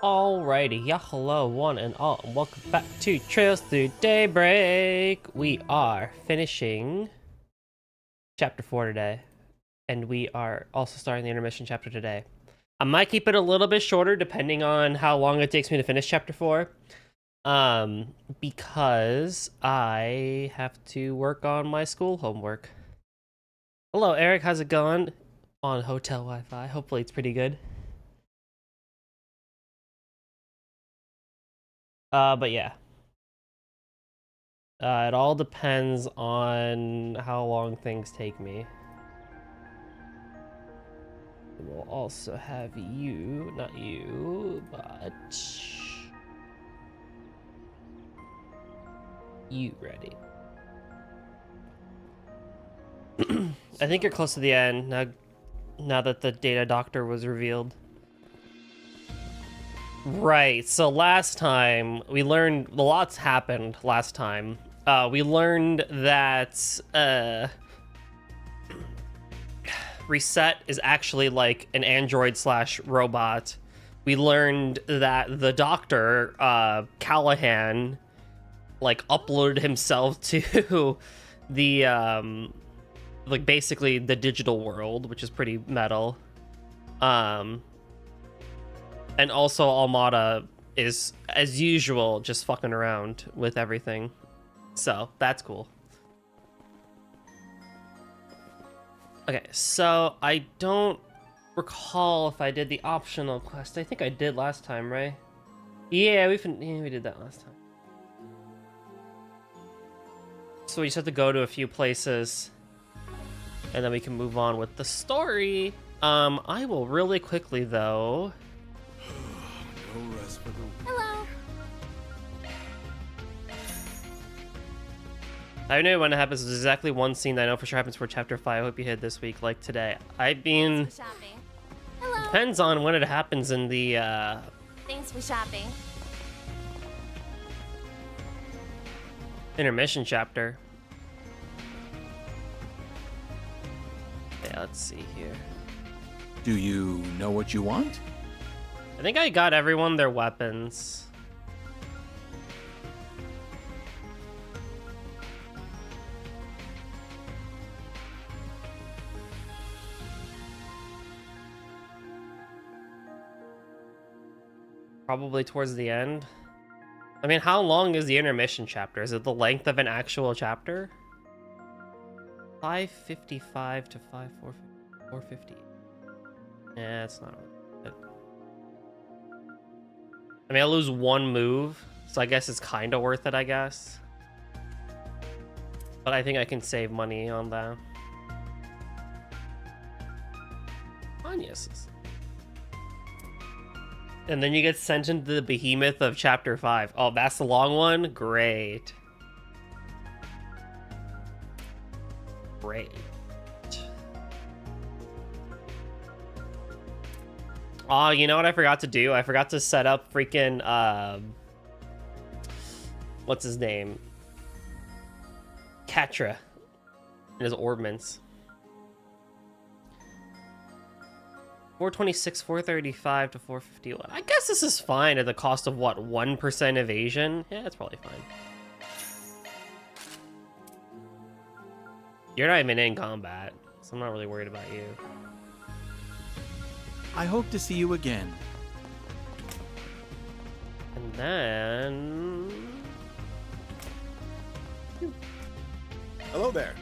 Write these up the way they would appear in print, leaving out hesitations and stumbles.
Alrighty, yeah, hello, one and all, and welcome back to Trails Through Daybreak. We are finishing chapter 4 today, and we are also starting the intermission chapter today. I might keep it a little bit shorter depending on how long it takes me to finish chapter 4, because I have to work on my school homework. Hello, Eric, how's it going? On hotel Wi-Fi, hopefully it's pretty good. But yeah. It all depends on how long things take me. We'll also have you, not you, but you ready. I think you're close to the end now that the data doctor was revealed. Right, so last time we learned a lot's happened last time. We learned that Reset is actually like an android slash robot. We learned that the doctor, Callahan, like uploaded himself to the like basically the digital world, which is pretty metal. And also Almada is, as usual, just fucking around with everything. So, that's cool. Okay, so I don't recall if I did the optional quest. I think I did last time, right? Yeah, we did that last time. So we just have to go to a few places, and then we can move on with the story. I will really quickly, though... Hello. I know when it happens. There's exactly one scene that I know for sure happens for chapter 5. I hope you hit this week, like today. I mean, Hello. depends on when it happens in the Thanks for shopping. intermission chapter. Yeah, let's see here. Do you know what you want? I think I got everyone their weapons. Probably towards the end. I mean, how long is the intermission chapter? Is it the length of an actual chapter? 5:55 to 4:50. Yeah, it's not really good. I mean, I lose one move, so I guess it's kind of worth it, I guess. But I think I can save money on that. Yes. And then you get sent into the behemoth of chapter 5. Oh, that's the long one? Great. Great. Oh, you know what I forgot to do? I forgot to set up freaking, what's his name? Katra. And his ordnance. 426, 435 to 451. I guess this is fine at the cost of, what, 1% evasion? Yeah, it's probably fine. You're not even in combat, so I'm not really worried about you. I hope to see you again. And then... Hello there.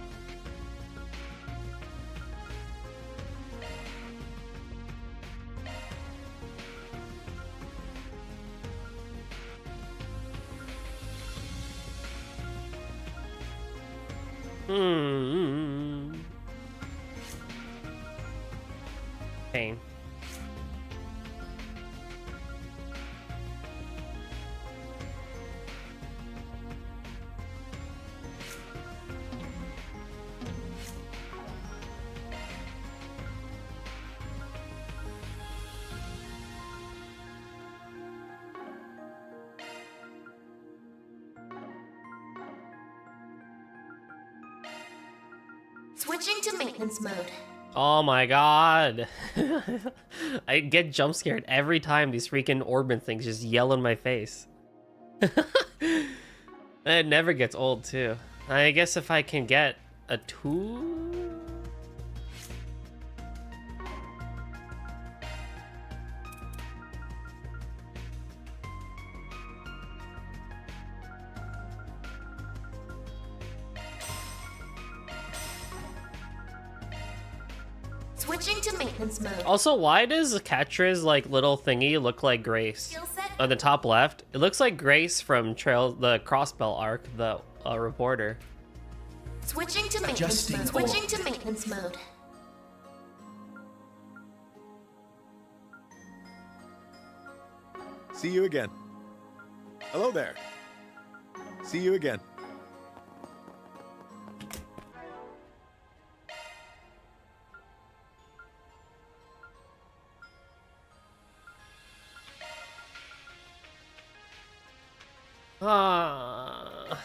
Pain. Switching to maintenance mode. Oh my god. I get jump scared every time these freaking Orbin things just yell in my face. It never gets old too. I guess if I can get a tool. Switching to maintenance mode. Also, why does Catra's like little thingy look like Grace? Skill set. On the top left, it looks like Grace from the Crossbell arc, the reporter. Switching to maintenance Adjusting mode. Switching to maintenance mode. See you again. Hello there. See you again. Ah.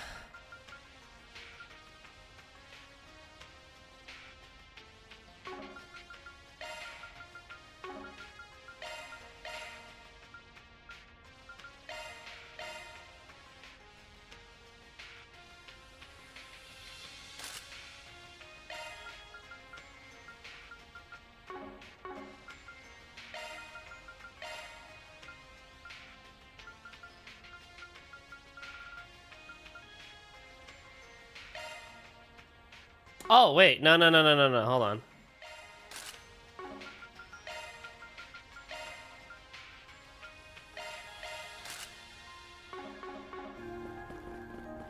Oh, wait. No. Hold on.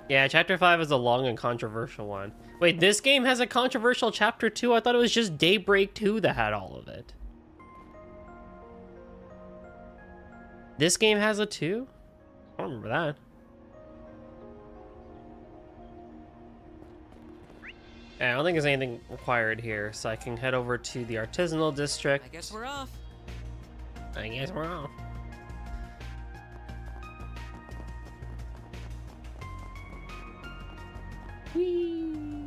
Yeah, Chapter 5 is a long and controversial one. Wait, this game has a controversial Chapter 2? I thought it was just Daybreak 2 that had all of it. This game has a 2? I don't remember that. Yeah, I don't think there's anything required here, so I can head over to the artisanal district. I guess we're off. I guess we're off. Whee!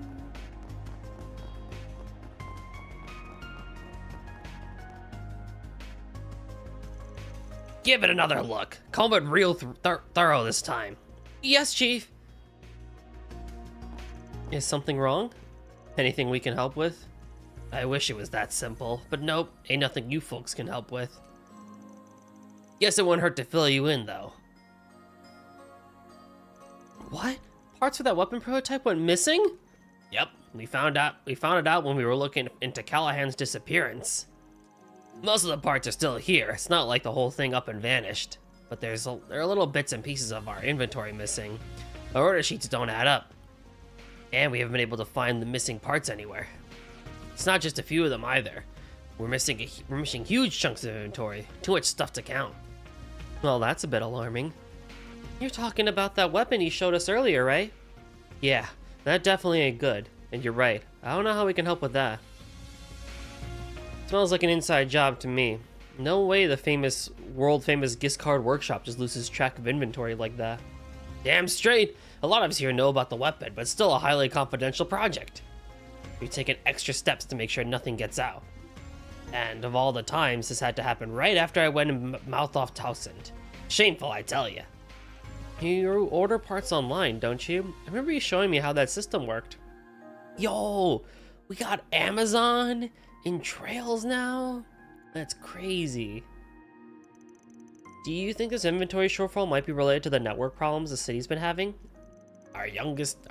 Give it another look. Comb it real thorough this time. Yes, Chief. Is something wrong? Anything we can help with? I wish it was that simple, but nope, ain't nothing you folks can help with. Guess it wouldn't hurt to fill you in, though. What? Parts for that weapon prototype went missing? Yep, we found it out when we were looking into Callahan's disappearance. Most of the parts are still here. It's not like the whole thing up and vanished, but there are little bits and pieces of our inventory missing. Our order sheets don't add up. And we haven't been able to find the missing parts anywhere. It's not just a few of them either. We're missing huge chunks of inventory. Too much stuff to count. Well, that's a bit alarming. You're talking about that weapon you showed us earlier, right? Yeah, that definitely ain't good. And you're right. I don't know how we can help with that. Smells like an inside job to me. No way the world famous Giscard workshop just loses track of inventory like that. Damn straight. A lot of us here know about the weapon, but it's still a highly confidential project. We've taken extra steps to make sure nothing gets out. And of all the times, this had to happen right after I went and mouthed off Towsend. Shameful, I tell ya. You order parts online, don't you? I remember you showing me how that system worked. Yo, we got Amazon in Trails now? That's crazy. Do you think this inventory shortfall might be related to the network problems the city's been having? Our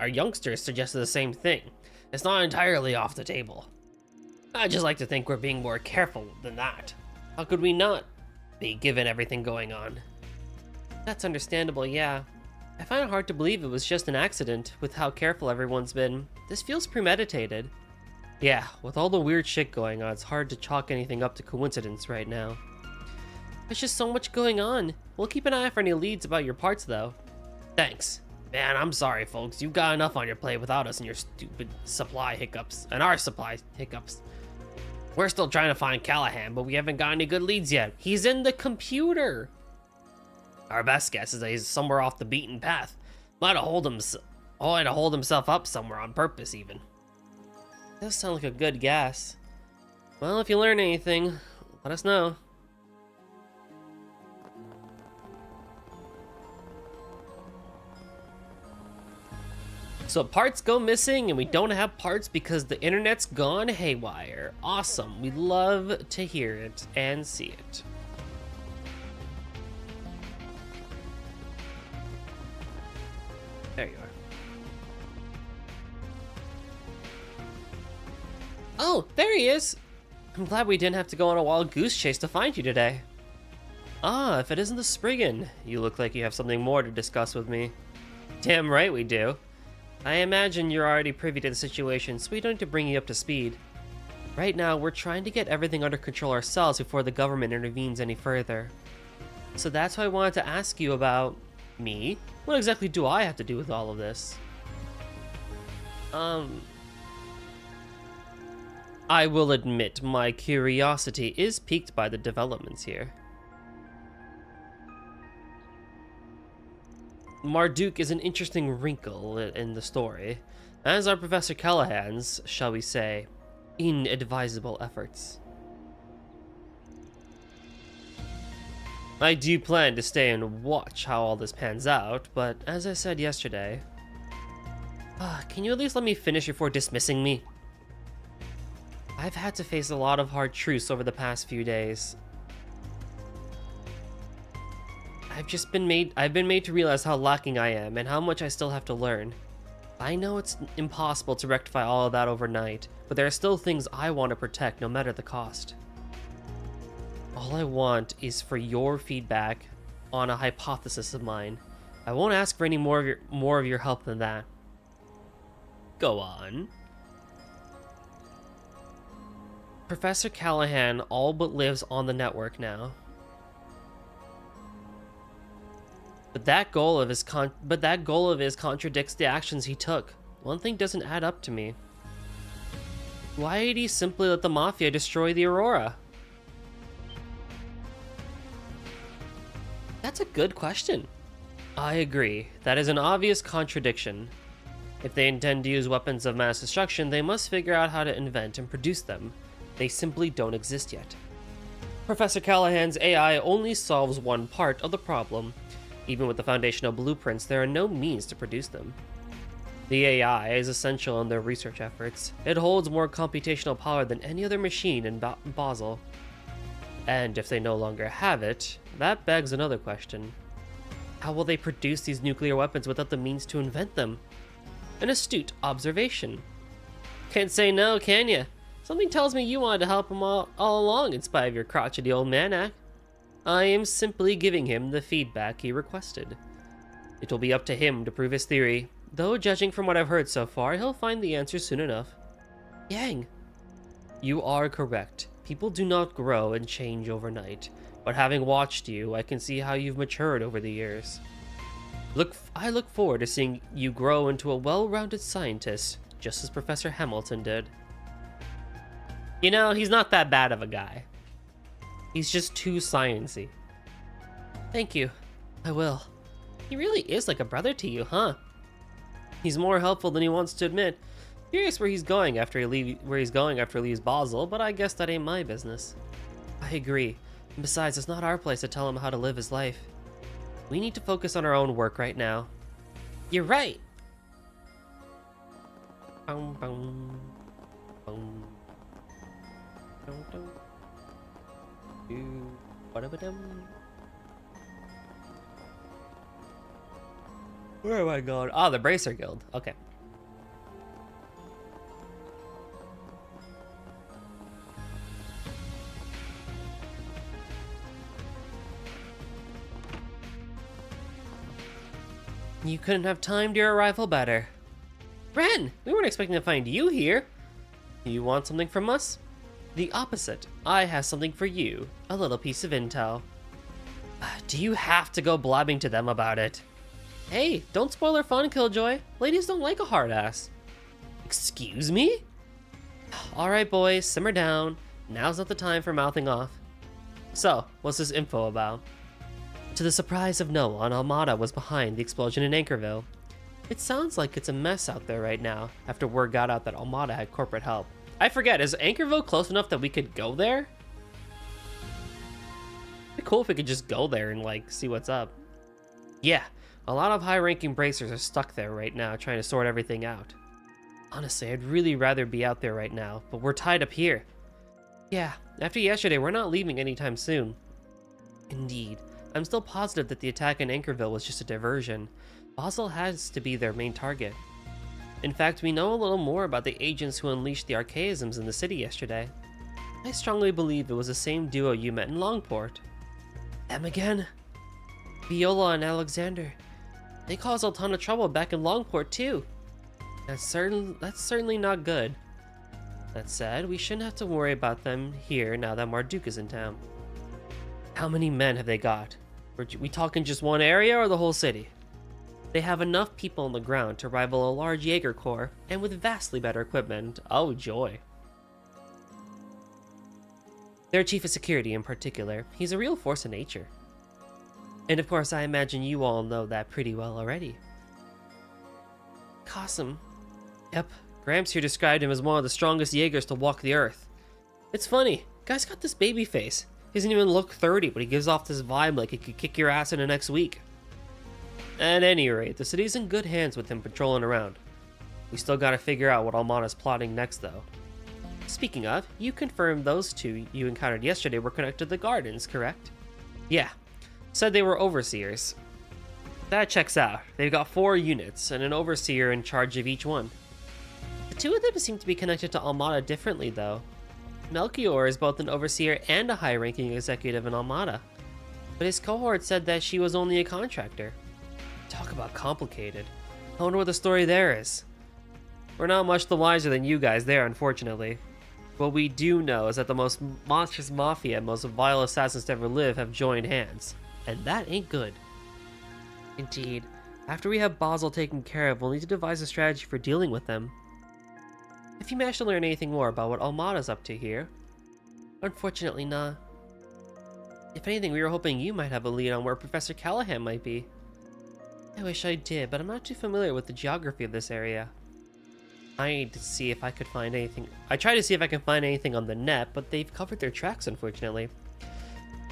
youngsters suggested the same thing. It's not entirely off the table. I just like to think we're being more careful than that. How could we not be, given everything going on? That's understandable, yeah. I find it hard to believe it was just an accident, with how careful everyone's been. This feels premeditated. Yeah, with all the weird shit going on, it's hard to chalk anything up to coincidence right now. There's just so much going on. We'll keep an eye out for any leads about your parts, though. Thanks. Man, I'm sorry, folks. You've got enough on your plate without us and your stupid supply hiccups. And our supply hiccups. We're still trying to find Callahan, but we haven't got any good leads yet. He's in the computer. Our best guess is that he's somewhere off the beaten path. Might have hold himself up somewhere on purpose, even. Does sound like a good guess. Well, if you learn anything, let us know. So parts go missing and we don't have parts because the internet's gone haywire. Awesome. We love to hear it and see it. There you are. Oh, there he is. I'm glad we didn't have to go on a wild goose chase to find you today. Ah, if it isn't the Spriggan, you look like you have something more to discuss with me. Damn right we do. I imagine you're already privy to the situation, so we don't need to bring you up to speed. Right now, we're trying to get everything under control ourselves before the government intervenes any further. So that's why I wanted to ask you about... me? What exactly do I have to do with all of this? I will admit my curiosity is piqued by the developments here. Marduk is an interesting wrinkle in the story, as are Professor Callahan's, shall we say, inadvisable efforts. I do plan to stay and watch how all this pans out, but as I said yesterday... can you at least let me finish before dismissing me? I've had to face a lot of hard truths over the past few days. I've been made to realize how lacking I am and how much I still have to learn. I know it's impossible to rectify all of that overnight, but there are still things I want to protect no matter the cost. All I want is for your feedback on a hypothesis of mine. I won't ask for any more of your help than that. Go on. Professor Callahan all but lives on the network now. But that goal of his contradicts the actions he took. One thing doesn't add up to me. Why did he simply let the Mafia destroy the Aurora? That's a good question. I agree. That is an obvious contradiction. If they intend to use weapons of mass destruction, they must figure out how to invent and produce them. They simply don't exist yet. Professor Callahan's AI only solves one part of the problem. Even with the foundational blueprints, there are no means to produce them. The AI is essential in their research efforts. It holds more computational power than any other machine in Basel. And if they no longer have it, that begs another question. How will they produce these nuclear weapons without the means to invent them? An astute observation. Can't say no, can ya? Something tells me you wanted to help him all along in spite of your crotchety old man. I am simply giving him the feedback he requested. It will be up to him to prove his theory, though judging from what I've heard so far, he'll find the answer soon enough. Yang. You are correct. People do not grow and change overnight, but having watched you, I can see how you've matured over the years. I look forward to seeing you grow into a well-rounded scientist, just as Professor Hamilton did. You know, he's not that bad of a guy. He's just too sciencey. Thank you. I will. He really is like a brother to you, huh? He's more helpful than he wants to admit. Curious where he's going after he leaves Basel, but I guess that ain't my business. I agree. And besides, it's not our place to tell him how to live his life. We need to focus on our own work right now. You're right. Boom, boom, boom. Dum, dum. Where am I going? Oh, the Bracer Guild. Okay. You couldn't have timed your arrival better. Ren, we weren't expecting to find you here. You want something from us? The opposite. I have something for you. A little piece of intel. Do you have to go blabbing to them about it? Hey, don't spoil our fun, Killjoy. Ladies don't like a hard ass. Excuse me? Alright boys, simmer down. Now's not the time for mouthing off. So, what's this info about? To the surprise of no one, Armada was behind the explosion in Anchorville. It sounds like it's a mess out there right now, after word got out that Armada had corporate help. I forget, is Anchorville close enough that we could go there? It'd be cool if we could just go there and, like, see what's up. Yeah, a lot of high-ranking bracers are stuck there right now trying to sort everything out. Honestly, I'd really rather be out there right now, but we're tied up here. Yeah, after yesterday, we're not leaving anytime soon. Indeed. I'm still positive that the attack in Anchorville was just a diversion. Basel has to be their main target. In fact, we know a little more about the agents who unleashed the archaisms in the city yesterday. I strongly believe it was the same duo you met in Longport. Them again? Viola and Alexander. They caused a ton of trouble back in Longport too. That's certainly not good. That said, we shouldn't have to worry about them here now that Marduk is in town. How many men have they got? We talking just one area or the whole city? They have enough people on the ground to rival a large Jaeger corps, and with vastly better equipment. Oh joy. Their chief of security in particular, he's a real force of nature. And of course, I imagine you all know that pretty well already. Qasim. Yep, Gramps here described him as one of the strongest Jaegers to walk the earth. It's funny, guy's got this baby face. He doesn't even look 30, but he gives off this vibe like he could kick your ass in the next week. At any rate, the city's in good hands with him patrolling around. We still gotta figure out what Almana's plotting next though. Speaking of, you confirmed those two you encountered yesterday were connected to the gardens, correct? Yeah, said they were overseers. That checks out. They've got 4 units, and an overseer in charge of each one. The 2 of them seem to be connected to Almana differently though. Melchior is both an overseer and a high-ranking executive in Almana, but his cohort said that she was only a contractor. Talk about complicated. I wonder what the story there is. We're not much the wiser than you guys there, unfortunately. What we do know is that the most monstrous mafia and most vile assassins to ever live have joined hands. And that ain't good. Indeed. After we have Basel taken care of, we'll need to devise a strategy for dealing with them. Have you managed to learn anything more about what Almada's up to here? Unfortunately, nah. If anything, we were hoping you might have a lead on where Professor Callahan might be. I wish I did, but I'm not too familiar with the geography of this area. I need to see if I could find anything. I tried to see if I can find anything on the net, but they've covered their tracks, unfortunately.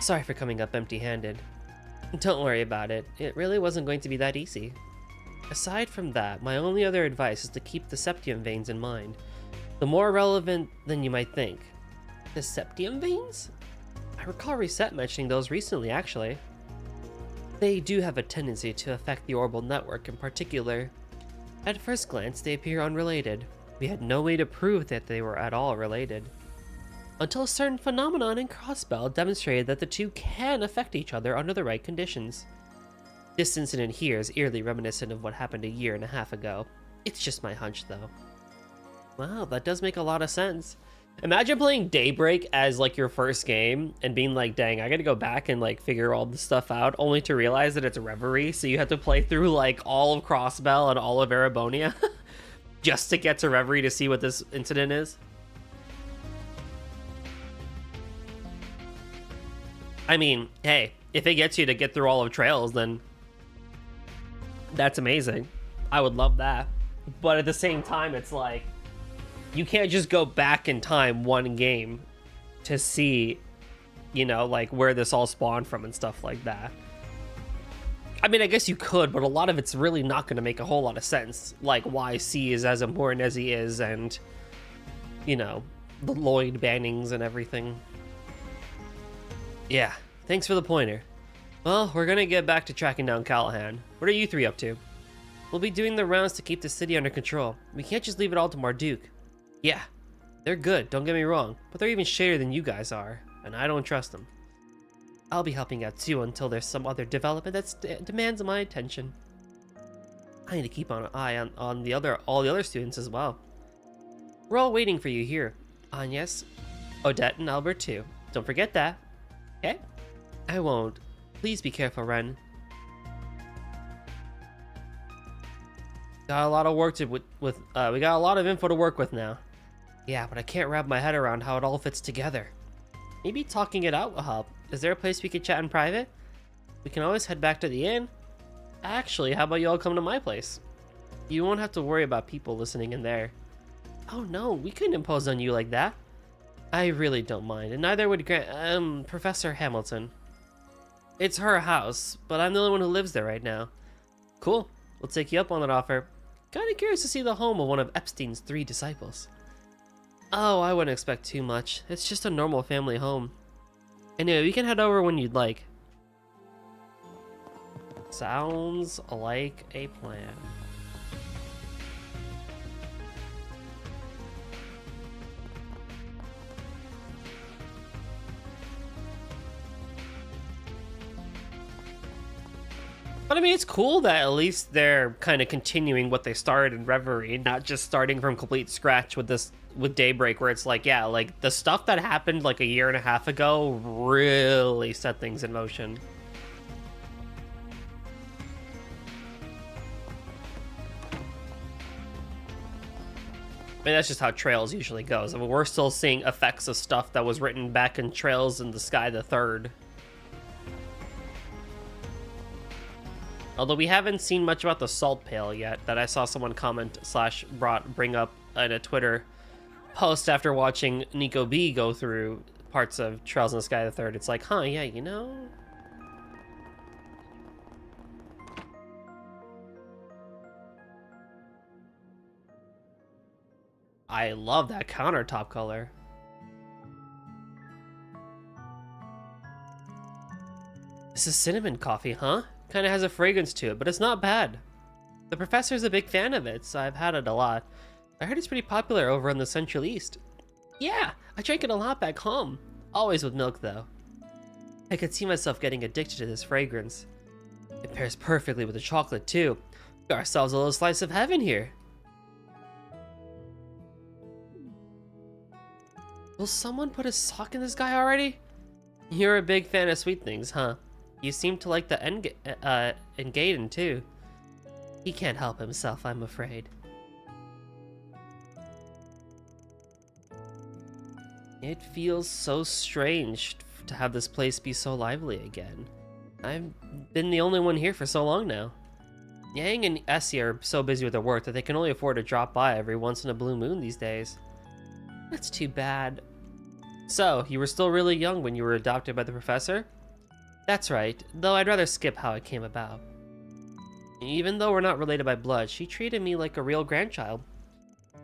Sorry for coming up empty-handed. Don't worry about it. It really wasn't going to be that easy. Aside from that, my only other advice is to keep the septium veins in mind. The more relevant than you might think. The septium veins? I recall Reset mentioning those recently, actually. They do have a tendency to affect the orbital network in particular. At first glance, they appear unrelated. We had no way to prove that they were at all related. Until a certain phenomenon in Crossbell demonstrated that the two can affect each other under the right conditions. This incident here is eerily reminiscent of what happened a year and a half ago. It's just my hunch, though. Wow, that does make a lot of sense. Imagine playing Daybreak as, like, your first game and being like, dang, I gotta go back and, like, figure all this stuff out, only to realize that it's a Reverie, so you have to play through, like, all of Crossbell and all of Erebonia just to get to Reverie to see what this incident is. I mean, hey, if it gets you to get through all of Trails, then that's amazing. I would love that. But at the same time, it's like, you can't just go back in time one game to see, you know, like where this all spawned from and stuff like that. I mean, I guess you could, but a lot of it's really not going to make a whole lot of sense. Like why C is as important as he is and, you know, the Lloyd bannings and everything. Yeah, thanks for the pointer. Well, we're going to get back to tracking down Callahan. What are you 3 up to? We'll be doing the rounds to keep the city under control. We can't just leave it all to Marduk. Yeah, they're good, don't get me wrong, but they're even shadier than you guys are, and I don't trust them. I'll be helping out too until there's some other development that demands my attention. I need to keep an eye on all the other students as well. We're all waiting for you here. Agnes, Odette, and Albert too. Don't forget that. Okay? I won't. Please be careful, Ren. Got a lot of work to we got a lot of info to work with now. Yeah, but I can't wrap my head around how it all fits together. Maybe talking it out will help. Is there a place we could chat in private? We can always head back to the inn. Actually, how about you all come to my place? You won't have to worry about people listening in there. Oh no, we couldn't impose on you like that. I really don't mind, and neither would Professor Hamilton. It's her house, but I'm the only one who lives there right now. Cool, we'll take you up on that offer. Kinda curious to see the home of one of Epstein's 3 disciples. Oh, I wouldn't expect too much. It's just a normal family home. Anyway, we can head over when you'd like. Sounds like a plan. But I mean, it's cool that at least they're kind of continuing what they started in Reverie, not just starting from complete scratch with Daybreak, where it's like, yeah, like the stuff that happened like a year and a half ago really set things in motion. I mean, that's just how Trails usually goes. I mean, we're still seeing effects of stuff that was written back in Trails in the Sky the Third. Although we haven't seen much about the Salt Pail yet, that I saw someone comment / bring up in a Twitter post after watching Nico B go through parts of Trails in the Sky the Third. It's like, huh, yeah, you know? I love that countertop color. This is cinnamon coffee, huh? Kind of has a fragrance to it, but it's not bad. The professor's a big fan of it, so I've had it a lot. I heard it's pretty popular over in the Central East. Yeah, I drank it a lot back home. Always with milk, though. I could see myself getting addicted to this fragrance. It pairs perfectly with the chocolate, too. We got ourselves a little slice of heaven here. Will someone put a sock in this guy already? You're a big fan of sweet things, huh? You seem to like the Engaden too. He can't help himself, I'm afraid. It feels so strange to have this place be so lively again. I've been the only one here for so long now. Yang and Essie are so busy with their work that they can only afford to drop by every once in a blue moon these days. That's too bad. So, you were still really young when you were adopted by the professor? That's right, though I'd rather skip how it came about. Even though we're not related by blood, she treated me like a real grandchild.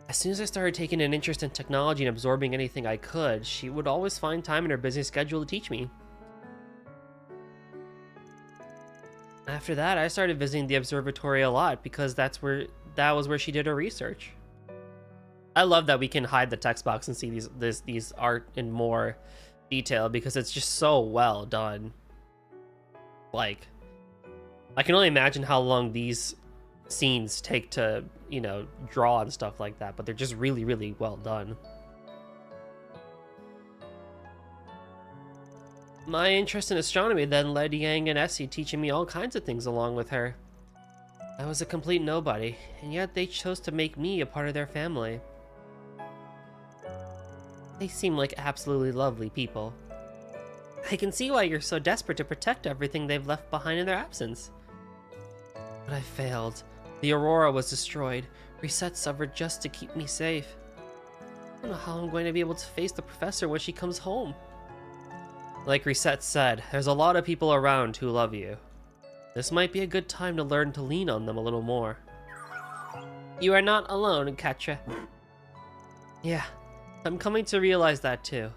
As soon as I started taking an interest in technology and absorbing anything I could, she would always find time in her busy schedule to teach me. After that, I started visiting the observatory a lot because that was where she did her research. I love that we can hide the text box and see these art in more detail because it's just so well done. Like, I can only imagine how long these scenes take to, you know, draw and stuff like that, but they're just really, really well done. My interest in astronomy then led Yang and Essie teaching me all kinds of things along with her. I was a complete nobody, and yet they chose to make me a part of their family. They seem like absolutely lovely people. I can see why you're so desperate to protect everything they've left behind in their absence. But I failed. The Aurora was destroyed. Reset suffered just to keep me safe. I don't know how I'm going to be able to face the professor when she comes home. Like Reset said, there's a lot of people around who love you. This might be a good time to learn to lean on them a little more. You are not alone, Katra. Yeah, I'm coming to realize that too.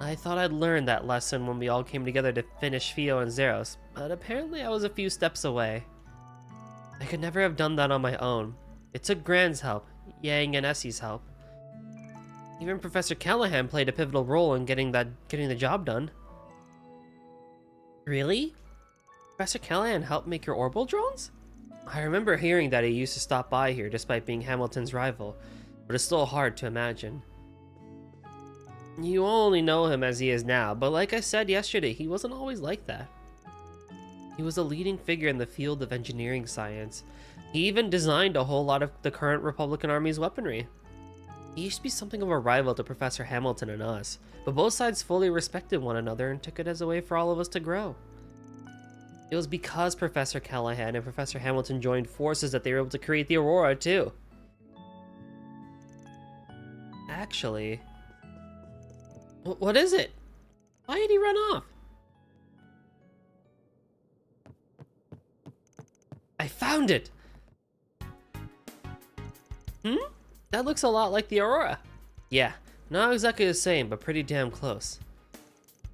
I thought I'd learned that lesson when we all came together to finish Fio and Zeros, but apparently I was a few steps away. I could never have done that on my own. It took Gran's help, Yang and Essie's help. Even Professor Callahan played a pivotal role in getting the job done. Really? Professor Callahan helped make your orbital drones? I remember hearing that he used to stop by here despite being Hamilton's rival, but it's still hard to imagine. You only know him as he is now, but like I said yesterday, he wasn't always like that. He was a leading figure in the field of engineering science. He even designed a whole lot of the current Republican Army's weaponry. He used to be something of a rival to Professor Hamilton and us, but both sides fully respected one another and took it as a way for all of us to grow. It was because Professor Callahan and Professor Hamilton joined forces that they were able to create the Aurora too. actually. What is it? Why did he run off? I found it! That looks a lot like the Aurora. Yeah, not exactly the same, but pretty damn close.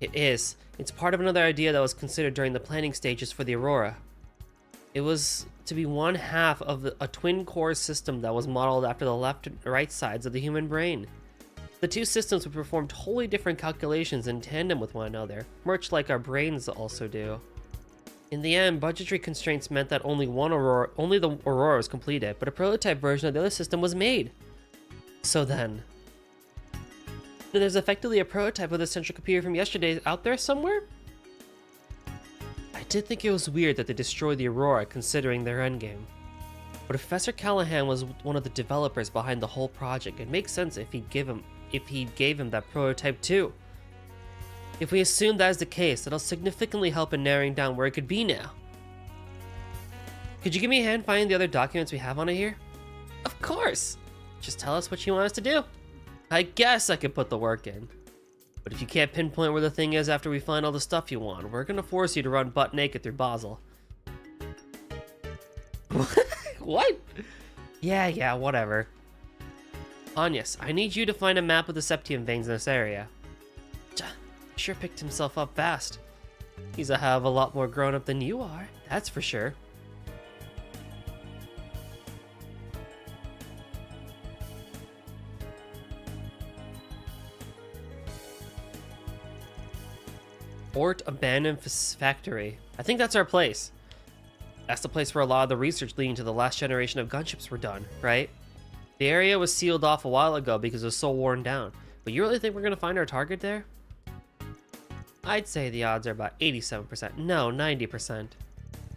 It is. It's part of another idea that was considered during the planning stages for the Aurora. It was to be one half of a twin-core system that was modeled after the left and right sides of the human brain. The two systems would perform totally different calculations in tandem with one another, much like our brains also do. In the end, budgetary constraints meant that only the Aurora was completed, but a prototype version of the other system was made. So then, there's effectively a prototype of the central computer from yesterday out there somewhere? I did think it was weird that they destroyed the Aurora considering their endgame. But if Professor Callahan was one of the developers behind the whole project, it makes sense if he gave him that prototype too. If we assume that is the case, that'll significantly help in narrowing down where it could be now. Could you give me a hand finding the other documents we have on it here? Of course! Just tell us what you want us to do. I guess I could put the work in. But if you can't pinpoint where the thing is after we find all the stuff you want, we're gonna force you to run butt naked through Basel. What? Yeah, whatever. Anyas, I need you to find a map of the septium veins in this area. He sure picked himself up fast. He's a hell of a lot more grown up than you are, that's for sure. Fort Abandoned Factory. I think that's our place. That's the place where a lot of the research leading to the last generation of gunships were done, right? The area was sealed off a while ago because it was so worn down. But you really think we're gonna find our target there? I'd say the odds are about 87%. No, 90%.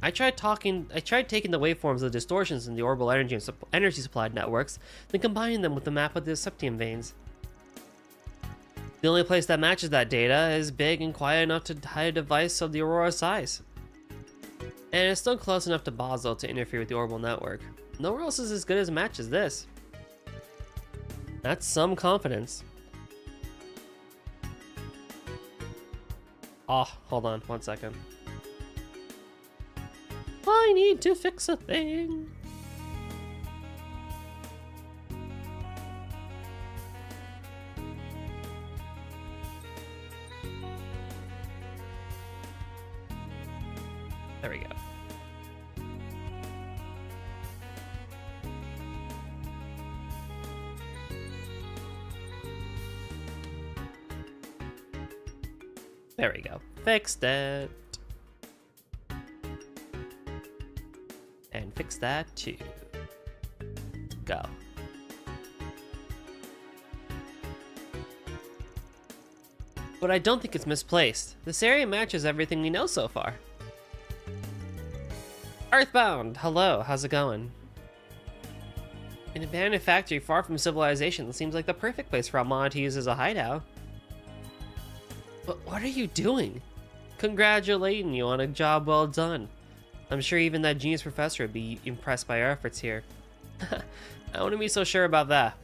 I tried taking the waveforms of the distortions in the orbital energy supply networks, then combining them with the map of the septium veins. The only place that matches that data is big and quiet enough to hide a device of the Aurora's size. And it's still close enough to Basel to interfere with the orbital network. Nowhere else is as good as a match as this. That's some confidence. Oh, hold on, 1 second. I need to fix a thing. There we go. There we go. Fixed it. And fix that too. Go. But I don't think it's misplaced. This area matches everything we know so far. Earthbound! Hello, how's it going? An abandoned factory far from civilization seems like the perfect place for Almana to use as a hideout. But what are you doing? Congratulating you on a job well done. I'm sure even that genius professor would be impressed by our efforts here. I wouldn't be so sure about that.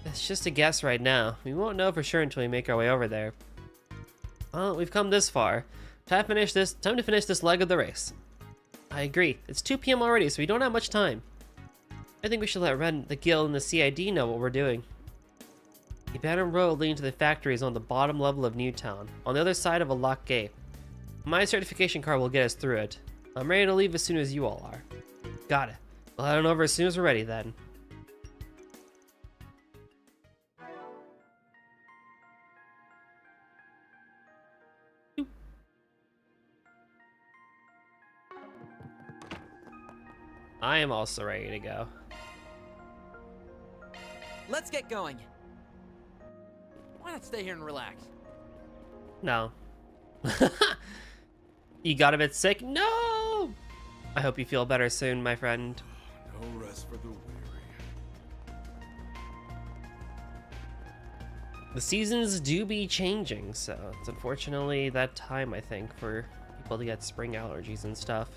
It's just a guess right now. We won't know for sure until we make our way over there. Well, we've come this far. Time to finish this leg of the race. I agree. It's 2 PM already, so we don't have much time. I think we should let Ren, the guild, and the CID know what we're doing. The abandoned road leading to the factory is on the bottom level of Newtown, on the other side of a locked gate. My certification card will get us through it. I'm ready to leave as soon as you all are. Got it. We'll head on over as soon as we're ready then. I am also ready to go. Let's get going. Why not stay here and relax? No. You got a bit sick? No! I hope you feel better soon, my friend. No rest for the weary. The seasons do be changing, so it's unfortunately that time, I think, for people to get spring allergies and stuff.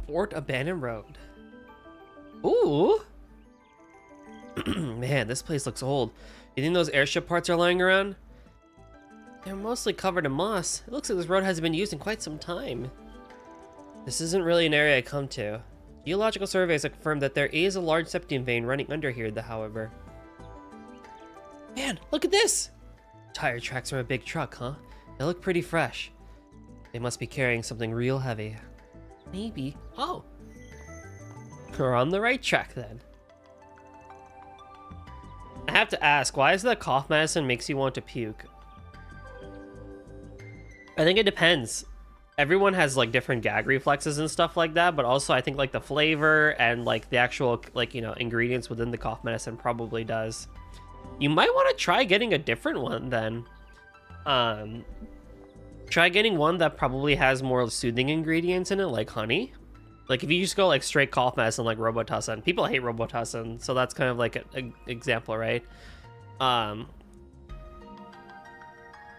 Fort Abandoned Road. Ooh. Man, this place looks old. You think those airship parts are lying around? They're mostly covered in moss. It looks like this road hasn't been used in quite some time. This isn't really an area I come to. Geological surveys have confirmed that there is a large septium vein running under here, however. Man, look at this! Tire tracks from a big truck, huh? They look pretty fresh. They must be carrying something real heavy. Maybe. Oh! We're on the right track then. I have to ask, why is that cough medicine makes you want to puke? I think it depends. Everyone has like different gag reflexes and stuff like that, but also I think like the flavor and like the actual like, you know, ingredients within the cough medicine probably does. You might want to try getting a different one then. Try getting one that probably has more soothing ingredients in it, like honey. Like if you just go like straight cough medicine like Robitussin, people hate Robitussin, so that's kind of like an example, right?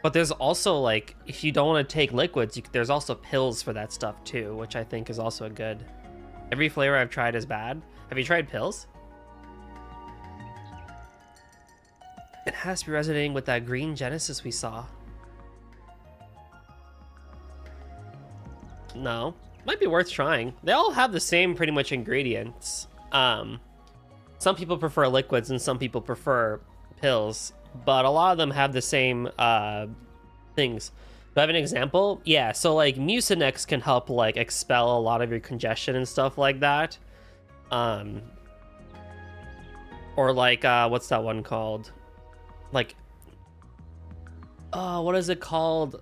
But there's also like, if you don't want to take liquids, there's also pills for that stuff too, which I think is also good. Every flavor I've tried is bad. Have you tried pills? It has to be resonating with that green Genesis we saw. No. Might be worth trying. They all have the same pretty much ingredients. Some people prefer liquids and some people prefer pills, but a lot of them have the same things. Do I have an example? Yeah, so like Mucinex can help like expel a lot of your congestion and stuff like that. Or like what's that one called? Like what is it called?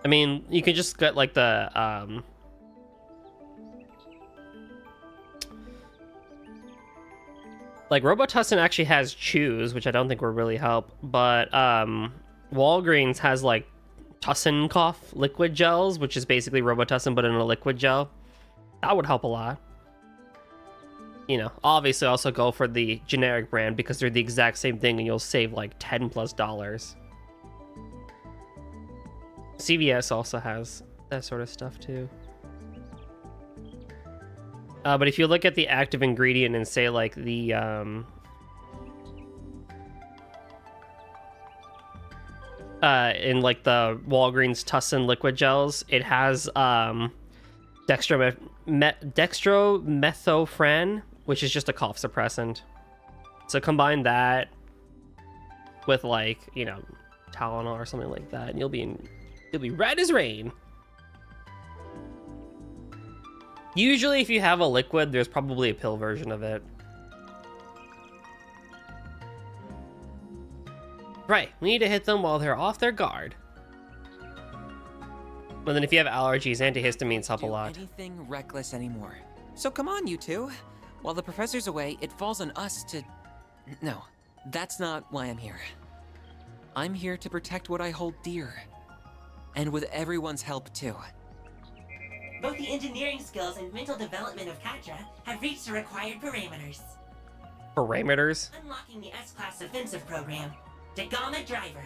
I mean, you could just get like the like Robitussin actually has chews, which I don't think will really help, but Walgreens has like Tussin cough liquid gels, which is basically Robitussin but in a liquid gel. That would help a lot. You know, obviously also go for the generic brand because they're the exact same thing and you'll save like $10+. CVS also has that sort of stuff too. But if you look at the active ingredient and say like the in like the Walgreens Tussin liquid gels, it has dextromethorphan, which is just a cough suppressant. So combine that with like, you know, Tylenol or something like that, and you'll be red as rain. Usually if you have a liquid, there's probably a pill version of it. Right, we need to hit them while they're off their guard. But then if you have allergies, antihistamines help a lot. Anything reckless anymore. So come on, you two. While the professor's away, it falls on us to... No, that's not why I'm here. I'm here to protect what I hold dear. And with everyone's help, too. Both the engineering skills and mental development of Katra have reached the required parameters. Parameters? Unlocking the S-Class offensive program. Dagama Driver.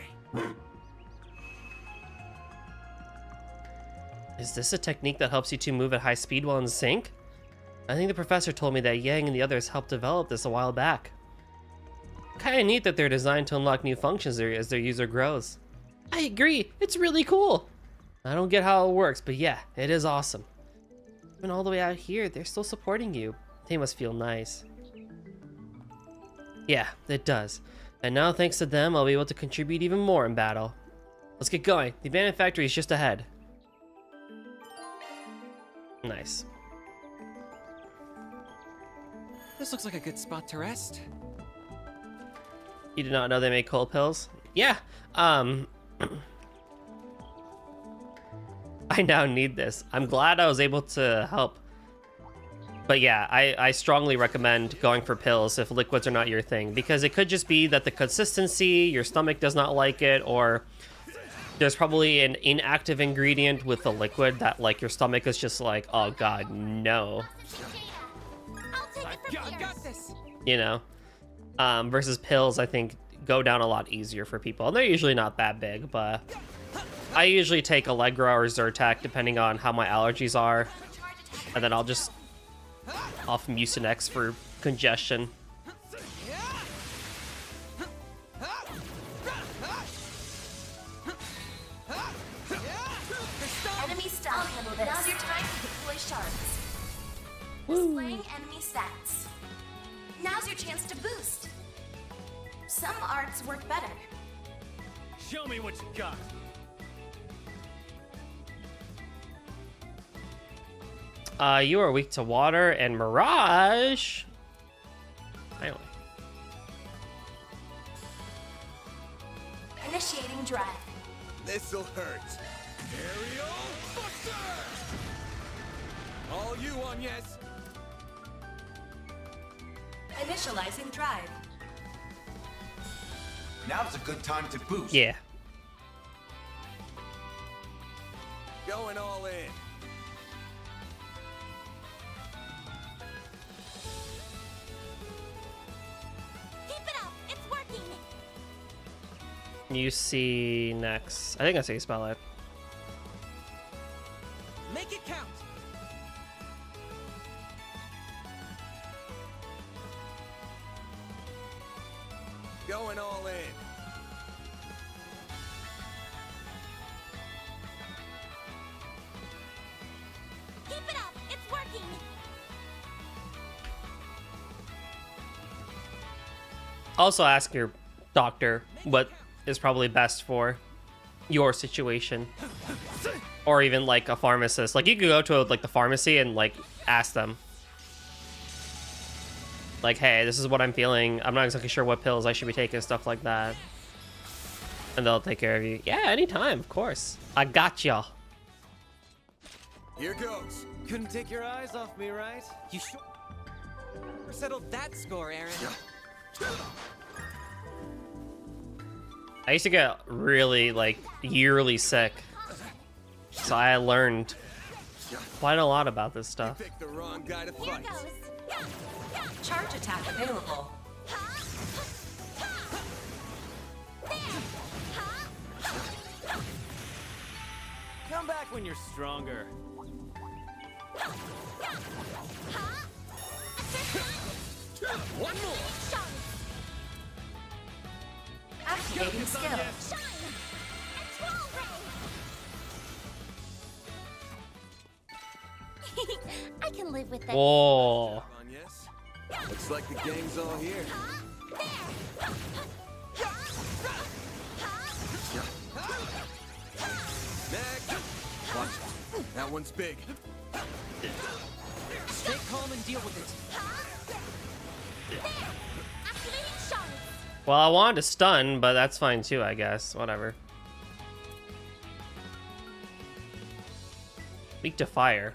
Is this a technique that helps you two move at high speed while in sync? I think the professor told me that Yang and the others helped develop this a while back. Kinda neat that they're designed to unlock new functions as their user grows. I agree, it's really cool. I don't get how it works, but yeah, it is awesome. Even all the way out here, they're still supporting you. They must feel nice. Yeah, it does. And now thanks to them, I'll be able to contribute even more in battle. Let's get going. The abandoned factory is just ahead. Nice. This looks like a good spot to rest. You did not know they make cold pills? Yeah, I now need this. I'm glad I was able to help. But yeah, I strongly recommend going for pills if liquids are not your thing, because it could just be that the consistency, your stomach does not like it, or there's probably an inactive ingredient with the liquid that like your stomach is just like, oh god, no. I'll take it got this. You know, versus pills, I think go down a lot easier for people. And they're usually not that big, but I usually take Allegra or Zyrtec depending on how my allergies are, and then I'll just off Mucinex for congestion. Enemy stun. Now's your time to deploy shards. Displaying enemy stats. Now's your chance to boost. Some arts work better. Show me what you got. You are weak to water and mirage. Finally. Initiating drive. This'll hurt. Aerial Buster! All you on, yes. Initializing drive. Now's a good time to boost. Yeah. Going all in. Keep it up. It's working. You see next. I think I say spell it. Make it count. Going all in. Keep it up. It's working. Also ask your doctor what is probably best for your situation. Or even like a pharmacist. Like you could go to like the pharmacy and like ask them. Like, hey, this is what I'm feeling. I'm not exactly sure what pills I should be taking, stuff like that. And they'll take care of you. Yeah, anytime, of course. I got ya. Here goes. Couldn't take your eyes off me, right? You sure settled that score, Aaron. I used to get really, like, yearly sick. So I learned quite a lot about this stuff. Pick the wrong guy to Here fight. goes. Charge attack available. Come back when you're stronger. One more. Activating skill. I can live with that. Whoa. On, yes. Looks like the gang's all here. Next. Watch it. That one's big. Stay calm and deal with it. Activating shards. Well, I wanted to stun, but that's fine too, I guess. Whatever. Weak to fire.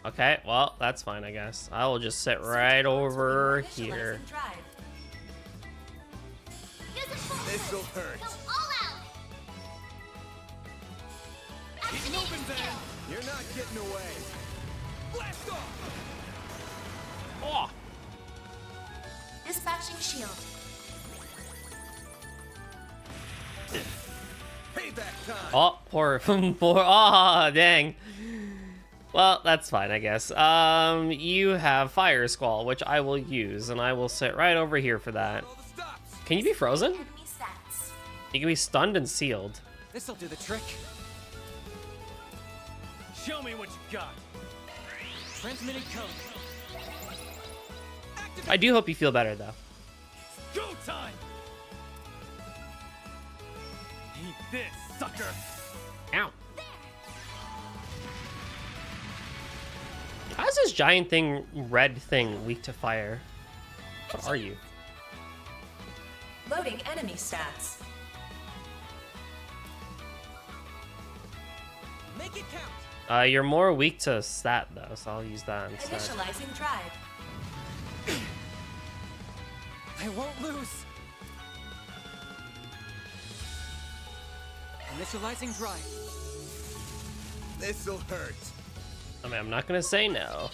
Okay, well, that's fine, I guess. I will just sit right over here. Initializing drive. Use it full This'll force. hurt. Go all out. Activating skill. You're not getting away. Blast off. Oh, Dispatching shield. Payback time. oh, poor, oh, dang. Well, that's fine, I guess. You have Fire Squall, which I will use, and I will sit right over here for that. All the stops. Can you be frozen? Enemy stats. You can be stunned and sealed. This'll do the trick. Show me what you got. Transmitting code. I do hope you feel better, though. Go time! Eat this, sucker! Ow. How's this giant thing, red thing, weak to fire? What are you? Loading enemy stats. Make it count. You're more weak to stat, though, so I'll use that instead. Initializing drive. I won't lose. Initializing drive. This'll hurt. I mean, I'm not gonna say no.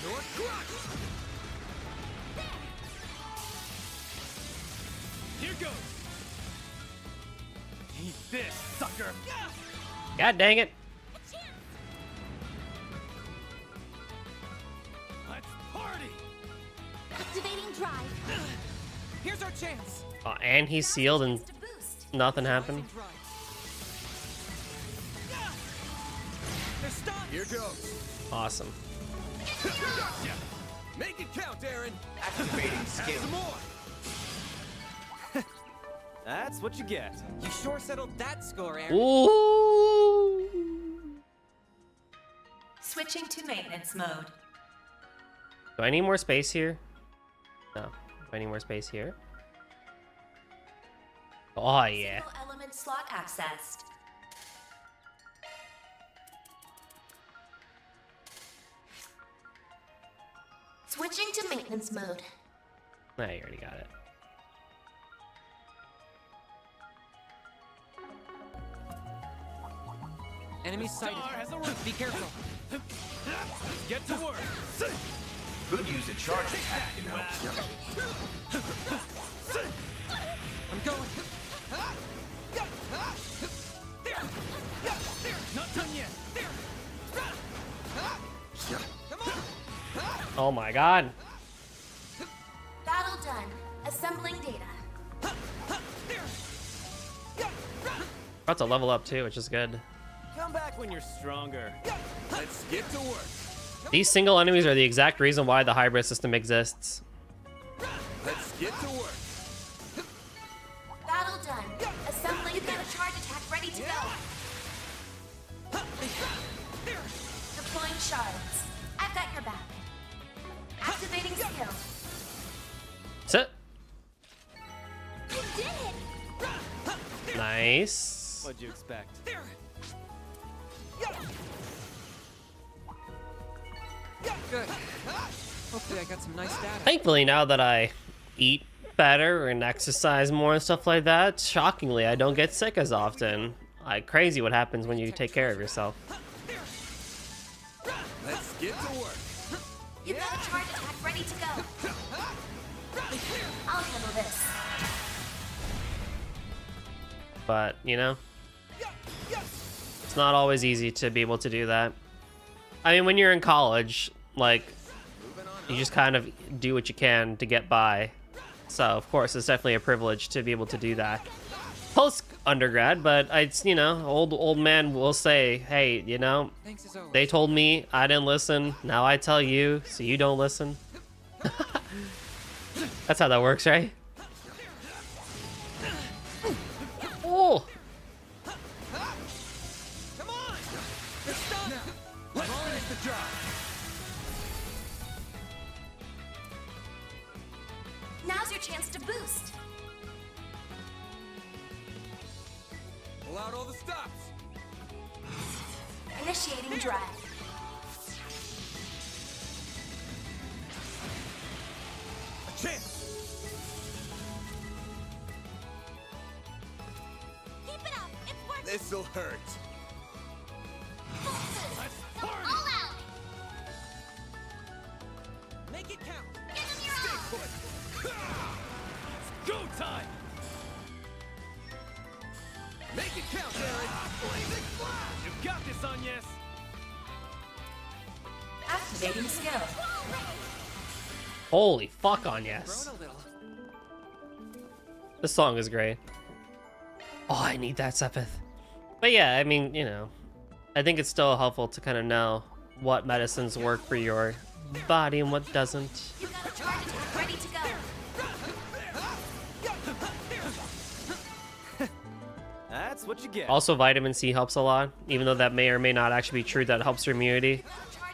Your crush. goes. Eat this, sucker. God dang it. Let's party. Activating drive. Here's our chance. Oh, and he's sealed and To boost. nothing happened. They're stunned. Here goes. Awesome. Gotcha. Make it count, Aaron. Activating skill. Some more. That's what you get. You sure settled that score, Aaron. Ooh. Switching to maintenance mode. Do I need more space here? No. Do I need more space here? Oh, yeah. Single element slot accessed. Switching to maintenance mode. Nah, you already got it. Enemy sighted. Star has a roof. Be careful. Get to work. Could use a charge attack, you know. I'm going. Not done yet. Oh my god. Battle done. Assembling data. About to level up too, which is good. Come back when you're stronger. Let's get to work. These single enemies are the exact reason why the hybrid system exists. Let's get to work. Battle done. Assembling. You've got a charge attack ready to go. Deploying shards. I've got your back. Activating skill. Sit. You did it! Nice. What'd you expect? Good. Hopefully I got some nice data. Thankfully, now that I eat better and exercise more and stuff like that, shockingly, I don't get sick as often. Like, crazy what happens when you take care of yourself. Let's get to work. You've got a charge attack ready to go. I'll handle this. But, you know, it's not always easy to be able to do that. I mean, when you're in college, like, you just kind of do what you can to get by. So, of course, it's definitely a privilege to be able to do that. Post undergrad, but it's, you know, old man will say, hey, you know, Thanks as always. they told me, I didn't listen, now I tell you, so you don't listen. That's how that works, right? Oh! Come on! They're stunned. Let's finish the job. Now's your chance to boost. Pull out all the stops. Initiating drive. A chance. Keep it up. It's working. This'll hurt. Let's party. All out. Make it count. Give them your all. Put. Go time. Make it count, Aaron. Blazing flash. You got this, Agnes. Activating skill. Holy fuck on yes. Grown a little. This song is great. Oh, I need that Sepith. But yeah, I mean, you know, I think it's still helpful to kind of know what medicines work for your body and what doesn't. You've got a charge attack ready to go. That's what you get. Also, vitamin C helps a lot, even though that may or may not actually be true that it helps your immunity,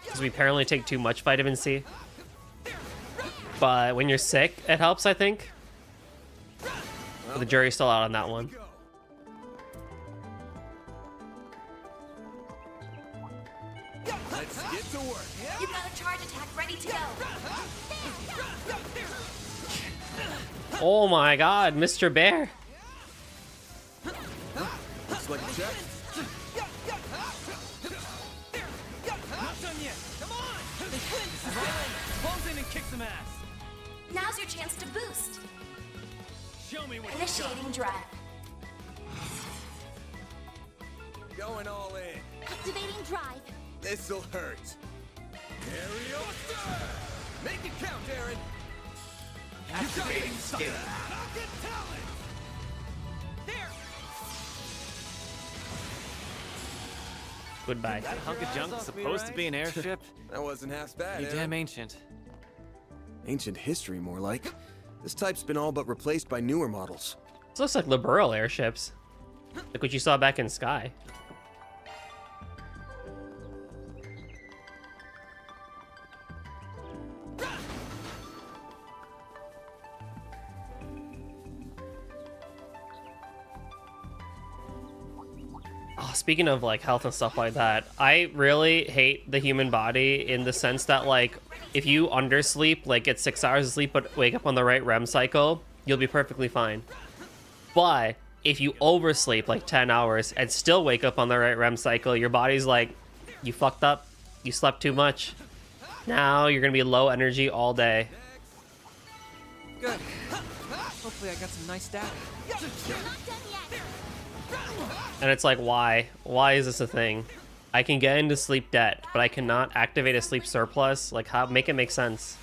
because we apparently take too much vitamin C. But when you're sick, it helps, I think. But the jury's still out on that one. Go. Let's get to work. You've got a charge attack ready to go. Oh my god, Mr. Bear. Looks like a check. Not done yet. Come on. This is right. Close in and kick some ass. Now's your chance to boost. Show me what Initiating drive. Going all in. Activating drive. This'll hurt. Aerial Stir! Make it count, Aaron. Activating skill. Rocket talent. There. Goodbye. That hunk of junk supposed to be an airship? That wasn't half bad, You Aaron. damn ancient. Ancient history, more like. This type's been all but replaced by newer models. This looks like liberal airships. Like what you saw back in Sky. Oh, speaking of like health and stuff like that, I really hate the human body in the sense that like if you undersleep, like get 6 hours of sleep but wake up on the right REM cycle, you'll be perfectly fine. But if you oversleep like 10 hours and still wake up on the right REM cycle, your body's like, you fucked up, you slept too much. Now you're gonna be low energy all day. Good. Hopefully I got some nice data. Not done yet. And it's like, why? Why is this a thing? I can get into sleep debt, but I cannot activate a sleep surplus. Like, how? Make it make sense.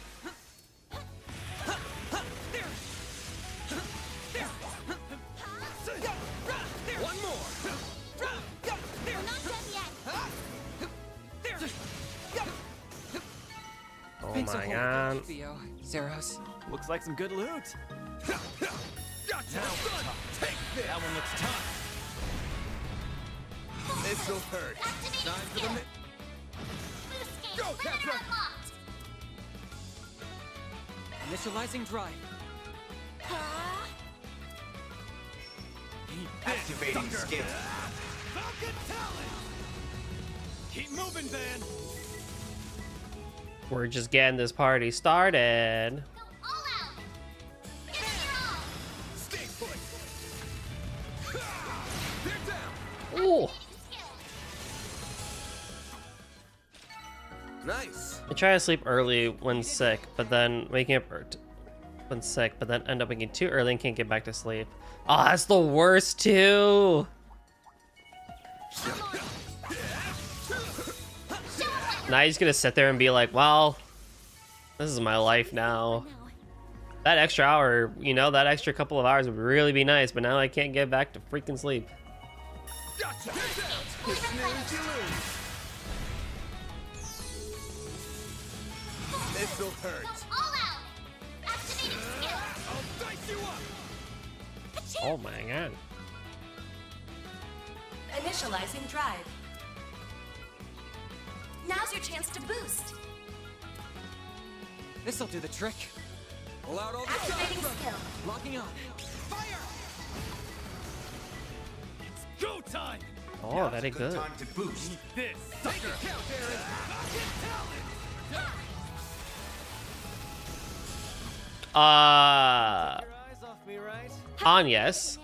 One more. We're not done yet. Oh Thanks a my whole god. bunch, Theo. Zeros. Looks like some good loot. Gotcha. Son, take this. That one looks tough. This'll hurt. Activating Time for the skill. mi- Boost gauge. Go, Limiter Captain. unlocked. Initializing drive. Huh? Activating skill. Rocket talent. Keep moving, Van. We're just getting this party started. Go all out. Give it your all. Stay put. They're down. Ooh. Skill. Nice. I try to sleep early when sick, but then waking up when sick, but then end up waking too early and can't get back to sleep. Oh, that's the worst too. Now you're just gonna sit there and be like, well, this is my life now. That extra hour, you know, that extra couple of hours would really be nice, but now I can't get back to freaking sleep. Gotcha. You snooze, you lose. This'll hurt. All out. Activating skill. I'll dice you up. Oh my god. Initializing drive. Now's your chance to boost. This'll do the trick. Pull out all the Activating skill. Locking on. Fire. It's go time. Oh, very Good good. time to boost. This sucker. Make it count, Aaron. Rocket talent. Uh, Your eyes off me, right? Anyas,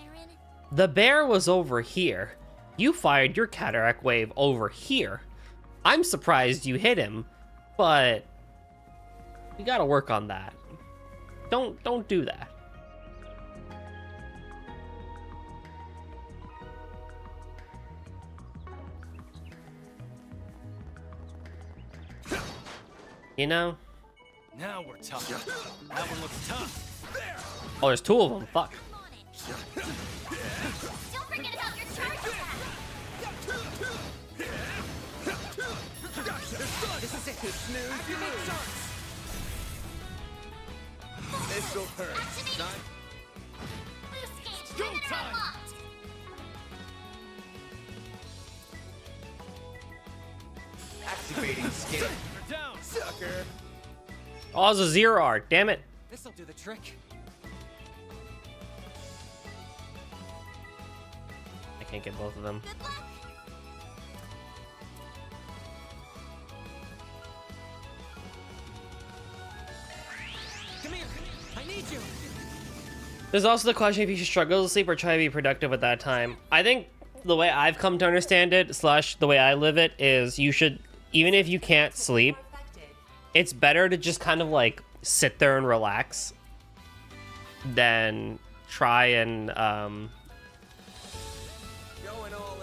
the bear was over here. You fired your cataract wave over here. I'm surprised you hit him, but you gotta work on that. Don't do that. You know? Now we're tough. That one looks tough. Oh, there's two of them. Fuck. Don't forget about your charge attack. This is it. snooze, you lose. This'll hurt. Activating boost gauge. Go Limiter time. unlocked. Activating skill. We're down. Sucker. Oh, it's a zero art. Damn it. This'll do the trick. I can't get both of them. Good luck. Come here. I need you. There's also the question if you should struggle to sleep or try to be productive at that time. I think the way I've come to understand it, slash the way I live it, is you should, even if you can't sleep, it's better to just kind of like sit there and relax than try and Going all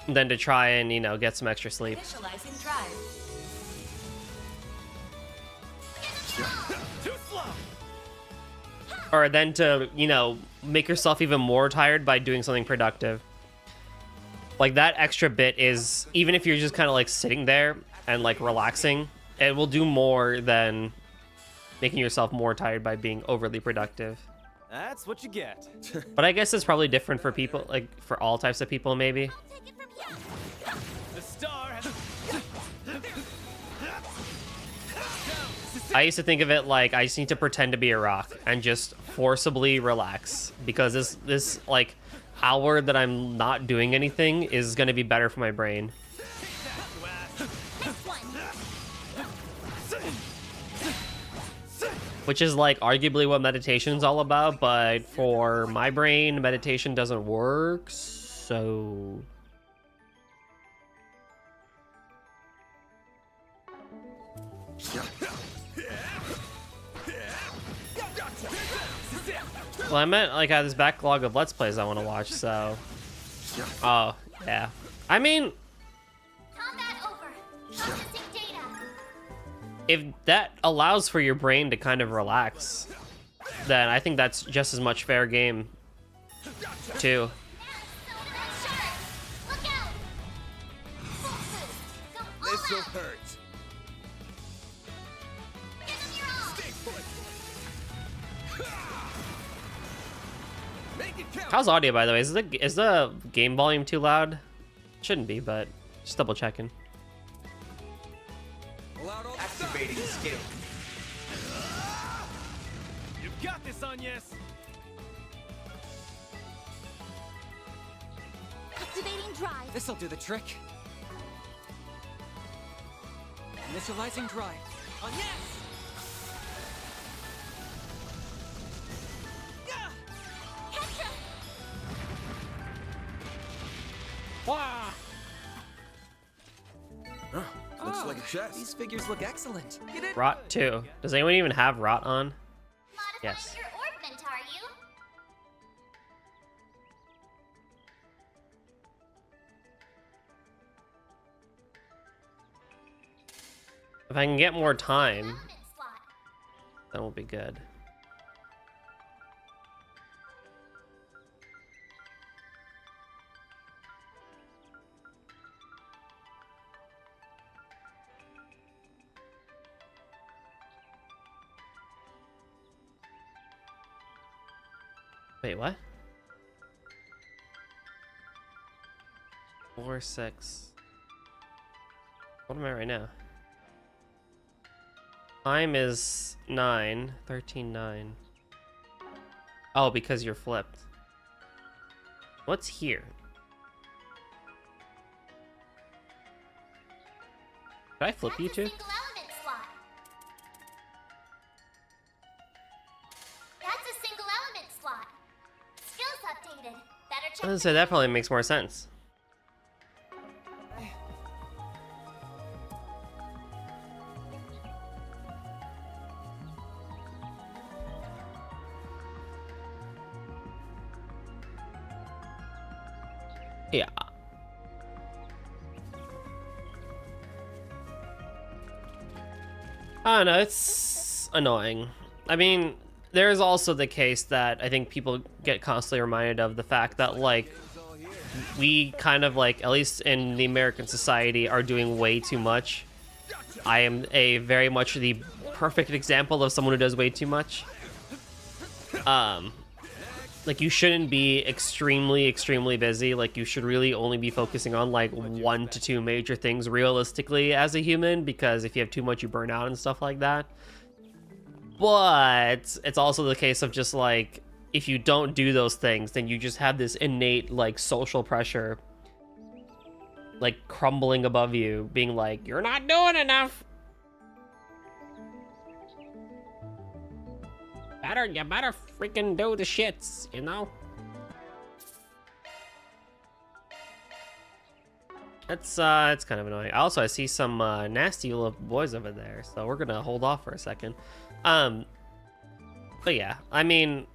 in. you know, get some extra sleep. Initializing drive. Too slow. Or then to, you know, make yourself even more tired by doing something productive. Like that extra bit is, even if you're just kind of like sitting there and like relaxing, it will do more than making yourself more tired by being overly productive. That's what you get. But I guess it's probably different for people, like for all types of people maybe. Take it from here. The star has. I used to think of it like I just need to pretend to be a rock and just forcibly relax, because this like hour that I'm not doing anything is going to be better for my brain. Next one. Which is like arguably what meditation's all about, but for my brain, meditation doesn't work, so... Well, I meant like I have this backlog of Let's Plays I want to watch, so... Oh, yeah. I mean, Combat over. Processing data. if that allows for your brain to kind of relax, then I think that's just as much fair game, too. Look out! Full boost. Go all This'll out. hurt. Give them your all. Stay put. Make it count. How's audio, by the way? Is the game volume too loud? Shouldn't be, but just double checking. Pull out all the stops. Activating skill. You've got this, Agnes. Activating drive. This'll do the trick. Initializing drive. On yes! Petra. Looks like a chest. These figures look excellent. You did Rot 2. Does anyone even have Rot on? Modifying Yes. your orbment, are you? If I can get more time, Development slot. that will be good. Wait, what? 4, 6. What am I right now? Time is 9, 13, 9. Oh, because you're flipped. What's here? Did I flip you That's a two? single element slot. That's a single element slot. Skills updated. Better check. I was gonna say that probably makes more sense. Yeah. I don't know, it's annoying. I mean, there's also the case that I think people get constantly reminded of the fact that, like, we kind of, like, at least in the American society, are doing way too much. I am a very much the perfect example of someone who does way too much. Like, you shouldn't be extremely busy. Like, you should really only be focusing on, like, 1 to 2 major things realistically as a human, because if you have too much, you burn out and stuff like that. But it's also the case of just, like, if you don't do those things, then you just have this innate, like, social pressure, like, crumbling above you, being like, you're not doing enough. You better freaking do the shits, you know? It's kind of annoying. Also, I see some nasty little boys over there, so we're gonna hold off for a second. But yeah, I mean,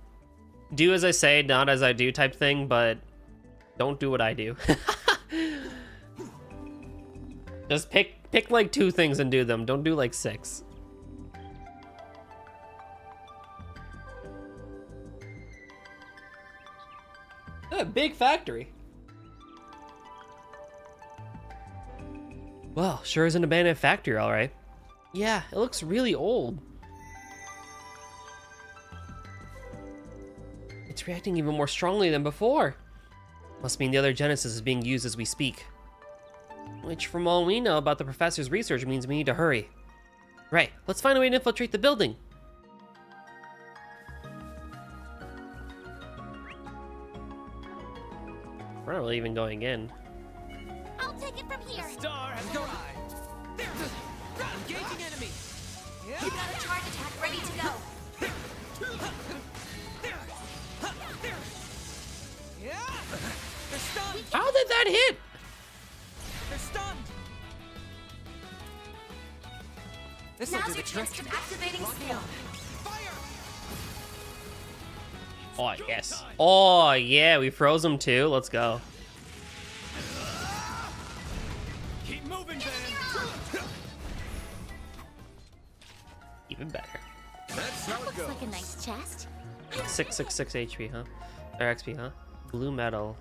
do as I say, not as I do type thing, but don't do what I do. Just pick like 2 things and do them. Don't do like 6. A big factory. Well, sure is an abandoned factory, all right. Yeah, it looks really old. It's reacting even more strongly than before. Must mean the other Genesis is being used as we speak. Which, from all we know about the professor's research, means we need to hurry. Right, let's find a way to infiltrate the building. We're not really even going in. I'll take it from here. Star has arrived. There! Engaging enemy! You got a charge attack ready to go. Yeah! They're stunned! How did that hit? They're stunned! This'll do Now's the your trick. chance of activating skill. Fire! Oh, yes. Oh, yeah, we froze him too. Let's go. Keep moving, Ben. Even better. That's how it Looks goes. like a nice chest. 666 HP, huh? Or XP, huh? Blue metal.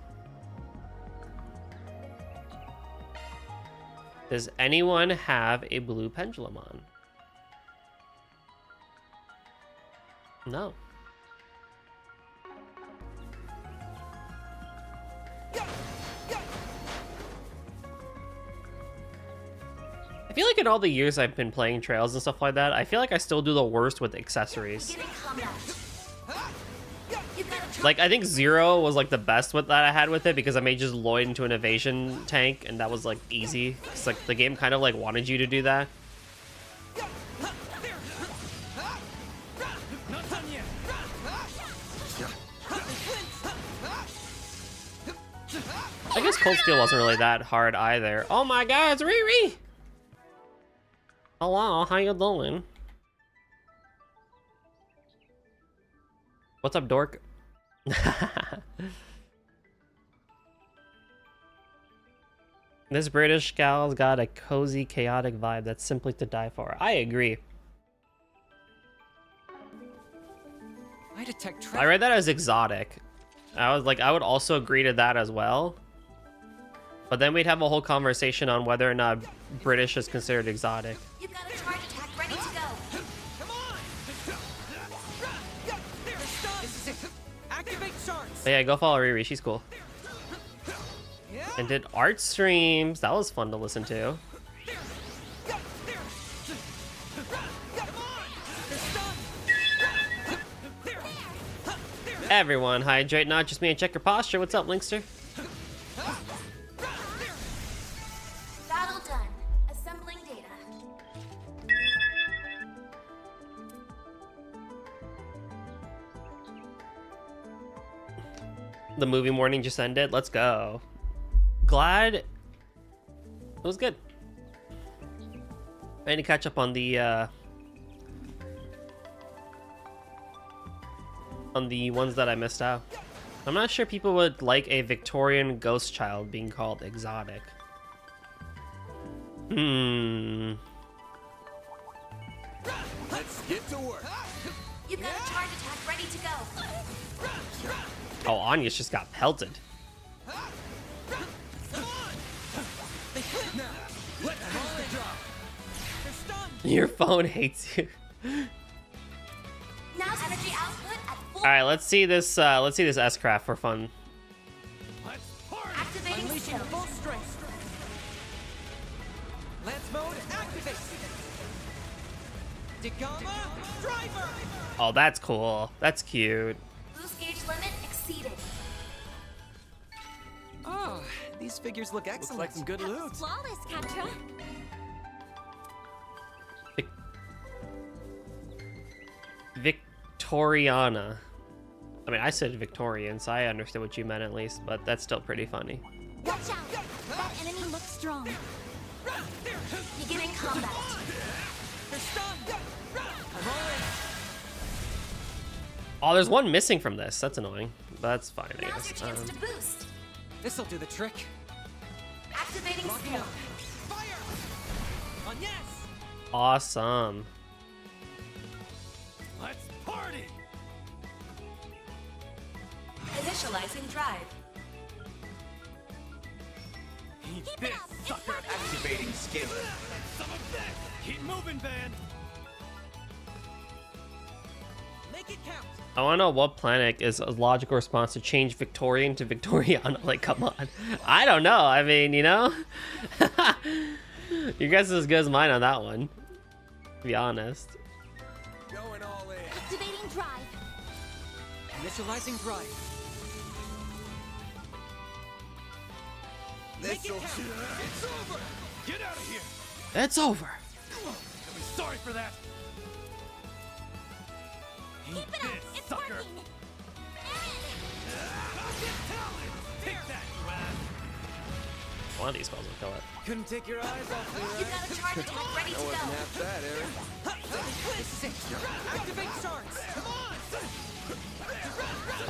Does anyone have a blue pendulum on? No. I feel like in all the years I've been playing Trails and stuff like that, I feel like I still do the worst with accessories. Beginning combat. You got a Like, I think Zero was like the best with that I had with it because I made just Lloyd into an evasion tank and that was like easy. It's like the game kind of like wanted you to do that. Not done yet. I guess Cold Steel wasn't really that hard either. Oh my god, it's Riri! Hello, how you doing? What's up, dork? This British gal's got a cozy, chaotic vibe that's simply to die for. I agree. I detect I read that as exotic. I was like, I would also agree to that as well. But then we'd have a whole conversation on whether or not British is considered exotic. You got a charge attack ready to go. Come on! This is it. Activate shards. But yeah, go follow Riri. She's cool. And did art streams. That was fun to listen to. Everyone, hydrate, not just me, and check your posture. What's up, Linkster? Battle done. Assembling data. The movie morning just ended. Let's go. Glad it was good. I need to catch up on the ones that I missed out. I'm not sure people would like a Victorian ghost child being called exotic. Let's get to work. You got a charge attack ready to go. Oh, Anya's just got pelted. Your phone hates you. Now's energy output at full. All right, let's see this S-Craft for fun. Activating Unleashing skill. full strength. Lance mode activate. Degama driver. Oh, that's cool. That's cute. Boost gauge limit exceeded. Oh, these figures look Looks excellent. like some good loot. Flawless, Katra. Victoriana. I mean, I said Victorian, so I understood what you meant at least, but that's still pretty funny. Watch out. That enemy looks strong. Beginning combat. They're stunned. I'm all in. Oh, there's one missing from this. That's annoying. That's fine, I Now's your guess. chance to boost. This'll do the trick. Activating Locking skill. up. Fire! On yes! Awesome. Let's party! Initializing drive. Eat this, sucker! Activating skill. Some of this! Keep moving, Van! Make it count! I want to know what planet is a logical response to change Victorian to Victoriana. Like, come on. I don't know. I mean, you know? You guys are as good as mine on that one. To be honest. Going all in. Activating drive. Initializing drive. This'll It's over! Get out of here! It's over. You'll be sorry for that! Eat Keep it up. this, It's sucker! working. Take that, you ass! One of these spells will kill it. Couldn't take your eyes off me, You got a charge attack ready to I wasn't go. half that, Aaron. This is it! Activate shards! Come on!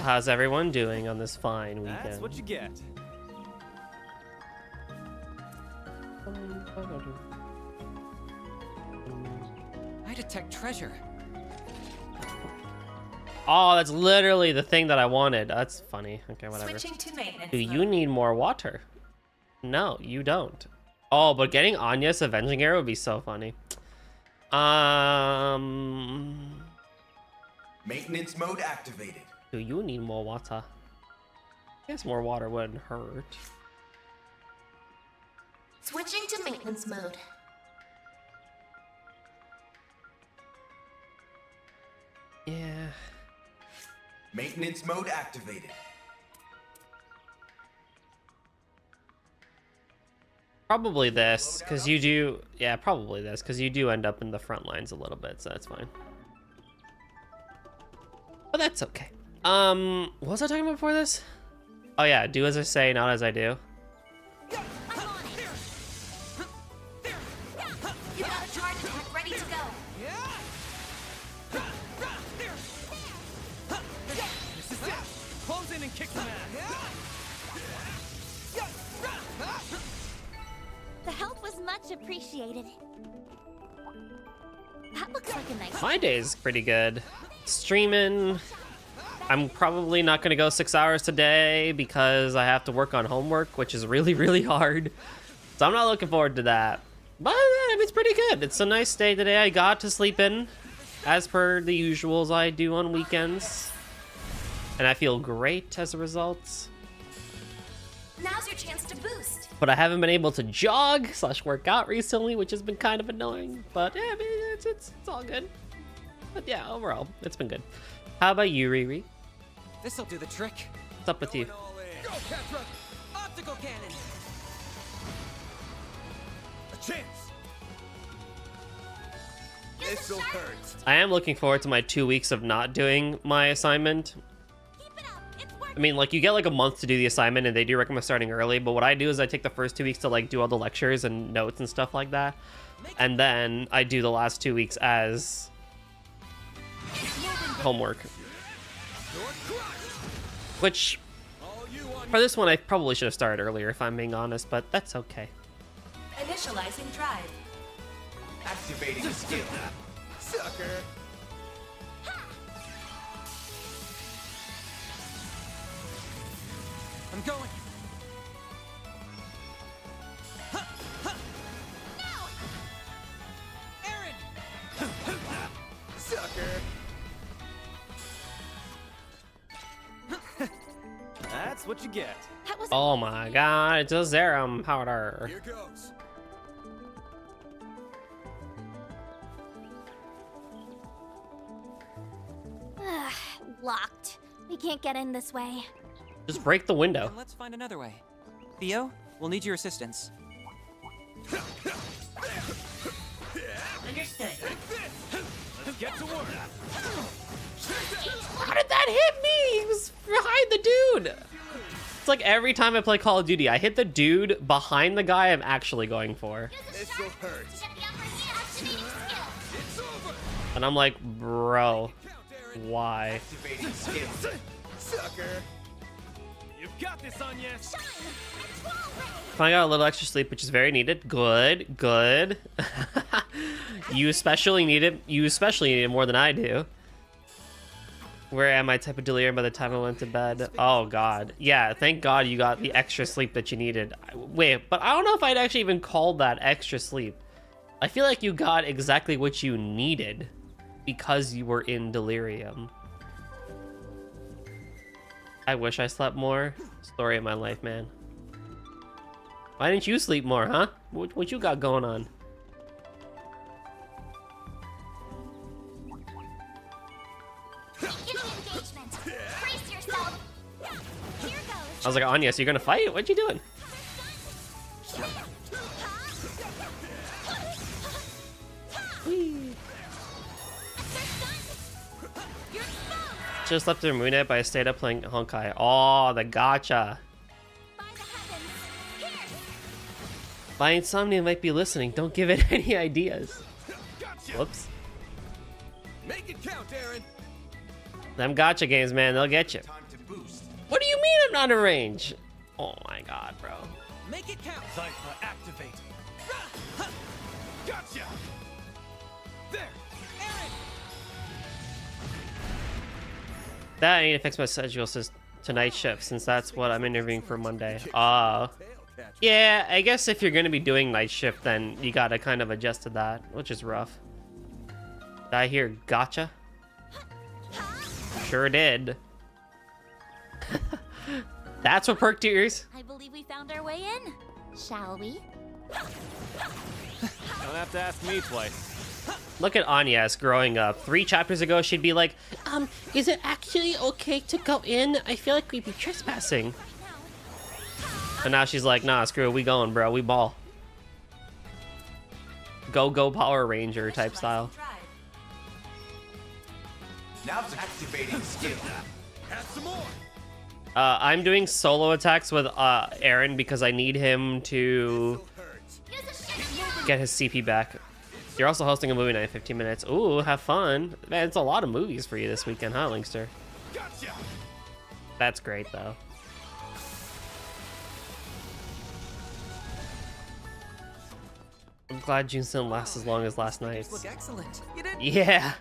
How's everyone doing on this fine weekend? That's what you get. I detect treasure. Oh, that's literally the thing that I wanted. That's funny. Okay, whatever. Switching to maintenance Do you mode. need more water? No, you don't. Oh, but getting Anya's avenging arrow would be so funny. Maintenance mode activated. Do you need more water? I guess more water wouldn't hurt. Switching to maintenance mode. Yeah. Maintenance mode activated. Probably this, because you do... Yeah, probably this, because you do end up in the front lines a little bit, so that's fine. But that's okay. What was I talking about before this? Oh yeah, do as I say, not as I do. I'm on it. You got a charge attack ready to go. This is it! Close in and kick some ass! The help was much appreciated. That looks like a nice. My day's pretty good. Streaming. I'm probably not going to go 6 hours today because I have to work on homework, which is really, really hard. So I'm not looking forward to that. But I mean, it's pretty good. It's a nice day today. I got to sleep in as per the usuals I do on weekends. And I feel great as a result. Now's your chance to boost. But I haven't been able to jog / work out recently, which has been kind of annoying. But yeah, I mean, it's all good. But yeah, overall, it's been good. How about you, Riri? This'll do the trick. What's up with you? Going all in. Go, Catra! Optical cannon! A chance! This'll hurt. I am looking forward to my 2 weeks of not doing my assignment. Keep it up. It's working. I mean, like, you get like a month to do the assignment, and they do recommend starting early, but what I do is I take the first 2 weeks to like do all the lectures and notes and stuff like that, and then I do the last 2 weeks as homework. Which, for this one, I probably should have started earlier, if I'm being honest, but that's okay. Initializing drive. Activating skill. Sucker. I'm going. Aaron! Sucker. That's what you get. That was. Oh my god, it's a Zerum powder. Here goes. Locked. We can't get in this way. Just break the window. Then let's find another way. Theo, we'll need your assistance. Understood. Let's get to work. How did that hit me? He was behind the dude. It's like every time I play Call of Duty, I hit the dude behind the guy I'm actually going for. This'll hurt. To get the upper hand. Activating skill. It's over. And I'm like, bro. Count, Aaron. Why? Activating skill. Sucker. You've got this, Anya. I got a little extra sleep, which is very needed. Good, good. You especially need it. You especially need it more than I do. Where am I? Type of delirium by the time I went to bed. Oh god. Yeah, thank god you got the extra sleep that you needed. Wait, but I don't know if I'd actually even call that extra sleep. I feel like you got exactly what you needed because you were in delirium. I wish I slept more. Story of my life, man. Why didn't you sleep more, huh? What you got going on? I was like, Anya, so you're gonna fight? What you doing? Just left the Moonette, but I stayed up playing Honkai. Oh, the gotcha. My insomnia might be listening. Don't give it any ideas. Whoops. Make it count, Aaron. Them gotcha games, man, they'll get you. Time to boost. What do you mean I'm not in range? Oh my god, bro. Make it count. Zypher, activate. Gotcha. There, Aaron. That I need to fix my schedule to night shift since that's what I'm interviewing for Monday. Yeah, I guess if you're gonna be doing night shift, then you gotta kind of adjust to that, which is rough. Did I hear gotcha? Sure did. That's what perked your ears. I believe we found our way in. Shall we? Don't have to ask me twice. Look at Anya's growing up. 3 chapters ago, she'd be like, is it actually okay to go in? I feel like we'd be trespassing. And now she's like, nah, screw it, we going, bro, we ball. Go Power Ranger type style. Now it's activating skill. Add some more. I'm doing solo attacks with Aaron because I need him to get his CP back. You're also hosting a movie night in 15 minutes. Ooh, have fun. Man, it's a lot of movies for you this weekend, huh, Linkster? Gotcha. That's great, though. I'm glad June's didn't last as long as last night's. Look excellent. You did. Yeah.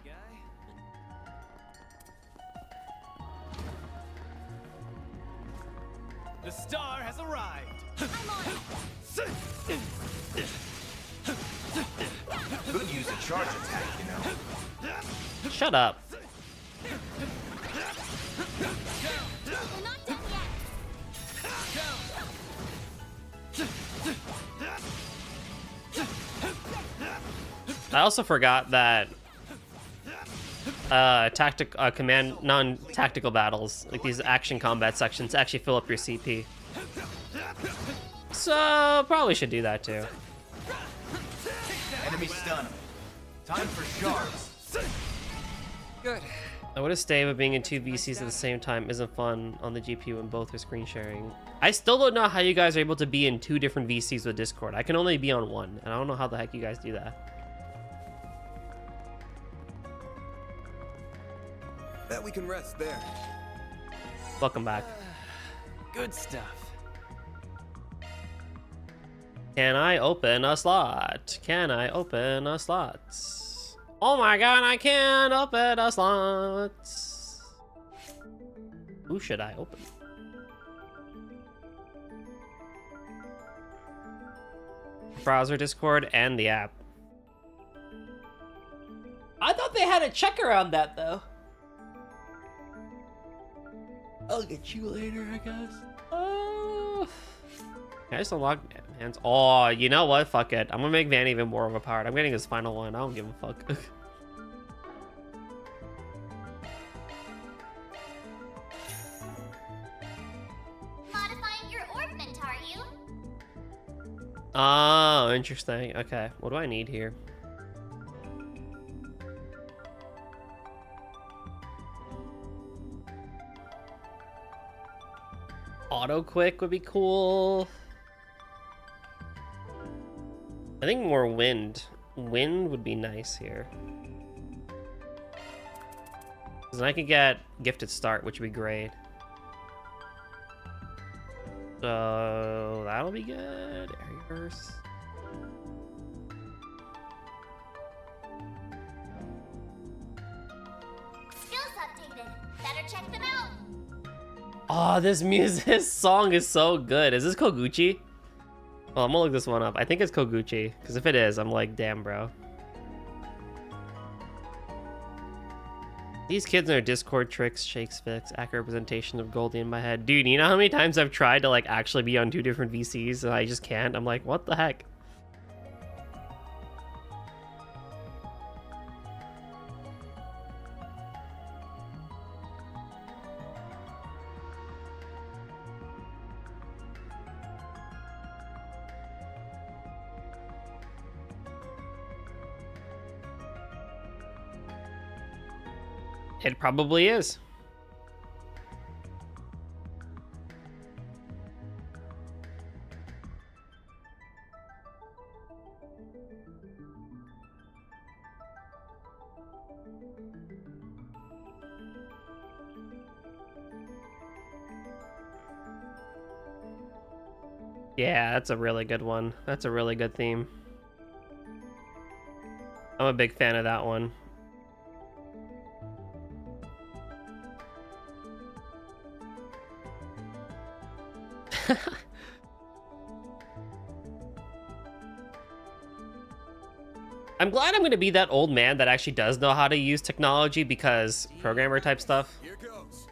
The star has arrived. Could use a charge attack, you know. Shut up. We're not done yet. I also forgot that non-tactical battles, like these action combat sections, actually fill up your CP. So probably should do that too. Enemy stun. Time for shards. Good. I would have stayed, but being in 2 VCs at the same time isn't fun on the GPU when both are screen sharing. I still don't know how you guys are able to be in 2 different VCs with Discord. I can only be on one, and I don't know how the heck you guys do that. Bet we can rest there. Welcome back. Good stuff. Can I open a slot? Can I open a slot? Oh my god, I can't open a slot. Who should I open? Browser, Discord, and the app. I thought they had a check around that though. I'll get you later, I guess. Can I just unlock hands? Oh, you know what? Fuck it. I'm gonna make Van even more overpowered. I'm getting his final one. I don't give a fuck. Modifying your orbment, are you? Oh, interesting. Okay, what do I need here? Auto quick would be cool. I think more wind. Wind would be nice here. Then I can get gifted start, which would be great. So that'll be good. Airverse. Skills updated. Better check them out. Oh, this music, this song is so good. Is this Koguchi? Well, I'm gonna look this one up. I think it's Koguchi, because if it is, I'm like, damn, bro. These kids and their Discord tricks, shakes, fix, accurate representation of Goldie in my head. Dude, you know how many times I've tried to like actually be on 2 different VCs and I just can't? I'm like, what the heck? It probably is. Yeah, that's a really good one. That's a really good theme. I'm a big fan of that one. I'm glad I'm going to be that old man that actually does know how to use technology, because programmer type stuff. Here goes.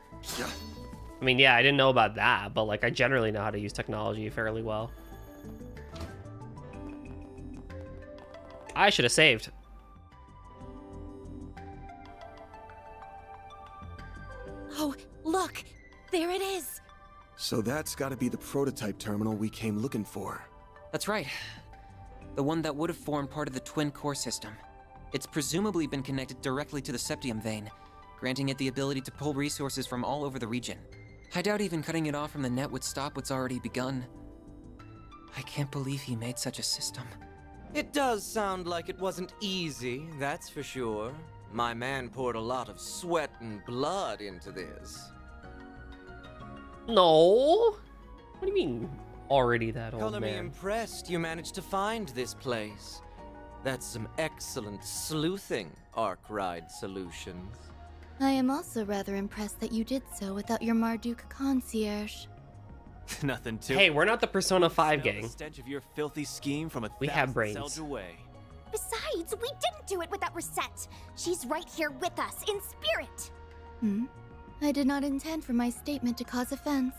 I mean, yeah, I didn't know about that, but like I generally know how to use technology fairly well. I should have saved. Oh, look! There it is! So that's gotta be the prototype terminal we came looking for. That's right. The one that would have formed part of the twin core system. It's presumably been connected directly to the septium vein, granting it the ability to pull resources from all over the region. I doubt even cutting it off from the net would stop what's already begun. I can't believe he made such a system. It does sound like it wasn't easy, that's for sure. My man poured a lot of sweat and blood into this. No. What do you mean, already that old Color me man? impressed you managed to find this place. That's some excellent sleuthing, Arc Ride Solutions. I am also rather impressed that you did so without your Marduk concierge. Nothing to Hey, it. we're not the Persona 5 Smell the gang. stench of your filthy scheme from We have 1,000 brains. cells away. Besides, we didn't do it without Reset. She's right here with us, in spirit. I did not intend for my statement to cause offense.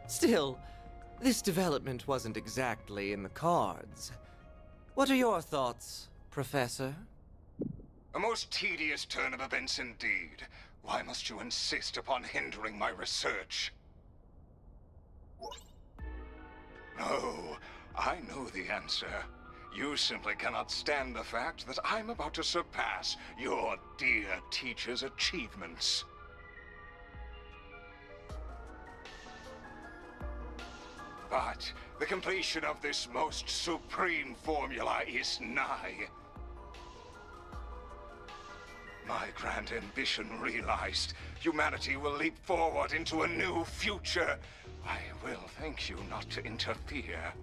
Still, this development wasn't exactly in the cards. What are your thoughts, Professor? A most tedious turn of events indeed. Why must you insist upon hindering my research? No, I know the answer. You simply cannot stand the fact that I'm about to surpass your dear teacher's achievements. But the completion of this most supreme formula is nigh. My grand ambition realized, humanity will leap forward into a new future. I will thank you not to interfere.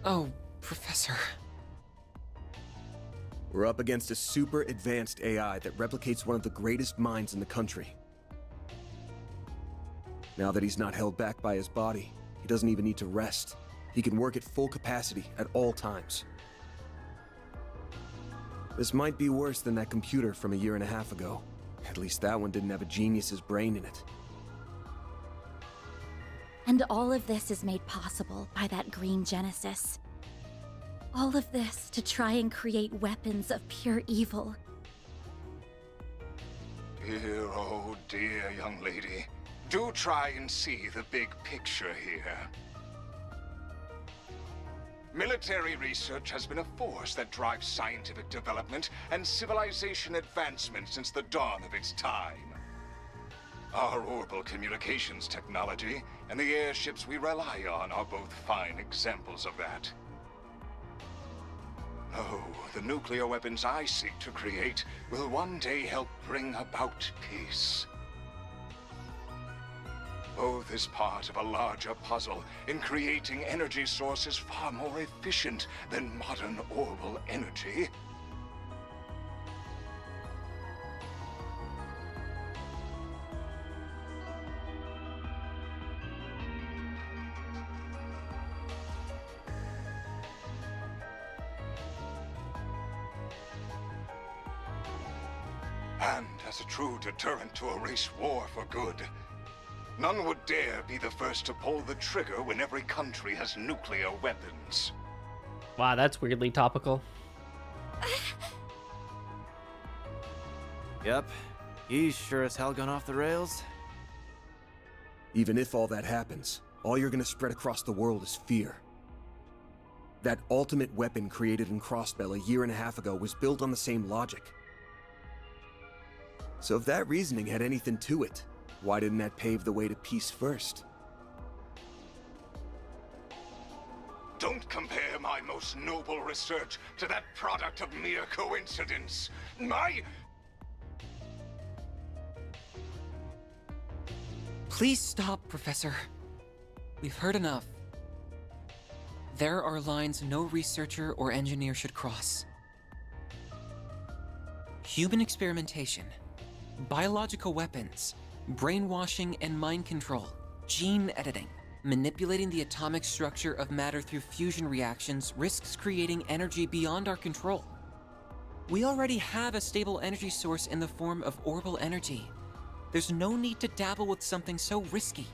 Oh, Professor. We're up against a super advanced AI that replicates one of the greatest minds in the country. Now that he's not held back by his body, he doesn't even need to rest. He can work at full capacity at all times. This might be worse than that computer from 1.5 years ago. At least that one didn't have a genius's brain in it. And all of this is made possible by that green Genesis. All of this to try and create weapons of pure evil. Dear, oh dear, young lady. Do try and see the big picture here. Military research has been a force that drives scientific development and civilization advancement since the dawn of its time. Our orbital communications technology and the airships we rely on are both fine examples of that. Oh, the nuclear weapons I seek to create will one day help bring about peace. Both is part of a larger puzzle in creating energy sources far more efficient than modern orbital energy. And as a true deterrent to erase war for good, none would dare be the first to pull the trigger when every country has nuclear weapons. Wow, that's weirdly topical. Yep, he's sure as hell gone off the rails. Even if all that happens, all you're gonna spread across the world is fear. That ultimate weapon created in Crossbell a year and a half ago was built on the same logic. So if that reasoning had anything to it, why didn't that pave the way to peace first? Don't compare my most noble research to that product of mere coincidence. Please stop, Professor. We've heard enough. There are lines no researcher or engineer should cross. Human experimentation, biological weapons, brainwashing and mind control, gene editing, manipulating the atomic structure of matter through fusion reactions risks creating energy beyond our control. We already have a stable energy source in the form of orbital energy. There's no need to dabble with something so risky.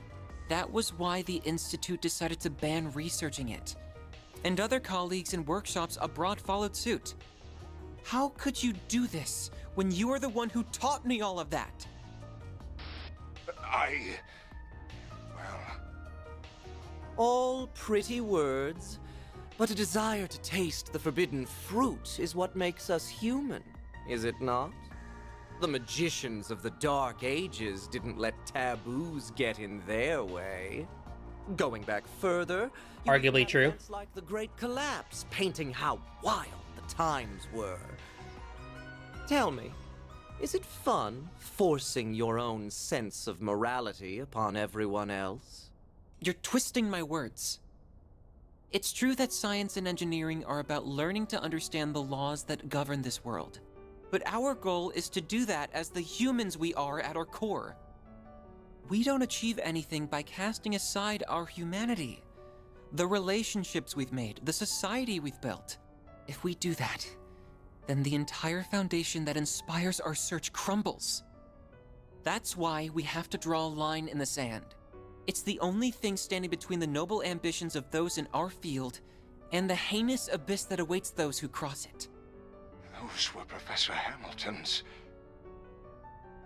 That was why the Institute decided to ban researching it. And other colleagues in workshops abroad followed suit. How could you do this when you are the one who taught me all of that? All pretty words, but a desire to taste the forbidden fruit is what makes us human, is it not? The magicians of the Dark Ages didn't let taboos get in their way. Going back further, arguably true. Events like the Great Collapse, painting how wild the times were. Tell me, is it fun forcing your own sense of morality upon everyone else? You're twisting my words. It's true that science and engineering are about learning to understand the laws that govern this world. But our goal is to do that as the humans we are at our core. We don't achieve anything by casting aside our humanity, the relationships we've made, the society we've built. If we do that, then the entire foundation that inspires our search crumbles. That's why we have to draw a line in the sand. It's the only thing standing between the noble ambitions of those in our field and the heinous abyss that awaits those who cross it. Those were Professor Hamilton's.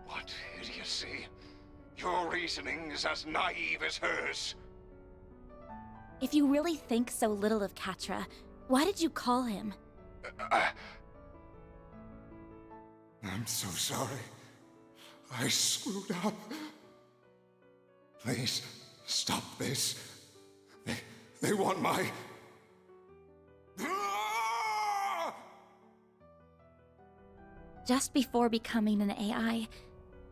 What idiocy. Your reasoning is as naive as hers. If you really think so little of Catra, why did you call him? I'm so sorry. I screwed up. Please, stop this. They want my... Just before becoming an AI,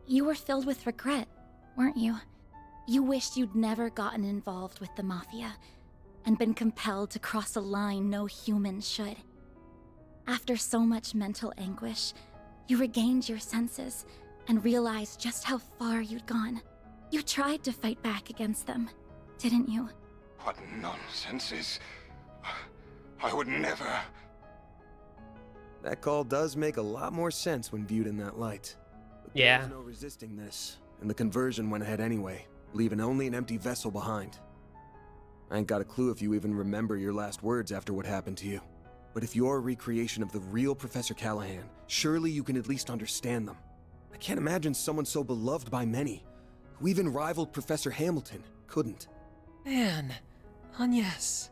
you were filled with regret, weren't you? You wished you'd never gotten involved with the Mafia, and been compelled to cross a line no human should. After so much mental anguish, you regained your senses and realized just how far you'd gone. You tried to fight back against them, didn't you? What nonsense. I would never... That call does make a lot more sense when viewed in that light. But yeah. There was no resisting this, and the conversion went ahead anyway, leaving only an empty vessel behind. I ain't got a clue if you even remember your last words after what happened to you. But if you're a recreation of the real Professor Callahan, surely you can at least understand them. I can't imagine someone so beloved by many, who even rivaled Professor Hamilton, couldn't. Man, Agnes.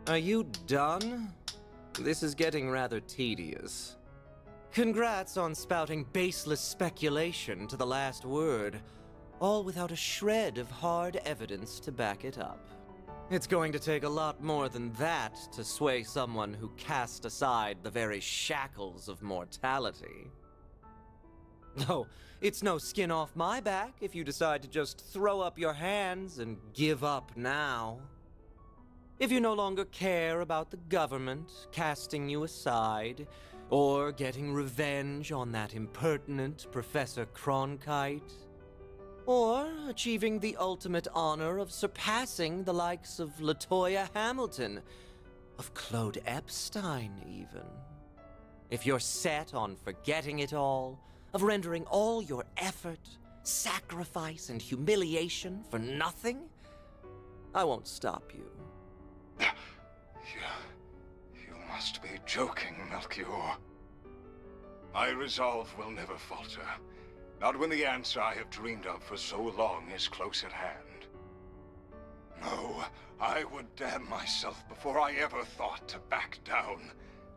Are you done? This is getting rather tedious. Congrats on spouting baseless speculation to the last word, all without a shred of hard evidence to back it up. It's going to take a lot more than that to sway someone who cast aside the very shackles of mortality. No, it's no skin off my back if you decide to just throw up your hands and give up now. If you no longer care about the government casting you aside, or getting revenge on that impertinent Professor Cronkite, or achieving the ultimate honor of surpassing the likes of LaToya Hamilton, of Claude Epstein even. If you're set on forgetting it all, of rendering all your effort, sacrifice, and humiliation for nothing, I won't stop you. You must be joking, Melchior. My resolve will never falter. Not when the answer I have dreamed of for so long is close at hand. No, I would damn myself before I ever thought to back down.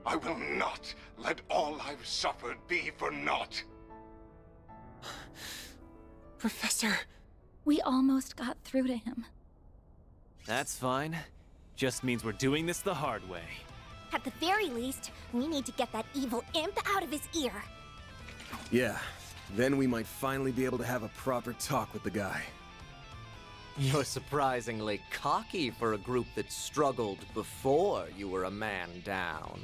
I will not let all I've suffered be for naught. Professor... We almost got through to him. That's fine. Just means we're doing this the hard way. At the very least, we need to get that evil imp out of his ear. Yeah, then we might finally be able to have a proper talk with the guy. You're surprisingly cocky for a group that struggled before you were a man down.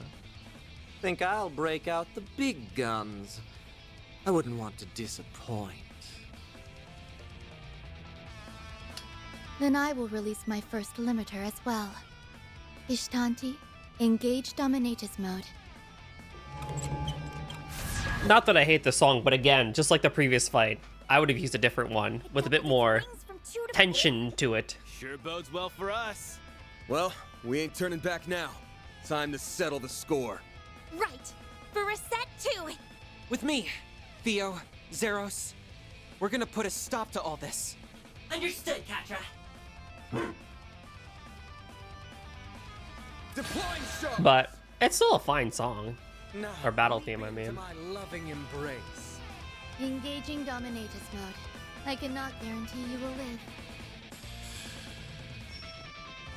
Think I'll break out the big guns. I wouldn't want to disappoint. Then I will release my first limiter as well. Ishtanti, engage Dominatus mode. Not that I hate the song, but again, just like the previous fight, I would have used a different one with a bit more tension to it. Sure bodes well for us. Well, we ain't turning back now. Time to settle the score. Right. For Reset 2. With me, Theo, Zeros. We're gonna put a stop to all this. Understood, Katra. But it's still a fine song. Now, Or battle theme, I mean. to my loving embrace. Engaging Dominatus mode. I cannot guarantee you will live.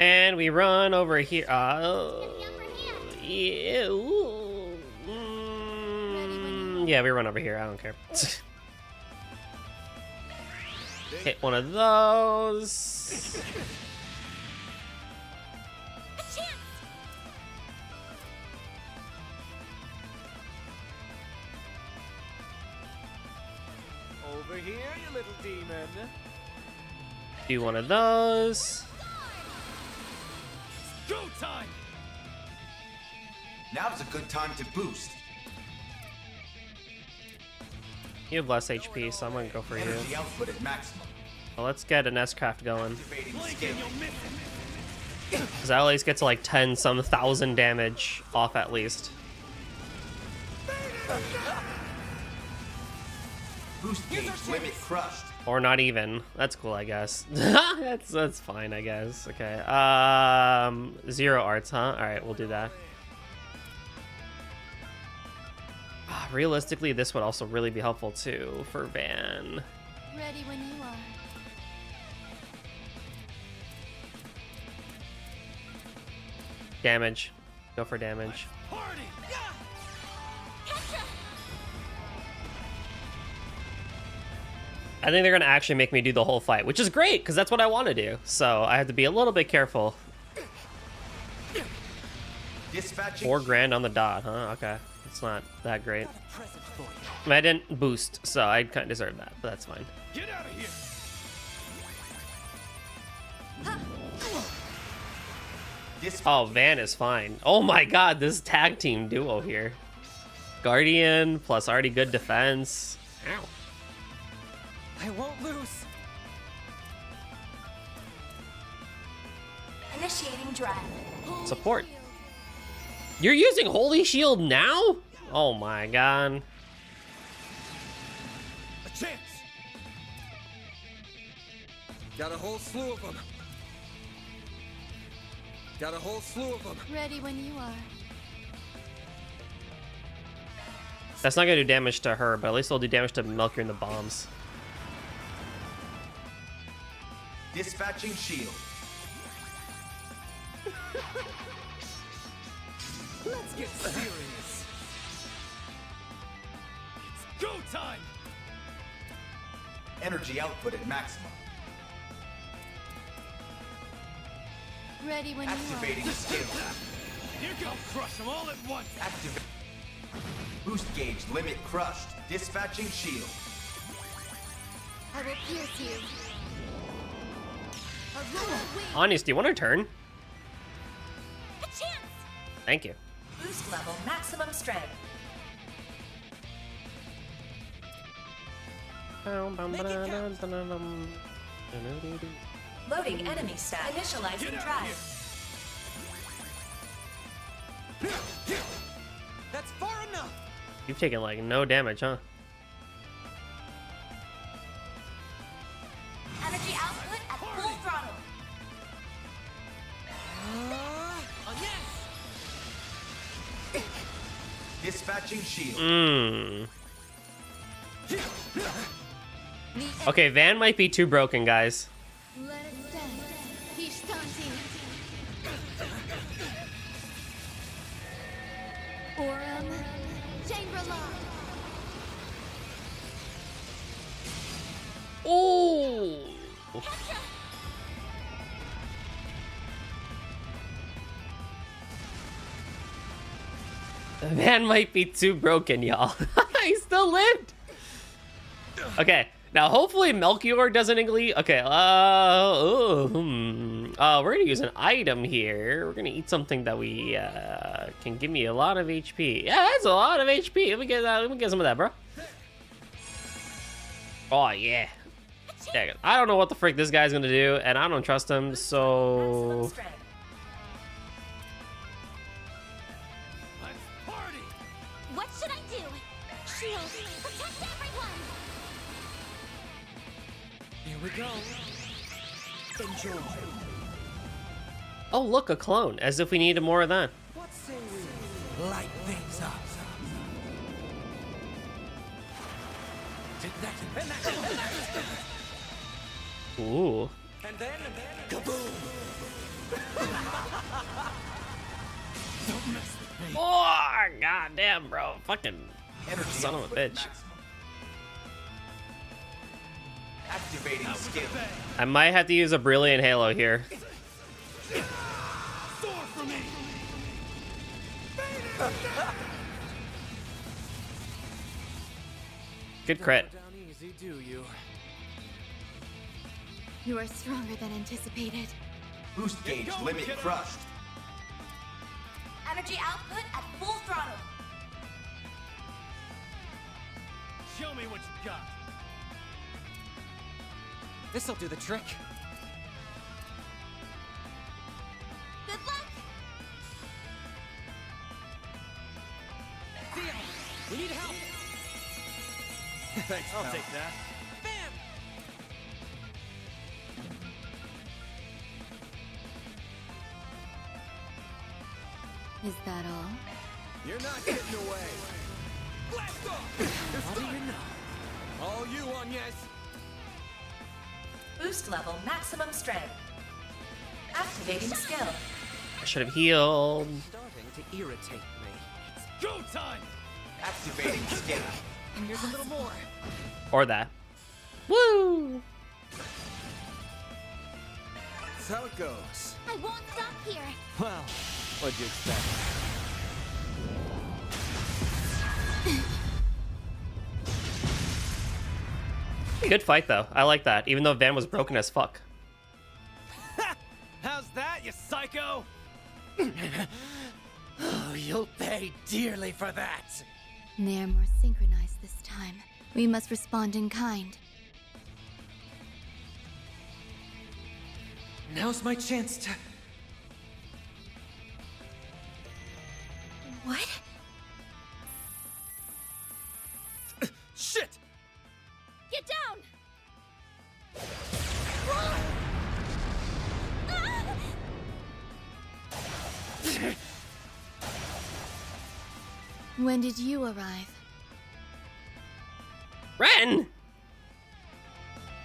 And we run over here. Yeah, we run over here. I don't care. Hit one of those. Over here, you little demon. Do one of those. Go time! Now's a good time to boost. You have less HP, so I'm gonna go for you. Energy output at maximum. Well, let's get an S-Craft going. Activating scaling. Because I at least get to like 10-some thousand damage off at least. Boost gauge limit crushed. Or not even. That's cool, I guess. that's fine, I guess. Okay. 0 arts, huh? Alright, we'll do that. Realistically, this would also really be helpful too for Van. Ready when you are. Damage. Go for damage. Party! I think they're gonna actually make me do the whole fight, which is great because that's what I want to do. So I have to be a little bit careful. Dispatching. $4 grand on the dot, huh? Okay, it's not that great. I mean, I didn't boost, so I kind of deserve that, but that's fine. Get out of here! Oh, Van is fine. Oh my god, this tag team duo here. Guardian plus already good defense. Ow. I won't lose. Initiating drive. Support. You're using Holy Shield now? Oh my god. A chance! Got a whole slew of them. Got a whole slew of them. Ready when you are. That's not gonna do damage to her, but at least it'll do damage to Melchior and the bombs. Dispatching shield. Let's get serious. It's go time. Energy output at maximum. Ready when Activating skill. Here go. Crush them all at once. Activate. Boost gauge limit crushed. Dispatching shield. I will pierce you. Honest, do you want to turn? A chance. Thank you. Boost level maximum strength. Loading enemy stat. Initializing drive. That's far enough. You've taken like no damage, huh? Energy output at full throttle. Yes. Dispatching shield. Okay, Van might be too broken, guys. Let it stand. Hishtanti. Aurum. Shangri-La. Oh! Van might be too broken, y'all. He still lived. Okay, now hopefully Melchior doesn't ignite. Okay, we're gonna use an item here. We're gonna eat something that we can give me a lot of HP. Yeah, that's a lot of HP. Let me get some of that, bro. Oh yeah. Yeah, I don't know what the frick this guy's gonna do, and I don't trust him, so. What should I do? Shield. Protect everyone. Here we go. Enjoy. Oh, look, a clone. As if we needed more of that. What say we light things up? Take that. And that. Ooh. And then kaboom! Don't mess with me. Oh, goddamn, bro. Fucking Energy son of a output bitch. maximum. Activating skill. I might have to use a brilliant halo here. Soar for me. Good crit. Down easy, do you? You are stronger than anticipated. Boost gauge limit crushed. Energy output at full throttle. Show me what you got. This'll do the trick. Good luck. Theo, we need help. Thanks, I'll pal. take that. Bam! Is that all? You're not getting away. Blast off! What do you know? All you, Agnes. Boost level maximum strength. Activating skill. I should have healed. Starting to irritate me. Go time. Activating skill. And here's a little more. Or that. Woo! That's how it goes. I won't stop here. Well, what'd you expect? Good fight, though. I like that, even though Van was broken as fuck. How's that, you psycho? Oh, you'll pay dearly for that. They are more synchronized this time. We must respond in kind. Now's my chance to... What? Shit! Get down! When did you arrive? Ren!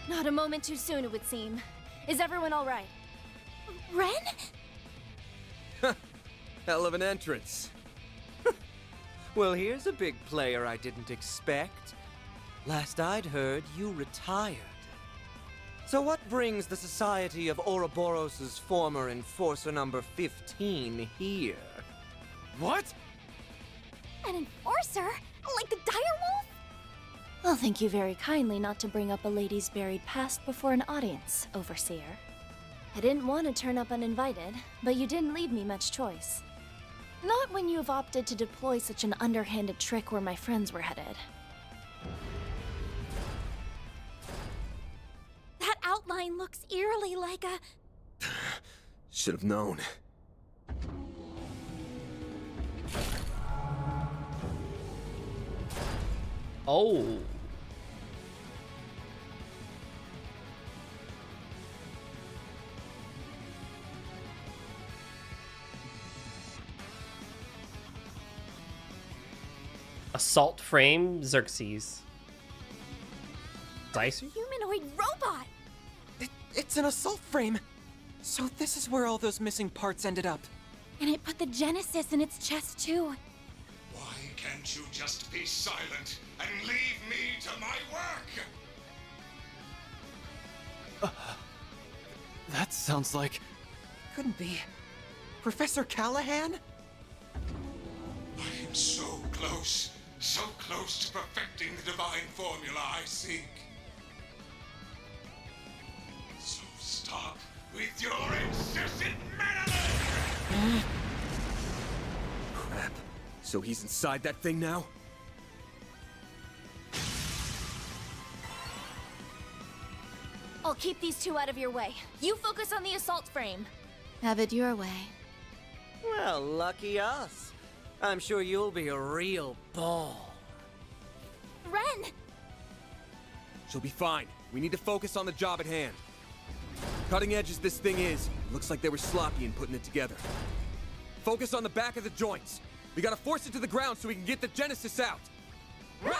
Not a moment too soon, it would seem. Is everyone all right? Ren? Hell of an entrance. Well, here's a big player I didn't expect. Last I'd heard, you retired. So what brings the Society of Ouroboros' former Enforcer number 15 here? What? An enforcer? Like the direwolf? Well, thank you very kindly not to bring up a lady's buried past before an audience, Overseer. I didn't want to turn up uninvited, but you didn't leave me much choice. Not when you've opted to deploy such an underhanded trick where my friends were headed. That outline looks eerily like a... Should have known. Oh. Assault frame Xerxes. Dice? Humanoid robot! It's an assault frame. So this is where all those missing parts ended up. And it put the Genesis in its chest too. Why can't you just be silent and leave me to my work? That sounds like... Couldn't be. Professor Callahan? I am so close to perfecting the divine formula I seek. So stop with your incessant meddling! Crap. So he's inside that thing now? I'll keep these two out of your way. You focus on the assault frame. Have it your way. Well, lucky us. I'm sure you'll be a real ball. Ren! She'll be fine. We need to focus on the job at hand. Cutting edge as this thing is, it looks like they were sloppy in putting it together. Focus on the back of the joints. We gotta force it to the ground so we can get the Genesis out. Right!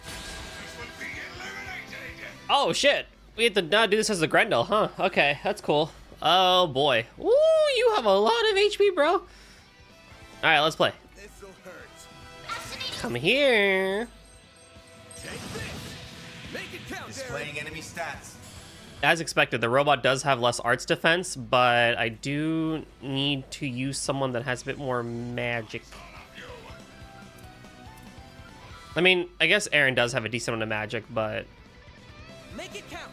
This would be eliminated! Oh shit! We have to now do this as a Grendel, huh? Okay, that's cool. Oh boy. Ooh, you have a lot of HP, bro. Alright, let's play. This'll hurt. Come here. Take this. Make it count, Displaying enemy stats. As expected, the robot does have less arts defense, but I do need to use someone that has a bit more magic. I mean, I guess Aaron does have a decent amount of magic, but... Make it count.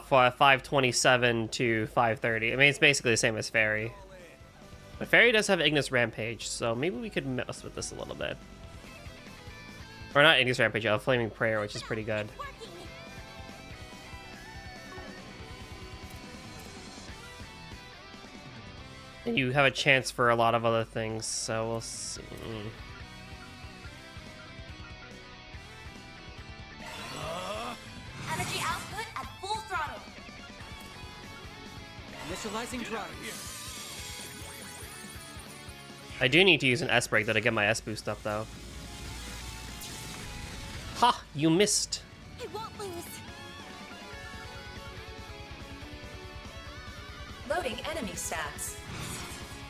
For 527 to 530. I mean, it's basically the same as Fairy. But Fairy does have Ignis Rampage, so maybe we could mess with this a little bit. Or not Ignis Rampage, Flaming Prayer, which is pretty good. And you have a chance for a lot of other things, so we'll see. Energy output at full throttle. Initializing drive. I do need to use an S break to get my S boost up, though. Ha! You missed. I won't lose. Loading enemy stats.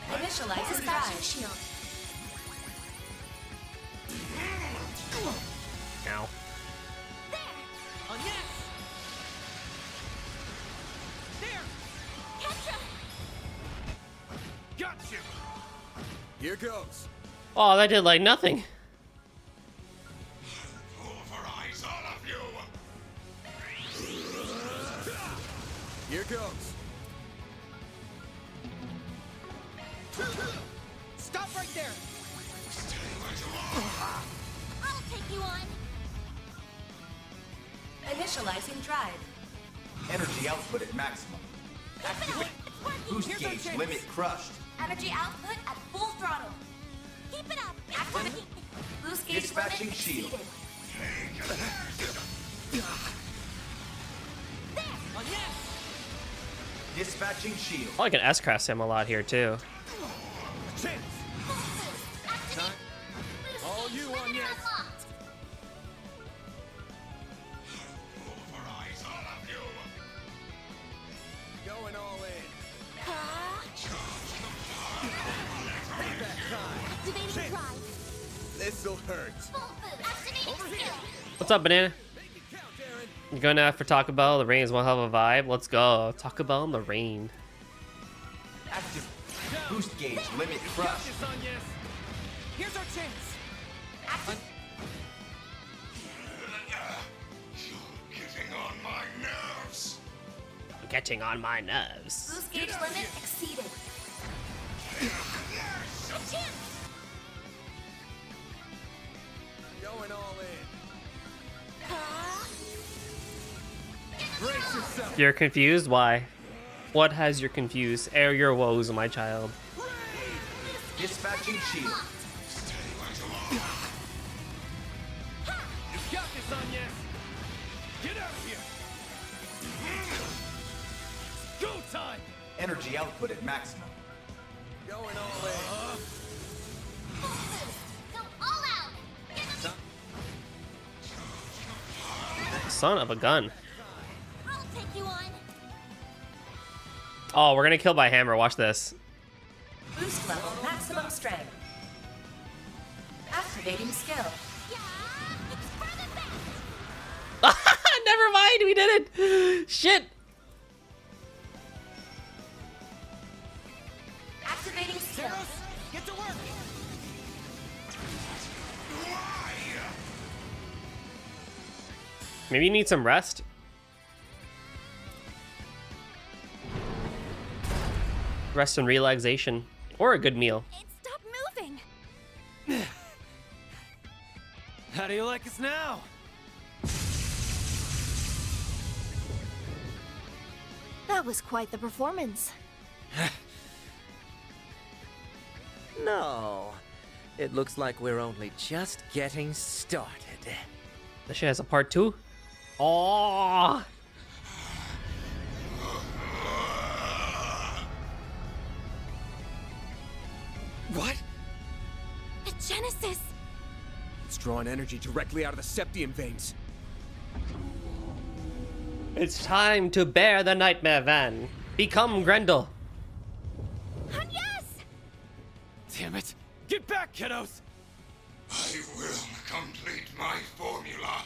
Initialize Dispatching drive. shield. Ow. On yes. There. Ketra! Got you. Here goes. Oh, that did like nothing. Pulverize all of you! Here goes. Stop right there. Stay where you are! I'll take you on. Initializing drive. Energy output at maximum. Activate. Boost Here's our gauge chance. limit crushed. Energy output at full throttle. Keep it up. Activate. Boost gauge Dispatching limit shield. exceeded. On yes. Dispatching shield. Oh, I can S-Craft him a lot here, too. Chance. Activate. All you on yes. Unlocked. Pulverize all of you! Going all in. This'll hurt. Full boost. Activating skill. What's up, Banana? Make it count, Aaron. You going out for Taco Bell? The rain is one hell of a vibe. Let's go. Taco Bell in the rain. Active. Boost gauge limit crush. This on, yes. Here's our chance. Getting on my nerves. Getting on my nerves. Boost gauge limit exceeded. Going all in. Brace yourself. You're confused? Why? What has you confused? Air your woes, my child. Dispatching shield. You got this on, yes. Get out of here. Go time. Energy output at maximum. Going all in. Full boost. Go all out. Son of a gun. I'll take you on. Oh, we're gonna kill by hammer. Watch this. Boost level maximum strength. Activating skill. Yeah, it's for the best. Never mind, we did it. Shit. Activating skill. Zeros, get to work. Maybe you need some rest. Rest and relaxation, or a good meal. Stop moving. How do you like us now? That was quite the performance. No. It looks like we're only just getting started. This shit has a part 2. Oh. What? The Genesis. It's drawing energy directly out of the Septium veins. It's time to bear the nightmare van. Become Grendel. And yes! Damn it. Get back, kiddos. I will complete my formula,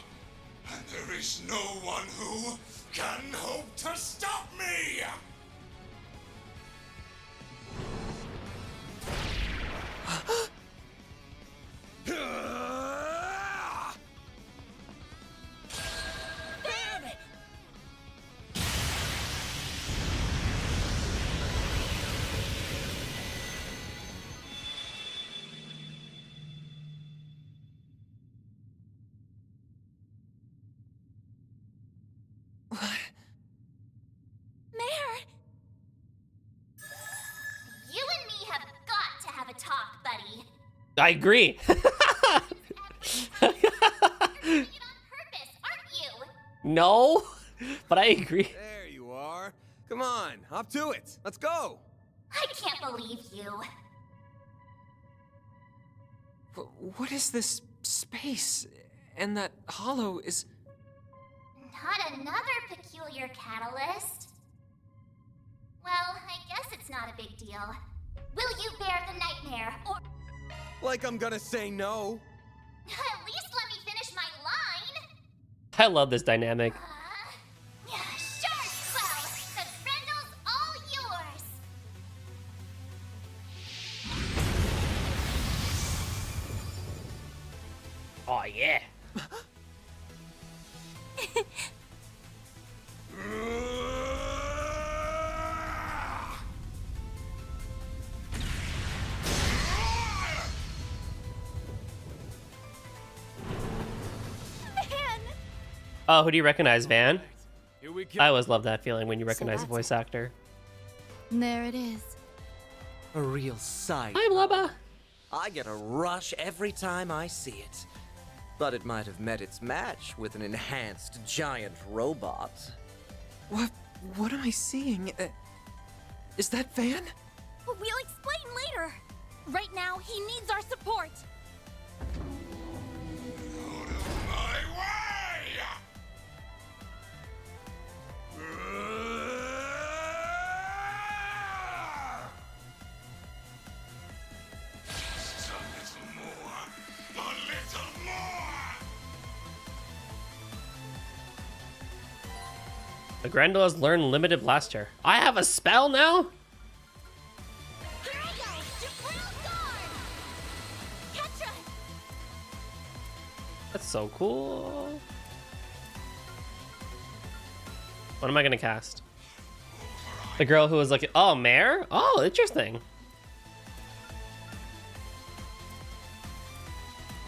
and there is no one who can hope to stop me! Mare! You and me have got to have a talk, buddy. I agree. You're doing it on purpose, aren't you? No, but I agree. There you are. Come on, up to it. Let's go. I can't believe you. What is this space? And that hollow is... Not another peculiar catalyst. Well, I guess it's not a big deal. Will you bear the nightmare, or Like I'm gonna say no. at least let me finish my line? I love this dynamic. Sure, well, the Grendel's all yours. Oh yeah. Oh, who do you recognize, Van? Here we go. I always love that feeling when you recognize a that's voice actor. There it is. A real sight. Hi, Blubba. I get a rush every time I see it. But it might have met its match with an enhanced giant robot. What am I seeing? Is that Van? We'll explain later. Right now, he needs our support. Out of my way! Just a little more. A The Grendel has learned limited blaster. I have a spell now? Here I go! Ground guard! Ketra! That's so cool. What am I gonna cast? The girl who was like, oh, Mare? Oh, interesting.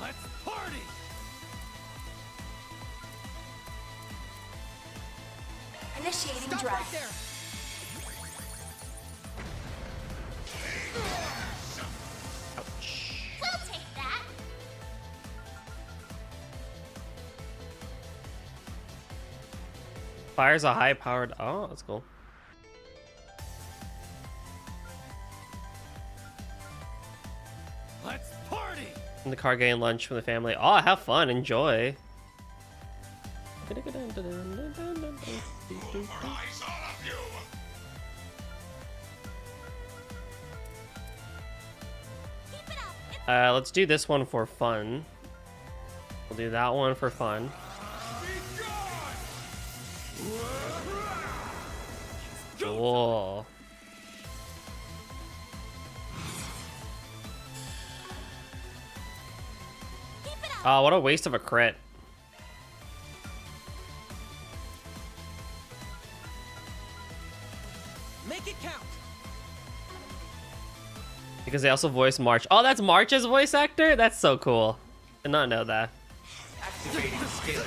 Let's party! Initiating Stop drive. right there. We'll take that. Fires a high-powered... Oh, that's cool. Let's party! In the car getting lunch from the family. Oh, have fun. Enjoy. Let's do this one for fun. We'll do that one for fun. Cool. Oh, what a waste of a crit. Make it count. Because they also voice March. Oh, that's March's voice actor? That's so cool. Did not know that. Activating skill.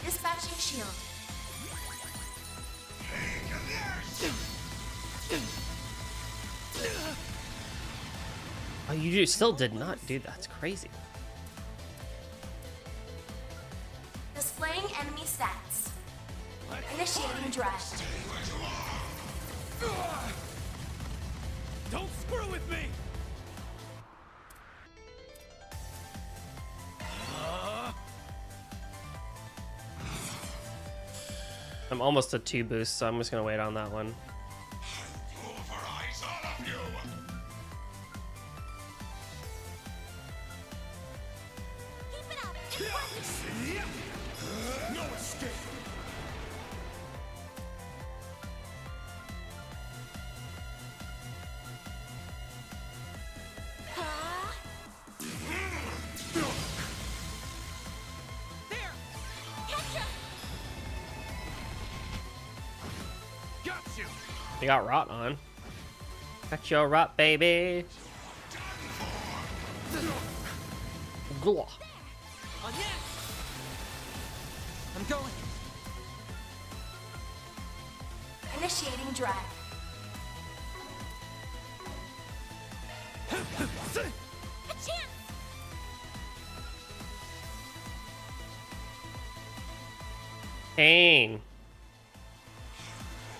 Dispatching shield. Oh, you still did not do that. That's crazy. Displaying enemy stats. Initiating drive. Don't screw with me! I'm almost at 2 boosts, so I'm just gonna wait on that one. No escape! There. Ketra! Got you! You got rot on. Got your rot, baby. Glah. On yes. I'm going. Initiating drive. A chance! Pain.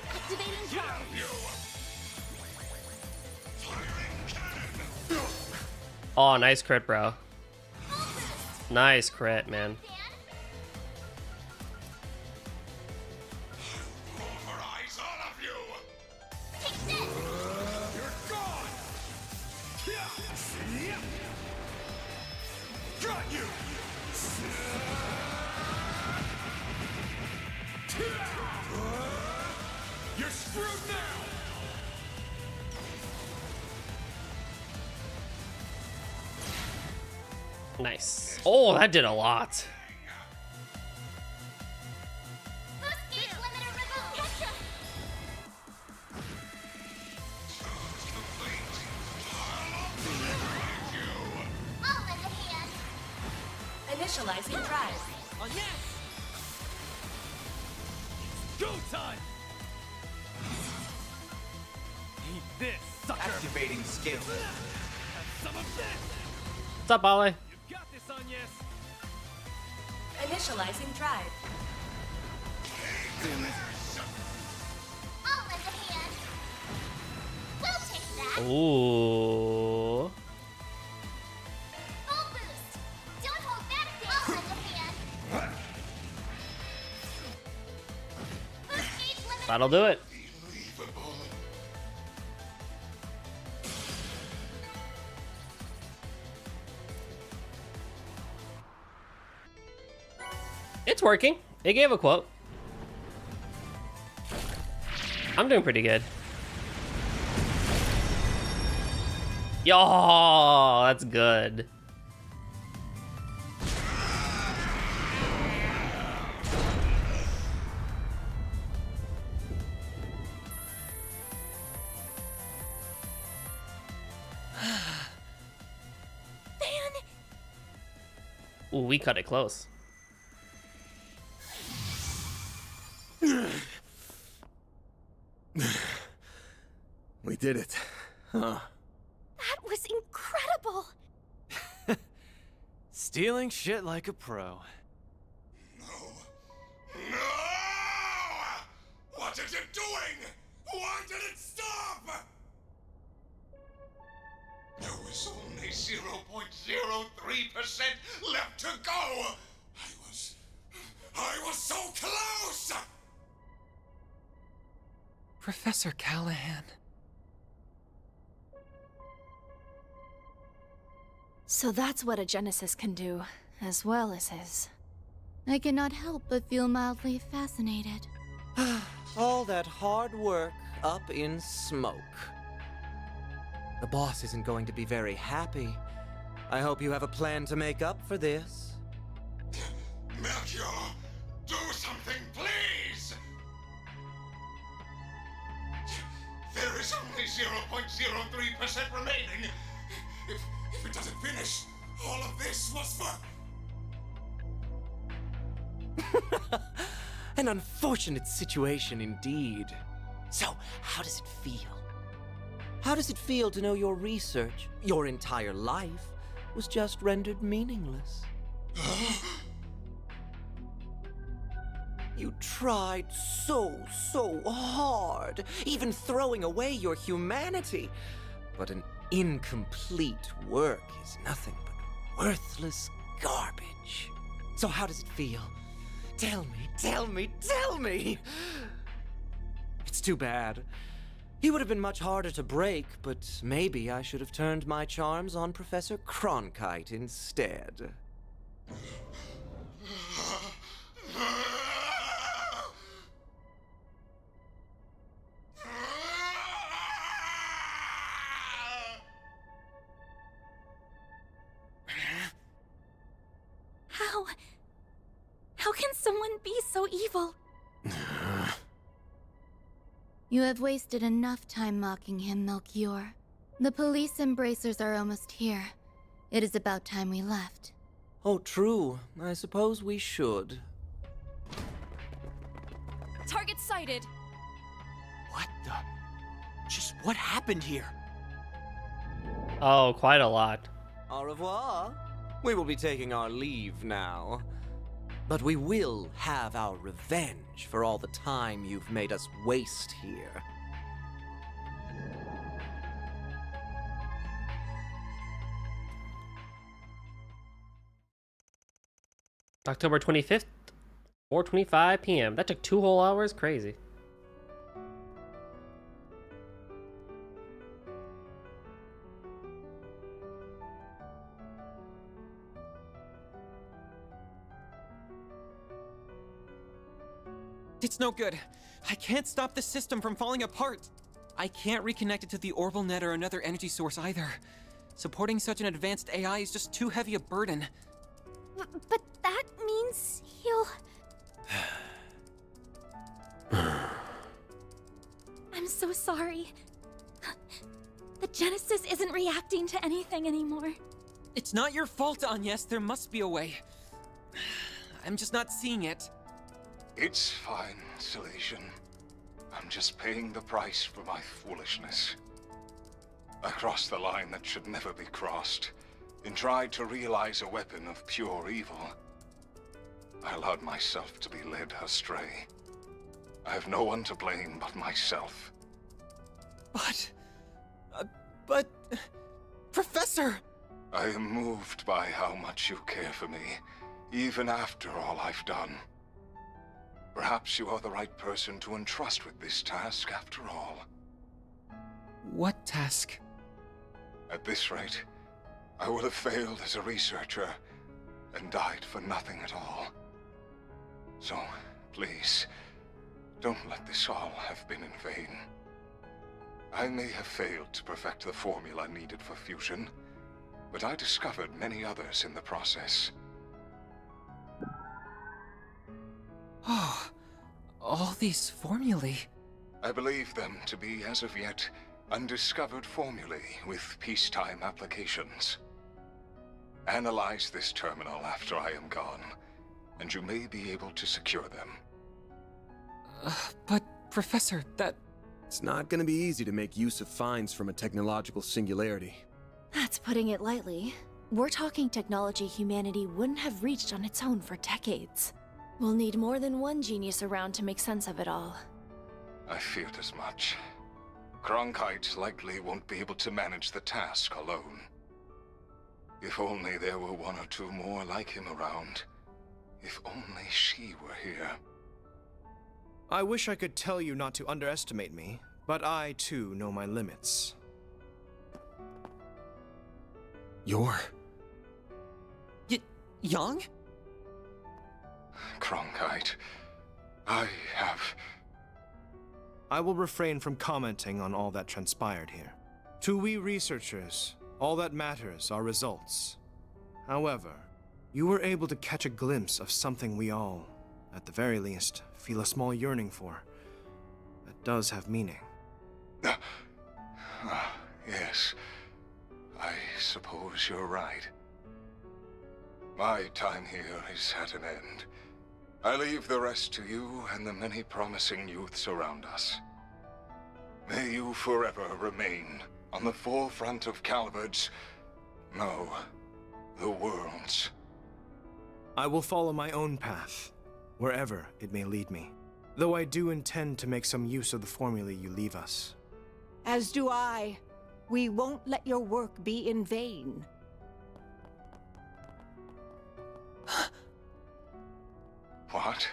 Activating drive. Oh, nice crit, bro. Nice crit, man. Got you! You're screwed now! Nice. Oh, that did a lot. Boost gauge limiter removed. Ketra! I'll lend a hand. Initializing drive. On yes. Go time! Eat this, sucker! Activating skill. Have some of this! What's up, Ollie? You got this, Agnes! Initializing drive. I'll lend a hand. We'll take that. Ooh. Full boost. Don't hold back there. I'll lend a hand. Boost gauge limiter. That'll do it. working. It gave a quote. I'm doing pretty good. Yo, that's good. Ooh, we cut it close. We did it. Huh. That was incredible! Stealing shit like a pro. No! What is it doing? Why did it stop? There was only 0.03% left to go! I was so close! Professor Callahan. So that's what a Genesis can do, as well as his. I cannot help but feel mildly fascinated. All that hard work up in smoke. The boss isn't going to be very happy. I hope you have a plan to make up for this. Melchior, do something, please! There is only 0.03% remaining. If it doesn't finish, all of this was for... An unfortunate situation indeed. So, how does it feel? How does it feel to know your research, your entire life, was just rendered meaningless? You tried so hard, even throwing away your humanity. But an incomplete work is nothing but worthless garbage. So how does it feel? Tell me! It's too bad. He would have been much harder to break, but maybe I should have turned my charms on Professor Cronkite instead. How can someone be so evil? You have wasted enough time mocking him, Melchior. The police embracers are almost here. It is about time we left. Oh, true. I suppose we should. Target sighted! What the? Just what happened here? Oh, quite a lot. Au revoir. We will be taking our leave now. But we will have our revenge for all the time you've made us waste here. October 25th, 4:25 p.m. That took 2 whole hours? Crazy. It's no good. I can't stop the system from falling apart. I can't reconnect it to the orbital net or another energy source either. Supporting such an advanced AI is just too heavy a burden. But that means he'll... I'm so sorry. The Genesis isn't reacting to anything anymore. It's not your fault, Agnes. There must be a way. I'm just not seeing it. It's fine, Salesian. I'm just paying the price for my foolishness. I crossed the line that should never be crossed, and tried to realize a weapon of pure evil. I allowed myself to be led astray. I have no one to blame but myself. But... Professor! I am moved by how much you care for me, even after all I've done. Perhaps you are the right person to entrust with this task after all. What task? At this rate, I would have failed as a researcher and died for nothing at all. So, please, don't let this all have been in vain. I may have failed to perfect the formula needed for fusion, but I discovered many others in the process. Oh, all these formulae. I believe them to be, as of yet, undiscovered formulae with peacetime applications. Analyze this terminal after I am gone, and you may be able to secure them. But, Professor, that... It's not gonna be easy to make use of finds from a technological singularity. That's putting it lightly. We're talking technology humanity wouldn't have reached on its own for decades. We'll need more than one genius around to make sense of it all. I feared as much. Cronkite likely won't be able to manage the task alone. If only there were one or two more like him around. If only she were here. I wish I could tell you not to underestimate me, but I, too, know my limits. You're... young? Cronkite, I have... I will refrain from commenting on all that transpired here. To we researchers, all that matters are results. However, you were able to catch a glimpse of something we all, at the very least, feel a small yearning for. That does have meaning. Yes, I suppose you're right. My time here is at an end. I leave the rest to you and the many promising youths around us. May you forever remain on the forefront of Calvard's... no, the world's. I will follow my own path, wherever it may lead me. Though I do intend to make some use of the formula you leave us. As do I. We won't let your work be in vain. What?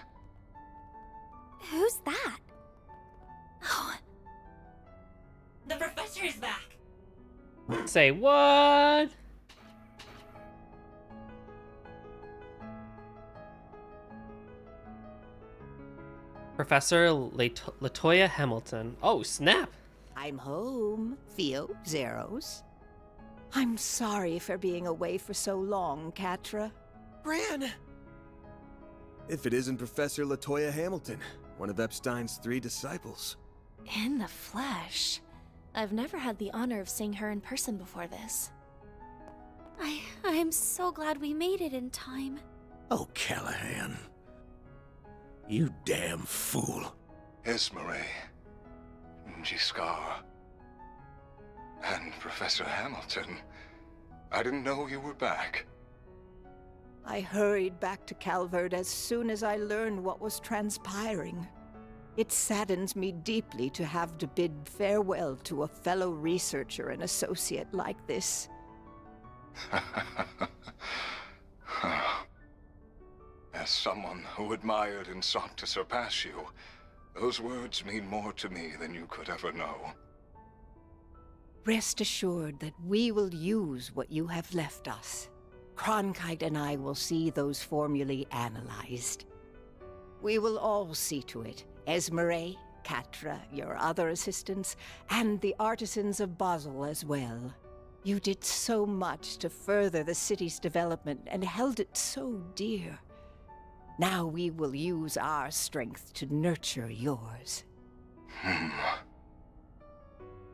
Who's that? Oh. The professor is back! Say what? Professor Latoya Hamilton. Oh, snap! I'm home, Theo Zeros. I'm sorry for being away for so long, Catra. Bran! If it isn't Professor Latoya Hamilton, one of Epstein's 3 disciples. In the flesh. I've never had the honor of seeing her in person before this. I'm so glad we made it in time. Oh, Callahan. You damn fool. Esmeralda, Giscard, and Professor Hamilton. I didn't know you were back. I hurried back to Calvard as soon as I learned what was transpiring. It saddens me deeply to have to bid farewell to a fellow researcher and associate like this. As someone who admired and sought to surpass you, those words mean more to me than you could ever know. Rest assured that we will use what you have left us. Cronkite and I will see those formulae analyzed. We will all see to it. Esmeralda, Catra, your other assistants, and the artisans of Basel as well. You did so much to further the city's development and held it so dear. Now we will use our strength to nurture yours.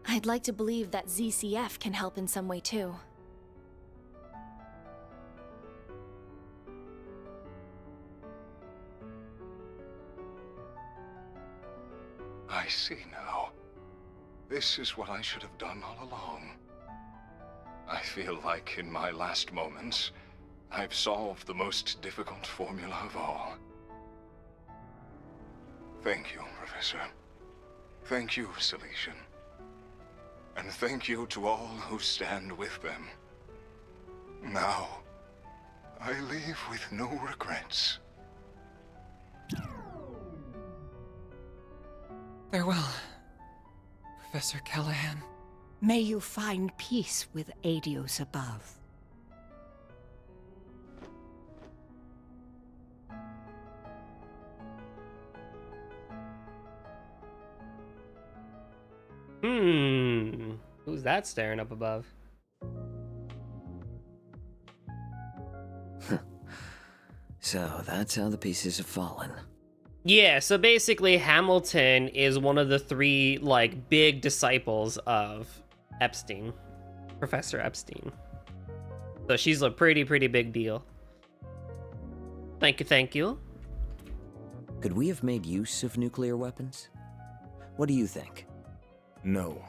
I'd like to believe that ZCF can help in some way too. I see now. This is what I should have done all along. I feel like in my last moments, I've solved the most difficult formula of all. Thank you, Professor. Thank you, Silesian. And thank you to all who stand with them. Now, I leave with no regrets. Farewell, Professor Callahan. May you find peace with Adios above. Who's that staring up above? So that's how the pieces have fallen. Yeah, so basically Hamilton is one of the three, like, big disciples of Epstein. Professor Epstein. So she's a pretty big deal. Thank you, thank you. Could we have made use of nuclear weapons? What do you think? No.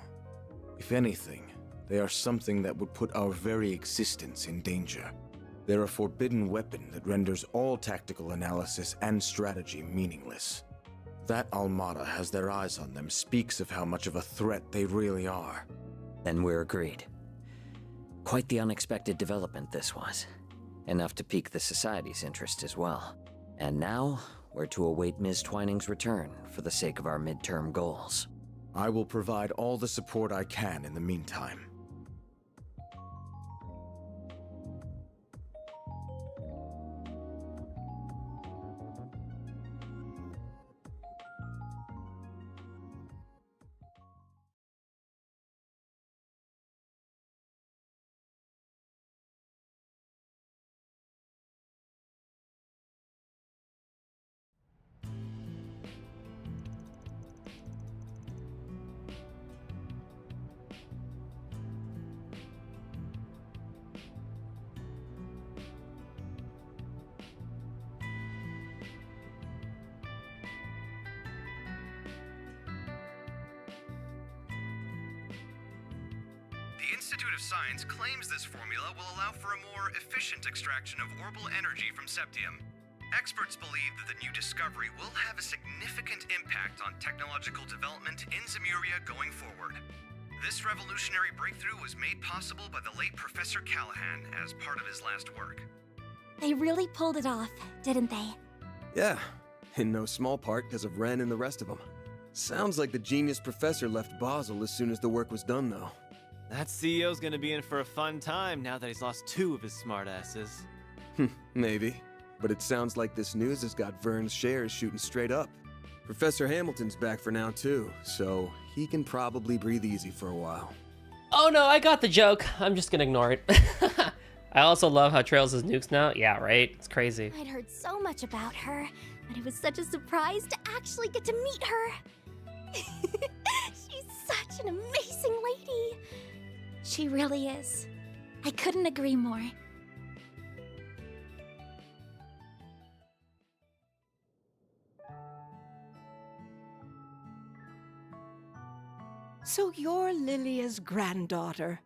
If anything, they are something that would put our very existence in danger. They're a forbidden weapon that renders all tactical analysis and strategy meaningless. That Almada has their eyes on them speaks of how much of a threat they really are. Then we're agreed. Quite the unexpected development this was. Enough to pique the Society's interest as well. And now, we're to await Ms. Twining's return for the sake of our midterm goals. I will provide all the support I can in the meantime. The Institute of Science claims this formula will allow for a more efficient extraction of orbital energy from septium. Experts believe that the new discovery will have a significant impact on technological development in Zemuria going forward. This revolutionary breakthrough was made possible by the late Professor Callahan as part of his last work. They really pulled it off, didn't they? Yeah, in no small part because of Ren and the rest of them. Sounds like the genius professor left Basel as soon as the work was done, though. That CEO's gonna be in for a fun time now that he's lost 2 of his smartasses. Maybe. But it sounds like this news has got Vern's shares shooting straight up. Professor Hamilton's back for now, too, so he can probably breathe easy for a while. Oh no, I got the joke. I'm just gonna ignore it. I also love how Trails is nukes now. Yeah, right? It's crazy. I'd heard so much about her, but it was such a surprise to actually get to meet her. She's such an amazing lady. She really is. I couldn't agree more. So you're Lilia's granddaughter.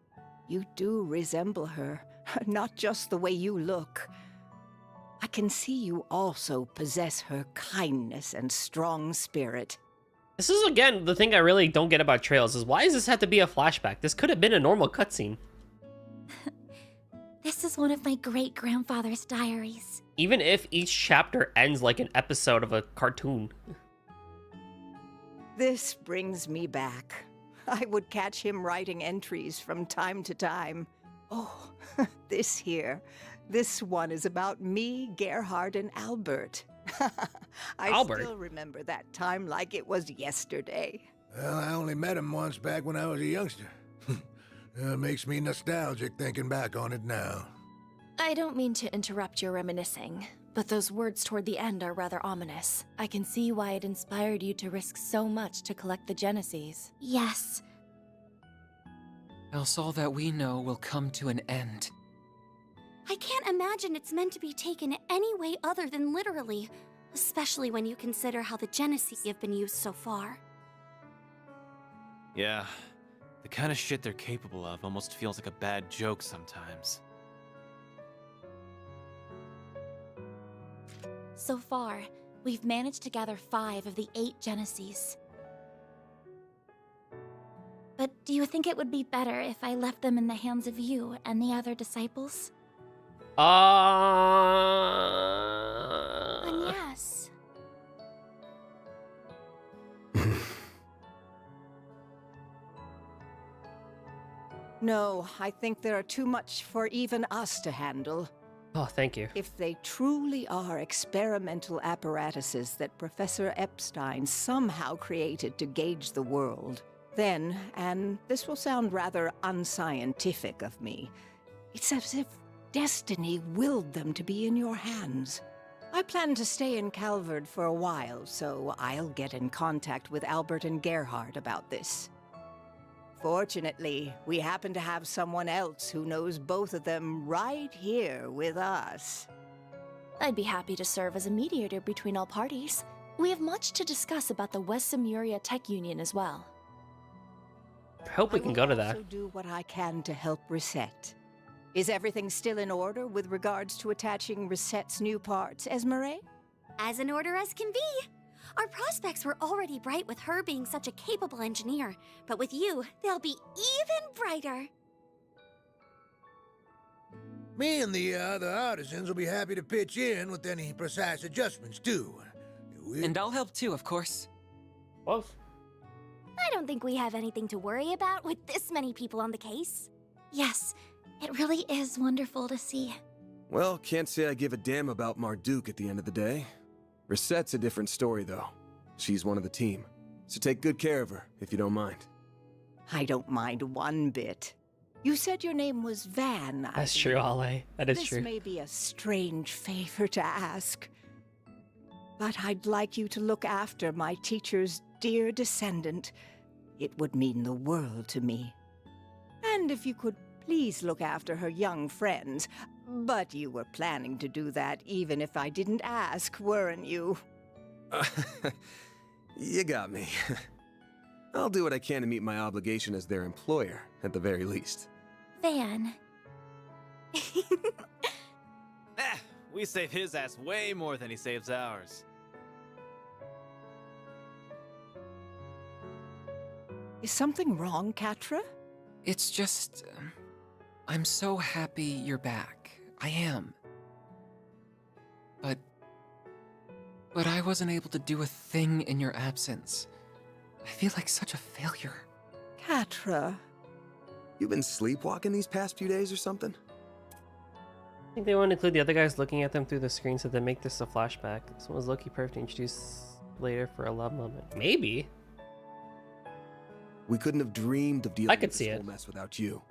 You do resemble her, not just the way you look. I can see you also possess her kindness and strong spirit. This is, again, the thing I really don't get about Trails is why does this have to be a flashback? This could have been a normal cutscene. This is one of my great-grandfather's diaries. Even if each chapter ends like an episode of a cartoon. This brings me back. I would catch him writing entries from time to time. Oh, this here. This one is about me, Gerhard, and Albert. Albert? Still remember that time like it was yesterday. Well, I only met him once back when I was a youngster. Makes me nostalgic thinking back on it now. I don't mean to interrupt your reminiscing, but those words toward the end are rather ominous. I can see why it inspired you to risk so much to collect the Genesees. Yes. Else all that we know will come to an end. I can't imagine it's meant to be taken any way other than literally, especially when you consider how the Genesee have been used so far. Yeah, the kind of shit they're capable of almost feels like a bad joke sometimes. So far, we've managed to gather 5 of the 8 Genesees. But do you think it would be better if I left them in the hands of you and the other disciples? And yes. No, I think there are too much for even us to handle. Oh, thank you. If they truly are experimental apparatuses that Professor Epstein somehow created to gauge the world, Then, and this will sound rather unscientific of me, it's as if destiny willed them to be in your hands. I plan to stay in Calvard for a while, so I'll get in contact with Albert and Gerhard about this. Fortunately, we happen to have someone else who knows both of them right here with us. I'd be happy to serve as a mediator between all parties. We have much to discuss about the West Simuria Tech Union as well. I hope we can go to that. I will also do what I can to help Reset. Is everything still in order with regards to attaching Reset's new parts, Esmeralda? As in order as can be. Our prospects were already bright with her being such a capable engineer, but with you, they'll be even brighter. Me and the other artisans will be happy to pitch in with any precise adjustments, too. And I'll help too, of course. Both. I don't think we have anything to worry about with this many people on the case. Yes, it really is wonderful to see. Well, can't say I give a damn about Marduk at the end of the day. Reset's a different story, though. She's one of the team. So take good care of her, if you don't mind. I don't mind one bit. You said your name was Van. That's true, Ale. That is true. This may be a strange favor to ask, but I'd like you to look after my teacher's dear descendant. It would mean the world to me. And if you could please look after her young friends. But you were planning to do that even if I didn't ask, weren't you? You got me. I'll do what I can to meet my obligation as their employer, at the very least. Van. We save his ass way more than he saves ours. Is something wrong, Catra? It's just... I'm so happy you're back. I am. But I wasn't able to do a thing in your absence. I feel like such a failure. Catra. You been sleepwalking these past few days or something? I think they want to include the other guys looking at them through the screen so they make this a flashback. This one was Loki perfect to introduce later for a love moment. Maybe. We couldn't have dreamed of dealing with see this it. whole mess without you.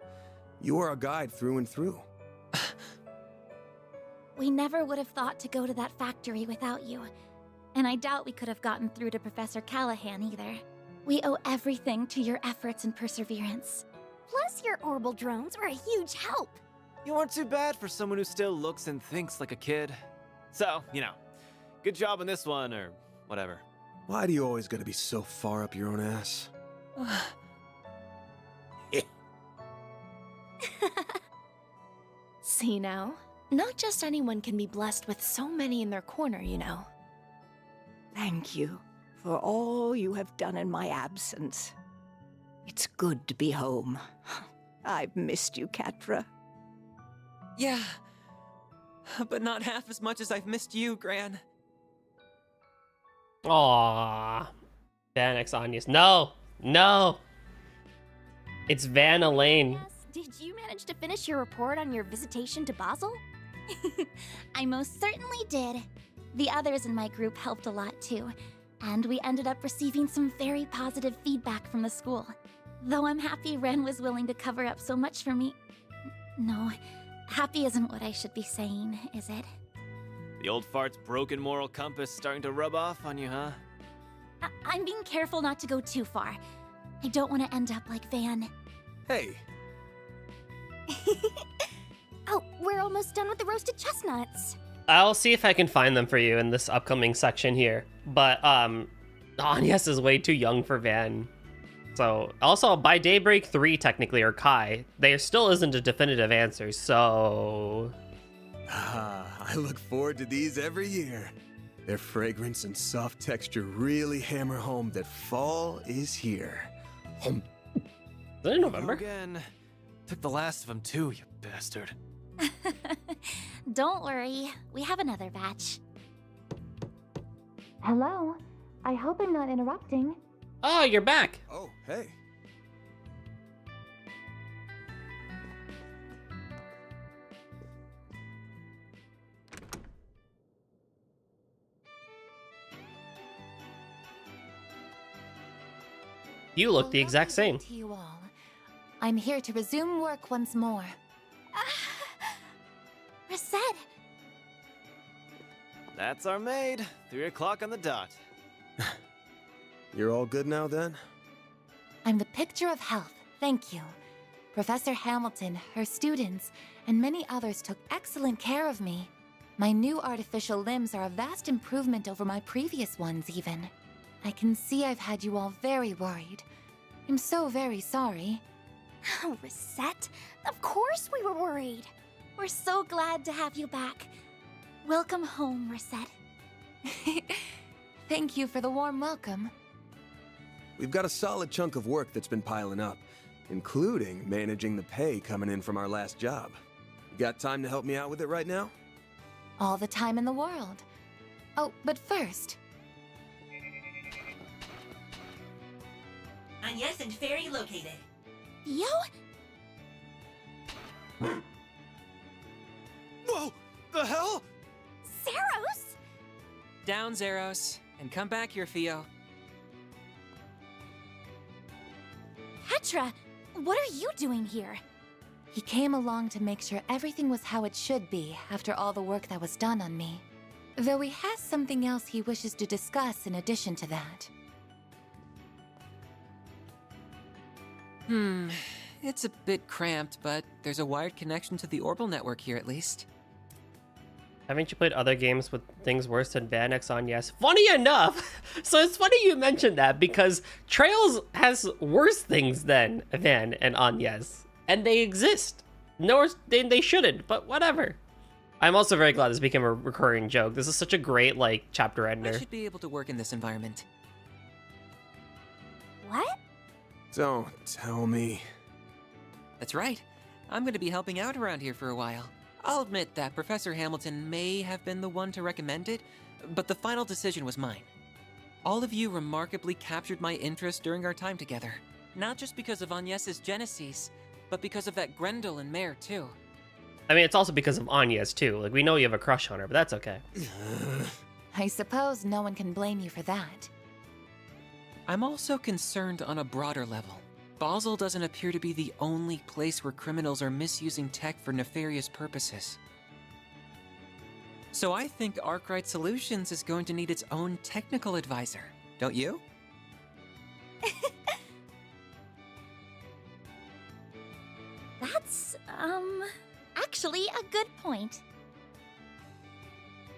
You are our guide through and through. We never would have thought to go to that factory without you. And I doubt we could have gotten through to Professor Callahan either. We owe everything to your efforts and perseverance. Plus, your orbital drones were a huge help. You weren't too bad for someone who still looks and thinks like a kid. So, good job on this one, or whatever. Why do you always gotta be so far up your own ass? See now? Not just anyone can be blessed with so many in their corner, you know. Thank you for all you have done in my absence. It's good to be home. I've missed you, Catra. Yeah. But not half as much as I've missed you, Gran. Aww. Van X Agnes. No! No! It's Van Elaine. Did you manage to finish your report on your visitation to Basel? I most certainly did. The others in my group helped a lot too, and we ended up receiving some very positive feedback from the school. Though I'm happy Ren was willing to cover up so much for me. No, happy isn't what I should be saying, is it? The old fart's broken moral compass starting to rub off on you, huh? I'm being careful not to go too far. I don't want to end up like Van. Hey. Oh, we're almost done with the roasted chestnuts. I'll see if I can find them for you in this upcoming section here. But, Agnes is way too young for Van. So, also, by Daybreak 3, technically, or Kai, there still isn't a definitive answer, so... I look forward to these every year. Their fragrance and soft texture really hammer home that fall is here. Is it in November? Again. Took the last of them too, you bastard. Don't worry, we have another batch. Hello? I hope I'm not interrupting. Oh, you're back. Oh, hey. You look the exact same. To you all. I'm here to resume work once more. Reset! That's our maid. 3 o'clock on the dot. You're all good now, then? I'm the picture of health, thank you. Professor Hamilton, her students, and many others took excellent care of me. My new artificial limbs are a vast improvement over my previous ones, even. I can see I've had you all very worried. I'm so very sorry. Reset? Of course we were worried. We're so glad to have you back. Welcome home, Reset. Thank you for the warm welcome. We've got a solid chunk of work that's been piling up, including managing the pay coming in from our last job. You got time to help me out with it right now? All the time in the world. Oh, but first... Yes, and ferry located. Yo? Whoa! The hell? Zeros? Down, Zeros, and come back here, Theo. Petra, what are you doing here? He came along to make sure everything was how it should be after all the work that was done on me. Though he has something else he wishes to discuss in addition to that. It's a bit cramped, but there's a wired connection to the orbital network here at least. Haven't you played other games with things worse than Bannex on Yes? Funny enough, so it's funny you mentioned that because Trails has worse things than Van and on Yes, and they exist. No, they shouldn't, but whatever. I'm also very glad this became a recurring joke. This is such a great like chapter ender. I should be able to work in this environment. What? Don't tell me. That's right. I'm going to be helping out around here for a while. I'll admit that Professor Hamilton may have been the one to recommend it, but the final decision was mine. All of you remarkably captured my interest during our time together. Not just because of Agnes's Genesis, but because of that Grendel and Mare too. I mean, it's also because of Agnes too. Like, we know you have a crush on her, but that's okay. I suppose no one can blame you for that. I'm also concerned on a broader level. Basel doesn't appear to be the only place where criminals are misusing tech for nefarious purposes. So I think Arkwright Solutions is going to need its own technical advisor, don't you? That's, actually a good point.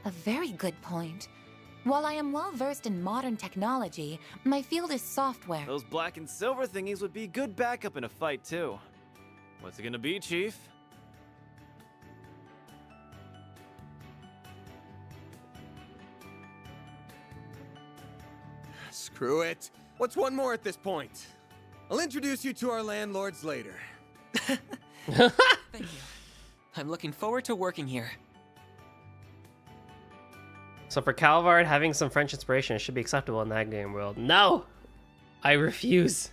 A very good point. While I am well versed in modern technology, my field is software. Those black and silver thingies would be good backup in a fight, too. What's it gonna be, Chief? Screw it. What's one more at this point? I'll introduce you to our landlords later. Thank you. I'm looking forward to working here. So for Calvard, having some French inspiration should be acceptable in that game world. No! I refuse.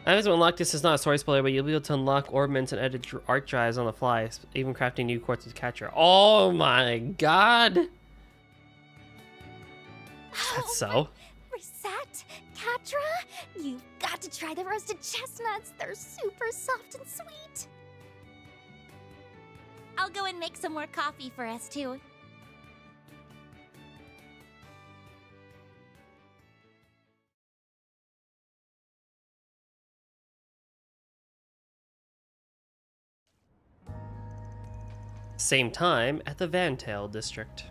I haven't unlocked this is not a story spoiler, but you'll be able to unlock orbments and edit art drives on the fly, even crafting new quartz with Catcher. Oh my god! That's so. Reset? Catra? You've got to try the roasted chestnuts. They're super soft and sweet. I'll go and make some more coffee for us, too. Same time at the Vantail district.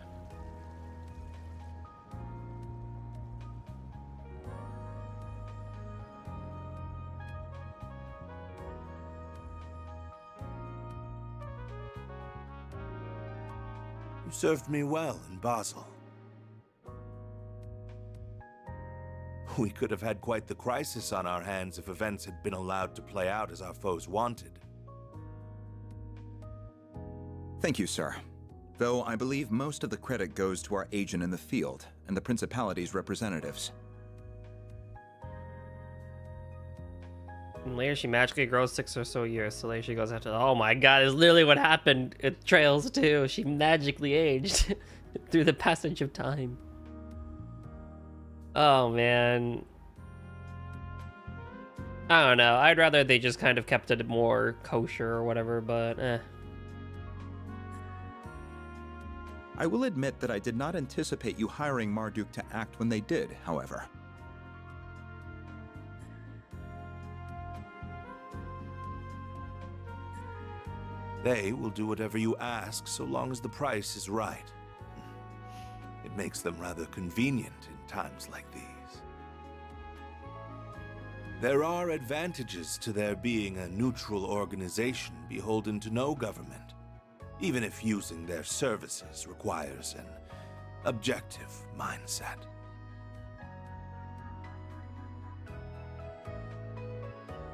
You served me well in Basel. We could have had quite the crisis on our hands if events had been allowed to play out as our foes wanted. Thank you, sir. Though I believe most of the credit goes to our agent in the field and the Principality's representatives. And later she magically grows 6 or so years, so later she goes after. Oh my god, it's literally what happened at Trails too. She magically aged through the passage of time. Oh man. I don't know. I'd rather they just kind of kept it more kosher or whatever, but eh. I will admit that I did not anticipate you hiring Marduk to act when they did, however. They will do whatever you ask so long as the price is right. It makes them rather convenient in times like these. There are advantages to their being a neutral organization beholden to no government, even if using their services requires an objective mindset.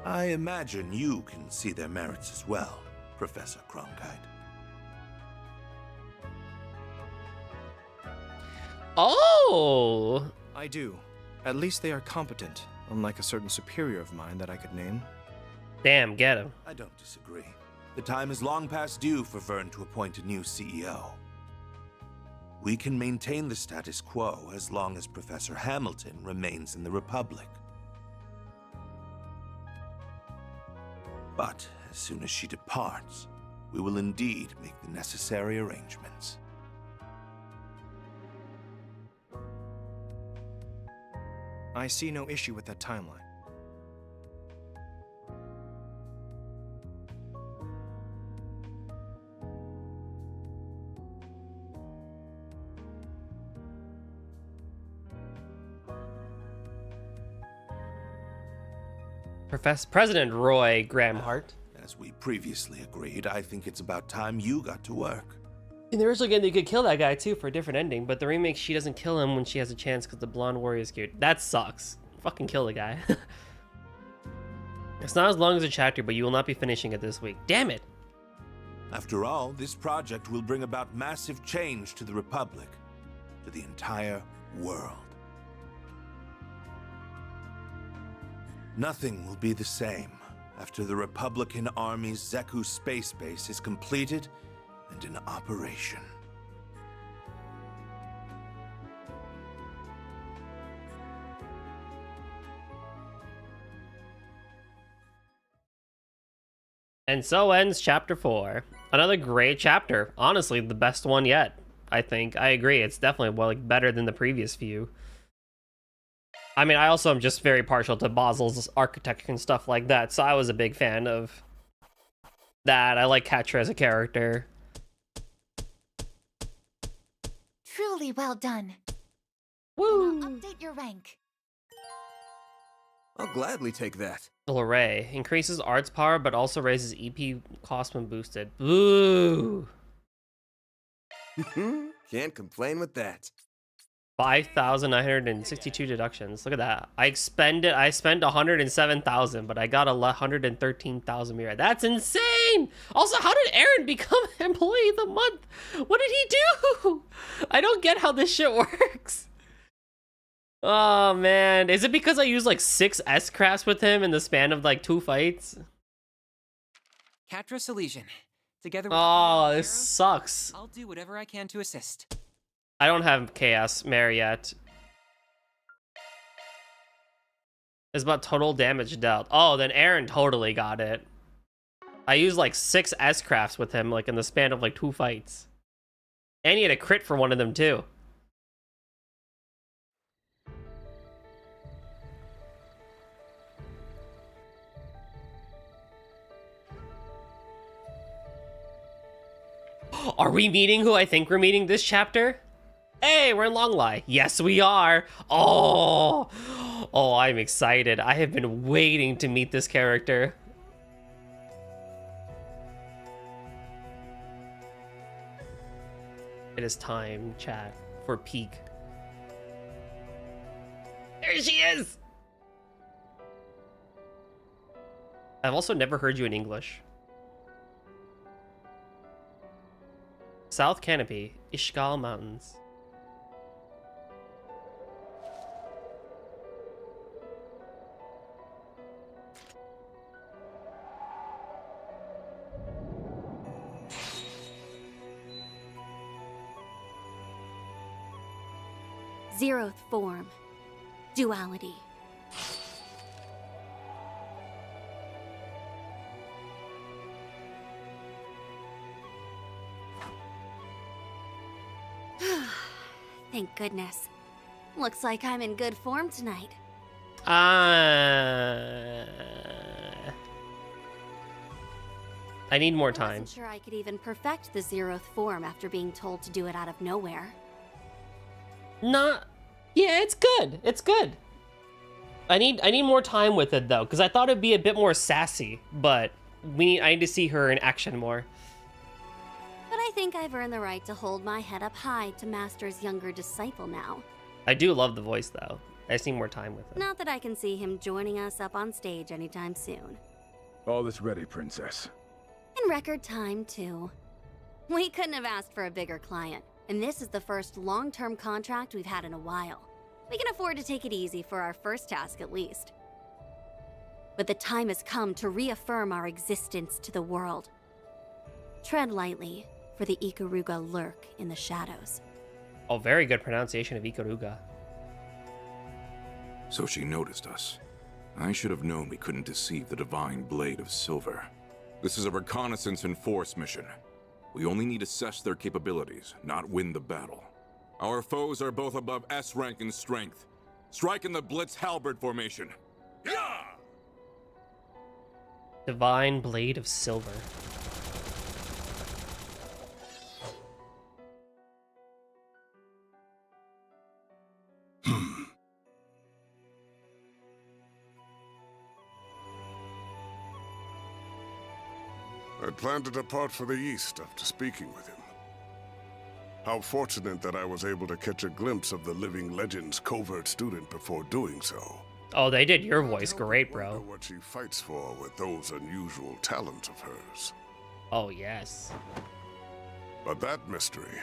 I imagine you can see their merits as well, Professor Cronkite. Oh! I do. At least they are competent, unlike a certain superior of mine that I could name. Damn, get him. I don't disagree. The time is long past due for Vern to appoint a new CEO. We can maintain the status quo as long as Professor Hamilton remains in the Republic. But as soon as she departs, we will indeed make the necessary arrangements. I see no issue with that timeline. President Roy Gramhart. As we previously agreed, I think it's about time you got to work. In the original game, they could kill that guy too for a different ending, but the remake, she doesn't kill him when she has a chance because the blonde warrior is cute. That sucks. Fucking kill the guy. It's not as long as a chapter, but you will not be finishing it this week. Damn it. After all, this project will bring about massive change to the Republic, to the entire world. Nothing will be the same after the Republican Army's Zeku space base is completed and in operation. And so ends chapter 4. Another great chapter. Honestly, the best one yet. I think. I agree. It's definitely better than the previous few. I mean, I also am just very partial to Basil's architecture and stuff like that, so I was a big fan of that. I like Catra as a character. Truly well done. Woo! I'll update your rank. I'll gladly take that. Array increases arts power, but also raises EP cost when boosted. Boo! Can't complain with that. 5,962 deductions. Look at that. I spent 107,000, but I got 113,000 mirror. That's insane. Also, how did Aaron become employee of the month? What did he do? I don't get how this shit works. Oh man, is it because I used like 6 S-crafts with him in the span of like 2 fights? Catra Elysian. Together with this sucks. I'll do whatever I can to assist. I don't have Chaos Mare yet. It's about total damage dealt. Oh, then Aaron totally got it. I used like 6 S-crafts with him like in the span of like 2 fights. And he had a crit for one of them too. Are we meeting who I think we're meeting this chapter? Hey, we're in Longlai. Yes, we are. Oh, I'm excited. I have been waiting to meet this character. It is time, chat, for peak. There she is! I've also never heard you in English. South Canopy, Ishgal Mountains. Zeroth form. Duality. Thank goodness. Looks like I'm in good form tonight. I need more I time. wasn't sure I could even perfect the 0th form after being told to do it out of nowhere. Not. Yeah, it's good. It's good. I need more time with it though, because I thought it'd be a bit more sassy, but I need to see her in action more. But I think I've earned the right to hold my head up high to Master's younger disciple now. I do love the voice though. I just need more time with it. Not that I can see him joining us up on stage anytime soon. All is ready, Princess. In record time, too. We couldn't have asked for a bigger client, and this is the first long-term contract we've had in a while. We can afford to take it easy for our first task, at least. But the time has come to reaffirm our existence to the world. Tread lightly, for the Ikaruga lurk in the shadows. Oh, very good pronunciation of Ikaruga. So she noticed us. I should have known we couldn't deceive the Divine Blade of Silver. This is a reconnaissance and force mission. We only need to assess their capabilities, not win the battle. Our foes are both above S rank in strength. Strike in the Blitz Halberd formation. Yeah! Divine Blade of Silver. I planned to depart for the east after speaking with him. How fortunate that I was able to catch a glimpse of the living legend's covert student before doing so. Oh, they did your voice great, bro. What she fights for with those unusual talents of hers. Oh, yes. But that mystery,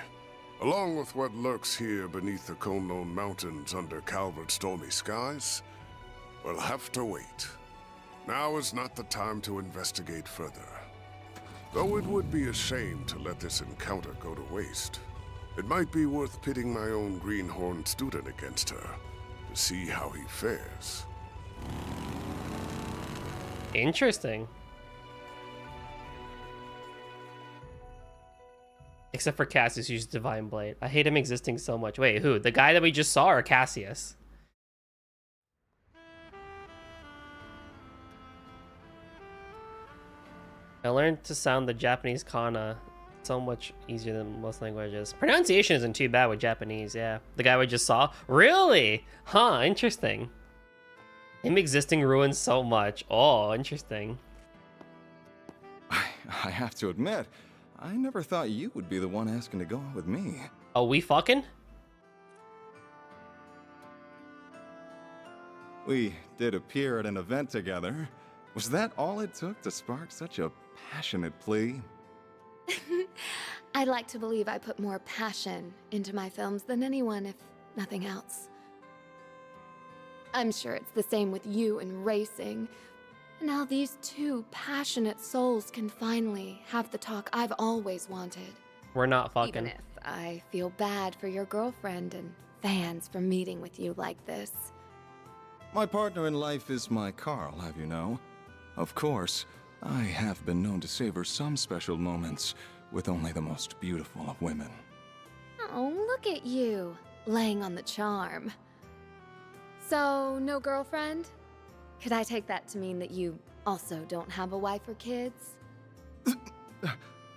along with what lurks here beneath the Kunlun Mountains under Calvert's stormy skies, will have to wait. Now is not the time to investigate further. Though it would be a shame to let this encounter go to waste, it might be worth pitting my own greenhorn student against her to see how he fares. Interesting. Except for Cassius uses Divine Blade. I hate him existing so much. Wait, who? The guy that we just saw or Cassius? I learned to sound the Japanese kana so much easier than most languages. Pronunciation isn't too bad with Japanese, yeah. The guy we just saw? Really? Huh, interesting. Him existing ruins so much. Oh, interesting. I have to admit, I never thought you would be the one asking to go out with me. Oh, we fucking? We did appear at an event together. Was that all it took to spark such a passionate plea? I'd like to believe I put more passion into my films than anyone, if nothing else. I'm sure it's the same with you and racing. Now these two passionate souls can finally have the talk I've always wanted. We're not fucking. Even if I feel bad for your girlfriend and fans for meeting with you like this. My partner in life is my Carl, have you know? Of course, I have been known to savor some special moments with only the most beautiful of women. Oh, look at you, laying on the charm. So, no girlfriend? Could I take that to mean that you also don't have a wife or kids?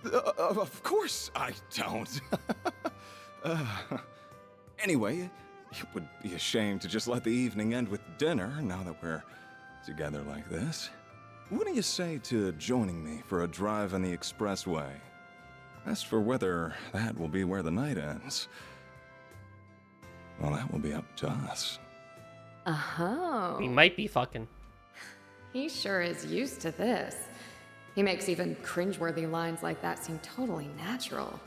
Of course I don't. Anyway, it would be a shame to just let the evening end with dinner now that we're together like this. What do you say to joining me for a drive on the expressway? As for whether that will be where the night ends, well, that will be up to us. Oh. We might be fucking. He sure is used to this. He makes even cringeworthy lines like that seem totally natural.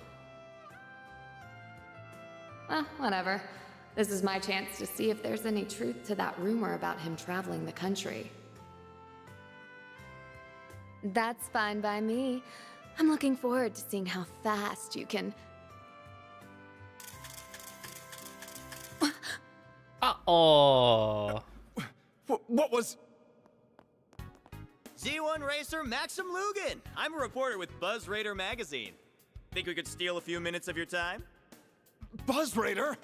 Whatever. This is my chance to see if there's any truth to that rumor about him traveling the country. That's fine by me. I'm looking forward to seeing how fast you can... Oh. What was... Z1 Racer Maxim Lugan! I'm a reporter with Buzz Raider magazine. Think we could steal a few minutes of your time? Buzz Raider?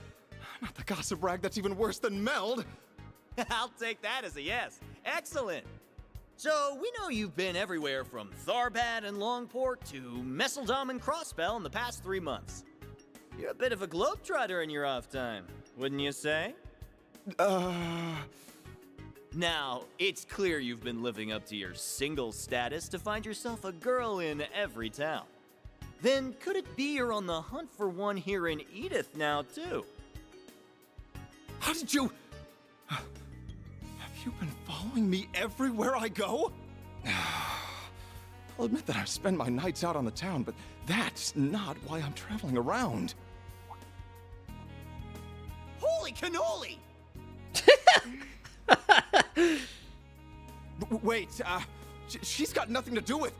Not the gossip rag that's even worse than Meld. I'll take that as a yes. Excellent. So, we know you've been everywhere from Tharbad and Longport to Messeldom and Crossbell in the past 3 months. You're a bit of a globetrotter in your off time, wouldn't you say? Now, it's clear you've been living up to your single status to find yourself a girl in every town. Then, could it be you're on the hunt for one here in Edith now, too? How did you... Have you been following me everywhere I go? I'll admit that I spend my nights out on the town, but that's not why I'm traveling around. Holy cannoli! Wait, she's got nothing to do with...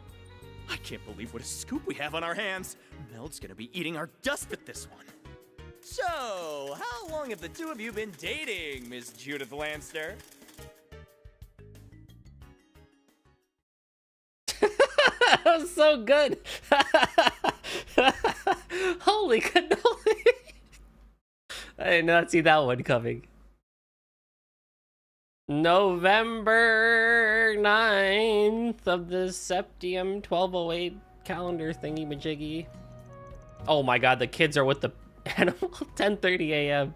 I can't believe what a scoop we have on our hands. Meld's gonna be eating our dust with this one. So, how long have the two of you been dating, Miss Judith Lanster? That was so good. Holy cannoli. I did not see that one coming. November 9th of the Septium 1208 calendar thingy majiggy. Oh my god, the kids are with the animal. 10:30 a.m.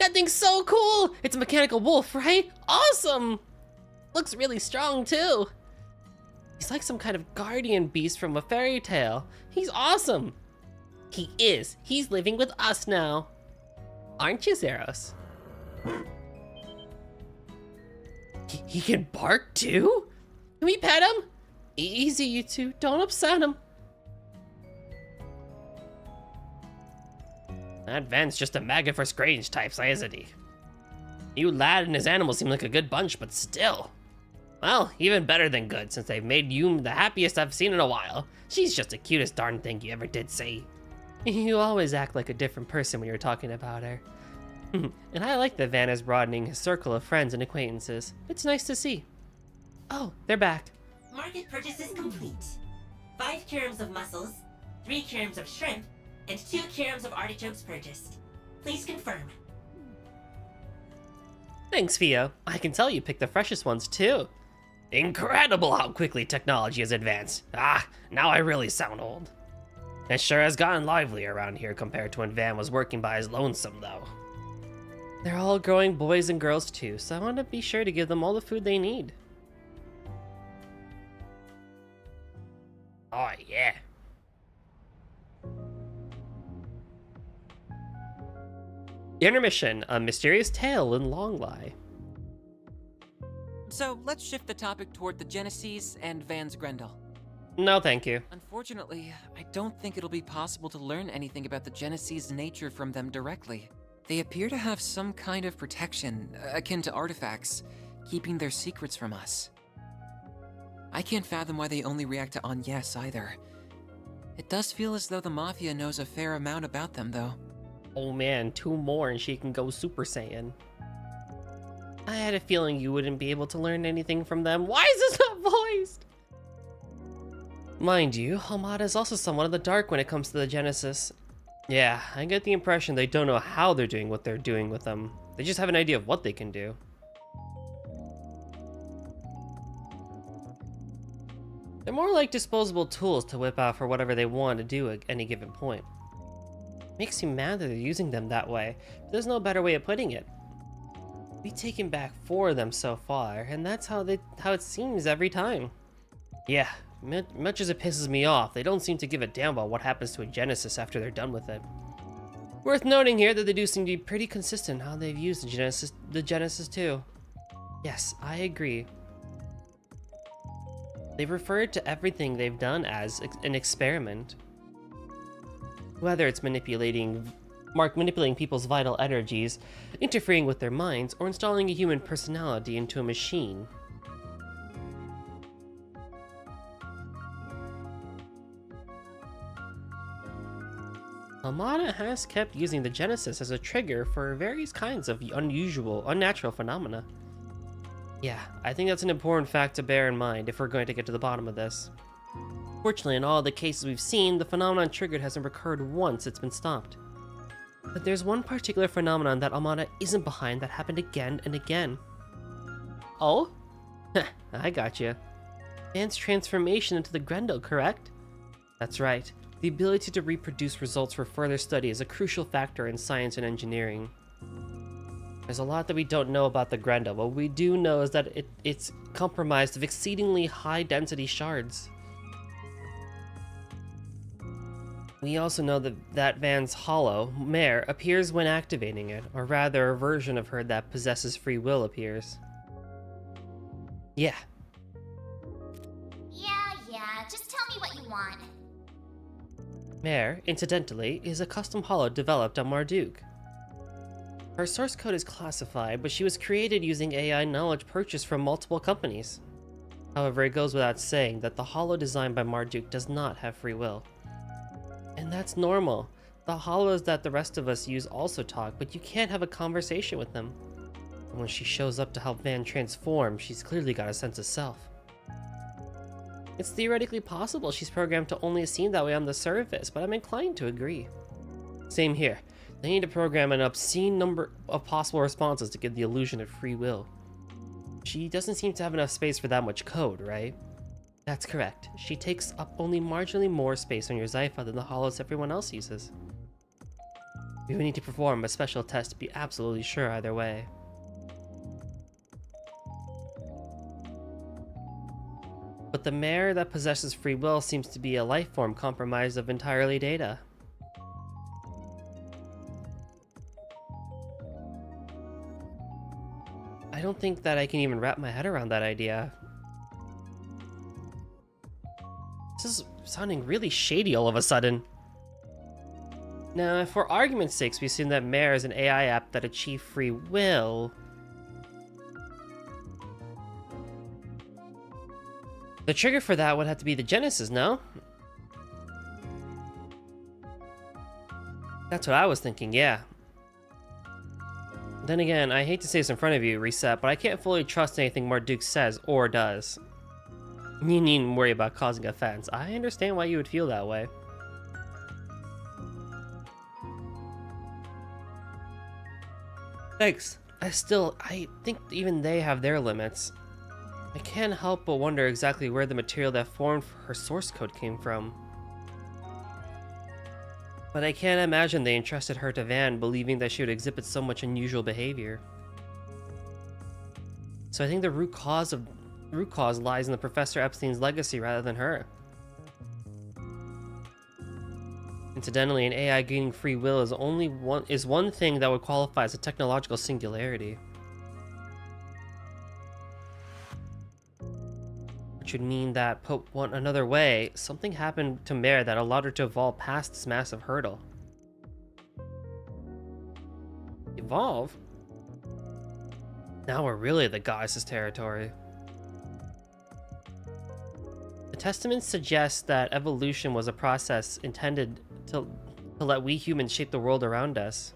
That thing's so cool! It's a mechanical wolf, right? Awesome! Looks really strong too. He's like some kind of guardian beast from a fairy tale. He's awesome. He is. He's living with us now. Aren't you, Zeros? He can bark too? Can we pet him? Easy, you two. Don't upset him. That Van's just a maggot for strange types, isn't he? You lad and his animals seem like a good bunch, but still. Well, even better than good, since they've made Yum the happiest I've seen in a while. She's just the cutest darn thing you ever did see. You always act like a different person when you're talking about her. And I like that Van is broadening his circle of friends and acquaintances. It's nice to see. Oh, they're back. Market purchase is complete. 5 kilograms of mussels, 3 kilograms of shrimp, and 2 kilograms of artichokes purchased. Please confirm. Thanks, Fio. I can tell you picked the freshest ones, too. Incredible how quickly technology has advanced. Ah, now I really sound old. It sure has gotten lively around here compared to when Van was working by his lonesome, though. They're all growing boys and girls, too, so I want to be sure to give them all the food they need. Oh, yeah. Intermission, a mysterious tale in Longlie. So let's shift the topic toward the Genesis and Van's Grendel. No, thank you. Unfortunately, I don't think it'll be possible to learn anything about the Genesis' nature from them directly. They appear to have some kind of protection, akin to artifacts, keeping their secrets from us. I can't fathom why they only react to Agnes either. It does feel as though the Mafia knows a fair amount about them, though. Oh man, 2 more and she can go Super Saiyan. I had a feeling you wouldn't be able to learn anything from them. Why is this not voiced? Mind you, Hamada is also somewhat in the dark when it comes to the Genesis. Yeah, I get the impression they don't know how they're doing what they're doing with them. They just have an idea of what they can do. They're more like disposable tools to whip out for whatever they want to do at any given point. Makes me mad that they're using them that way, but there's no better way of putting it. We've taken back 4 of them so far, and that's how it seems every time. Yeah, much as it pisses me off, they don't seem to give a damn about what happens to a Genesis after they're done with it. Worth noting here that they do seem to be pretty consistent how they've used the Genesis too. Yes, I agree. They've referred to everything they've done as an experiment. Whether it's manipulating people's vital energies, interfering with their minds, or installing a human personality into a machine. Hamada has kept using the Genesis as a trigger for various kinds of unnatural phenomena. Yeah, I think that's an important fact to bear in mind if we're going to get to the bottom of this. Fortunately, in all the cases we've seen, the phenomenon triggered hasn't recurred once it's been stopped. But there's one particular phenomenon that Amana isn't behind that happened again and again. Oh? I got you. Van's transformation into the Grendel, correct? That's right. The ability to reproduce results for further study is a crucial factor in science and engineering. There's a lot that we don't know about the Grendel. What we do know is that it's comprised of exceedingly high-density shards. We also know that Van's hollow, Mare, appears when activating it, or rather a version of her that possesses free will appears. Yeah. Yeah, just tell me what you want. Mare, incidentally, is a custom hollow developed on Marduk. Her source code is classified, but she was created using AI knowledge purchased from multiple companies. However, it goes without saying that the hollow designed by Marduk does not have free will. And that's normal. The hollows that the rest of us use also talk, but you can't have a conversation with them. And when she shows up to help Van transform, she's clearly got a sense of self. It's theoretically possible she's programmed to only seem that way on the surface, but I'm inclined to agree. Same here. They need to program an obscene number of possible responses to give the illusion of free will. She doesn't seem to have enough space for that much code, right? That's correct. She takes up only marginally more space on your Zypha than the hollows everyone else uses. We would need to perform a special test to be absolutely sure either way. But the Mare that possesses free will seems to be a life form comprised of entirely data. I don't think that I can even wrap my head around that idea. This is sounding really shady all of a sudden. Now, for argument's sake, we assume that Mare is an AI app that achieves free will. The trigger for that would have to be the Genesis, no? That's what I was thinking, yeah. Then again, I hate to say this in front of you, Reset, but I can't fully trust anything Marduk says or does. You needn't worry about causing offense. I understand why you would feel that way. Thanks. I think even they have their limits. I can't help but wonder exactly where the material that formed her source code came from. But I can't imagine they entrusted her to Van believing that she would exhibit so much unusual behavior. So I think the root cause lies in the Professor Epstein's legacy rather than her. Incidentally, an AI gaining free will is one thing that would qualify as a technological singularity. Which would mean that, put another way, something happened to Mare that allowed her to evolve past this massive hurdle. Evolve? Now we're really the goddess's territory. The Testament suggests that evolution was a process intended to let we humans shape the world around us.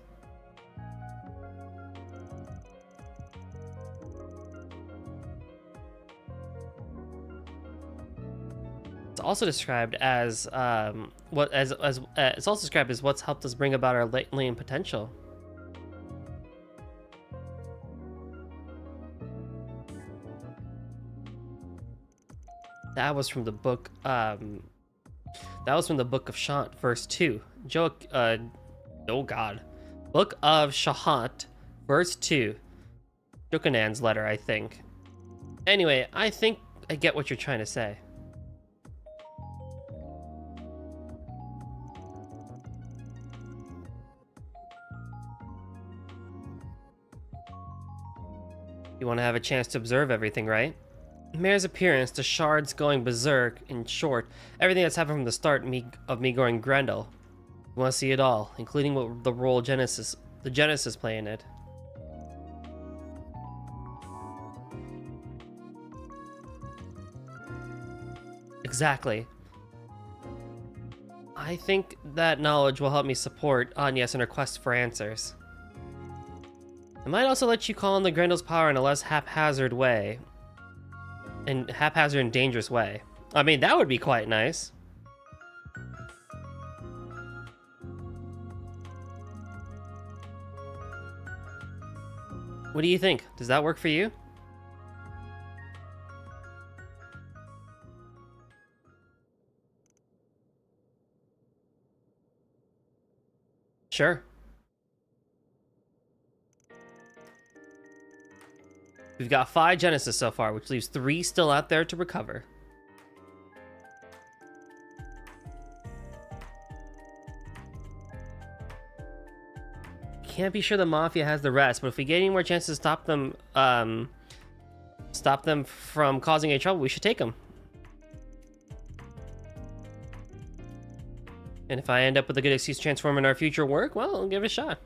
It's also described as it's also described as what's helped us bring about our latent potential. That was from the book. That was from the Book of Shant, verse 2. Oh God, Book of Shahant, verse 2. Jokanan's letter, I think. Anyway, I think I get what you're trying to say. You want to have a chance to observe everything, right? Mare's appearance, the shards going berserk, in short, everything that's happened from the start of me going Grendel. You want to see it all, including what the role the Genesis play in it. Exactly. I think that knowledge will help me support Agnes in her quest for answers. It might also let you call on the Grendel's power in a less haphazard way. Haphazard and dangerous way. I mean, that would be quite nice. What do you think? Does that work for you? Sure. We've got 5 Genesis so far, which leaves 3 still out there to recover. Can't be sure the Mafia has the rest, but if we get any more chances to stop them from causing any trouble, we should take them. And if I end up with a good excuse to transform in our future work, well, I'll give it a shot.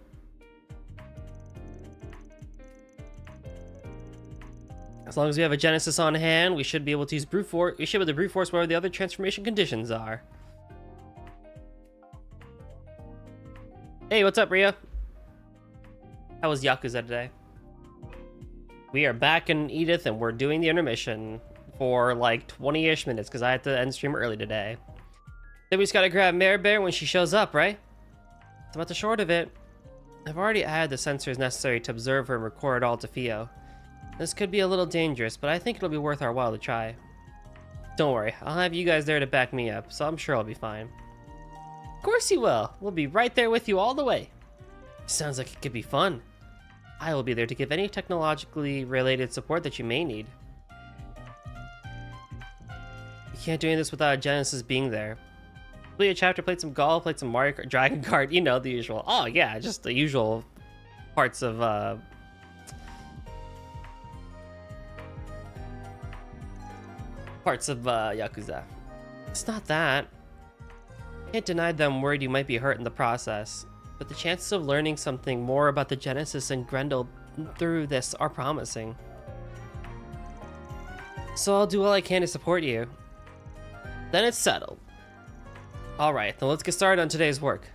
As long as we have a Genesis on hand, we should be able to use brute force. We should be able to brute force whatever the other transformation conditions are. Hey, what's up, Rhea? How was Yakuza today? We are back in Edith, and we're doing the intermission for like 20-ish minutes because I had to end stream early today. Then we just gotta grab Mare Bear when she shows up, right? That's about the short of it. I've already added the sensors necessary to observe her and record it all to Fio. This could be a little dangerous, but I think it'll be worth our while to try. Don't worry, I'll have you guys there to back me up, so I'm sure I'll be fine. Of course you will. We'll be right there with you all the way. Sounds like it could be fun. I will be there to give any technologically related support that you may need. We can't do any of this without Genesis being there. Played a chapter, played some golf, played some Mario Kart, Dragon Kart, you know, the usual. Oh yeah, just the usual parts of Yakuza. It's not that. Can't deny that I'm worried you might be hurt in the process, but the chances of learning something more about the Genesis and Grendel through this are promising. So I'll do all I can to support you. Then it's settled. Alright, now let's get started on today's work.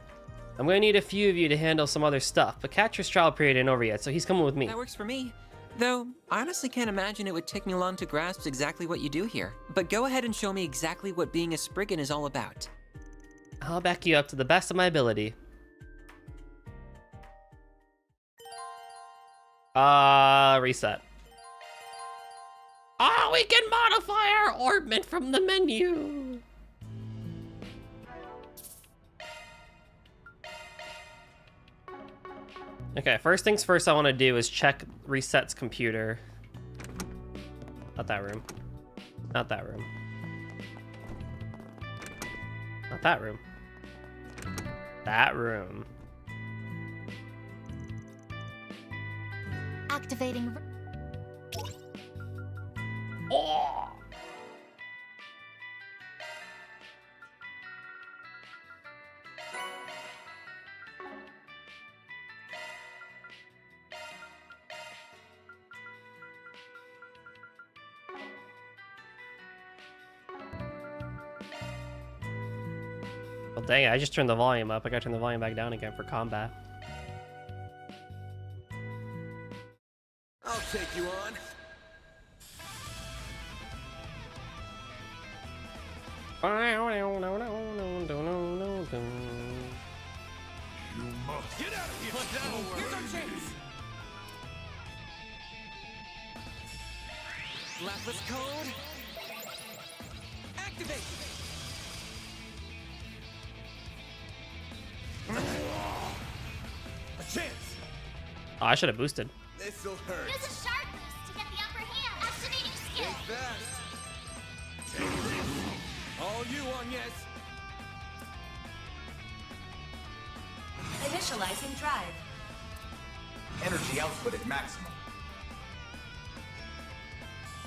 I'm gonna need a few of you to handle some other stuff, but Catcher's trial period ain't over yet, so he's coming with me. That works for me. Though, I honestly can't imagine it would take me long to grasp exactly what you do here. But go ahead and show me exactly what being a Spriggan is all about. I'll back you up to the best of my ability. Reset. Oh, we can modify our orbment from the menu! Okay, first things first I want to do is check Reset's computer. Not that room. Not that room. Not that room. That room. Activating. Oh! Well, dang it, I just turned the volume up. I gotta turn the volume back down again for combat. I'll take you on. You must get out of here. Here's our chance. Lapis code. Activate. A chance. Oh, I should have boosted. This'll hurt. Use a sharp boost to get the upper hand. Activating skill. Take that. All you on, yes. Initializing drive. Energy output at maximum.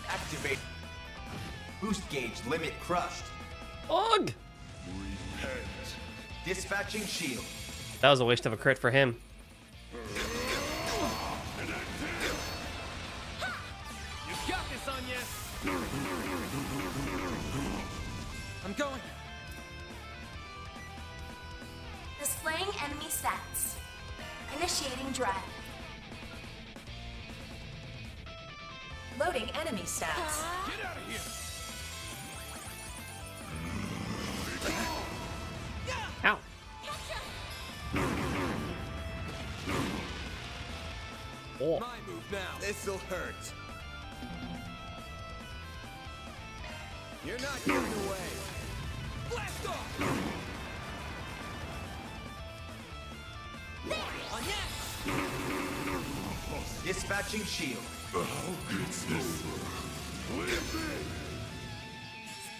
Activate. Boost gauge limit crushed. Ugh! Repent. Dispatching shield. That was a waste of a crit for him. You got this on you. I'm going. Displaying enemy stats. Initiating drive. Loading enemy stats. Get out of here. Ow. Oh. My move now. This'll hurt. You're not getting away. Blast off! On yes! Dispatching shield.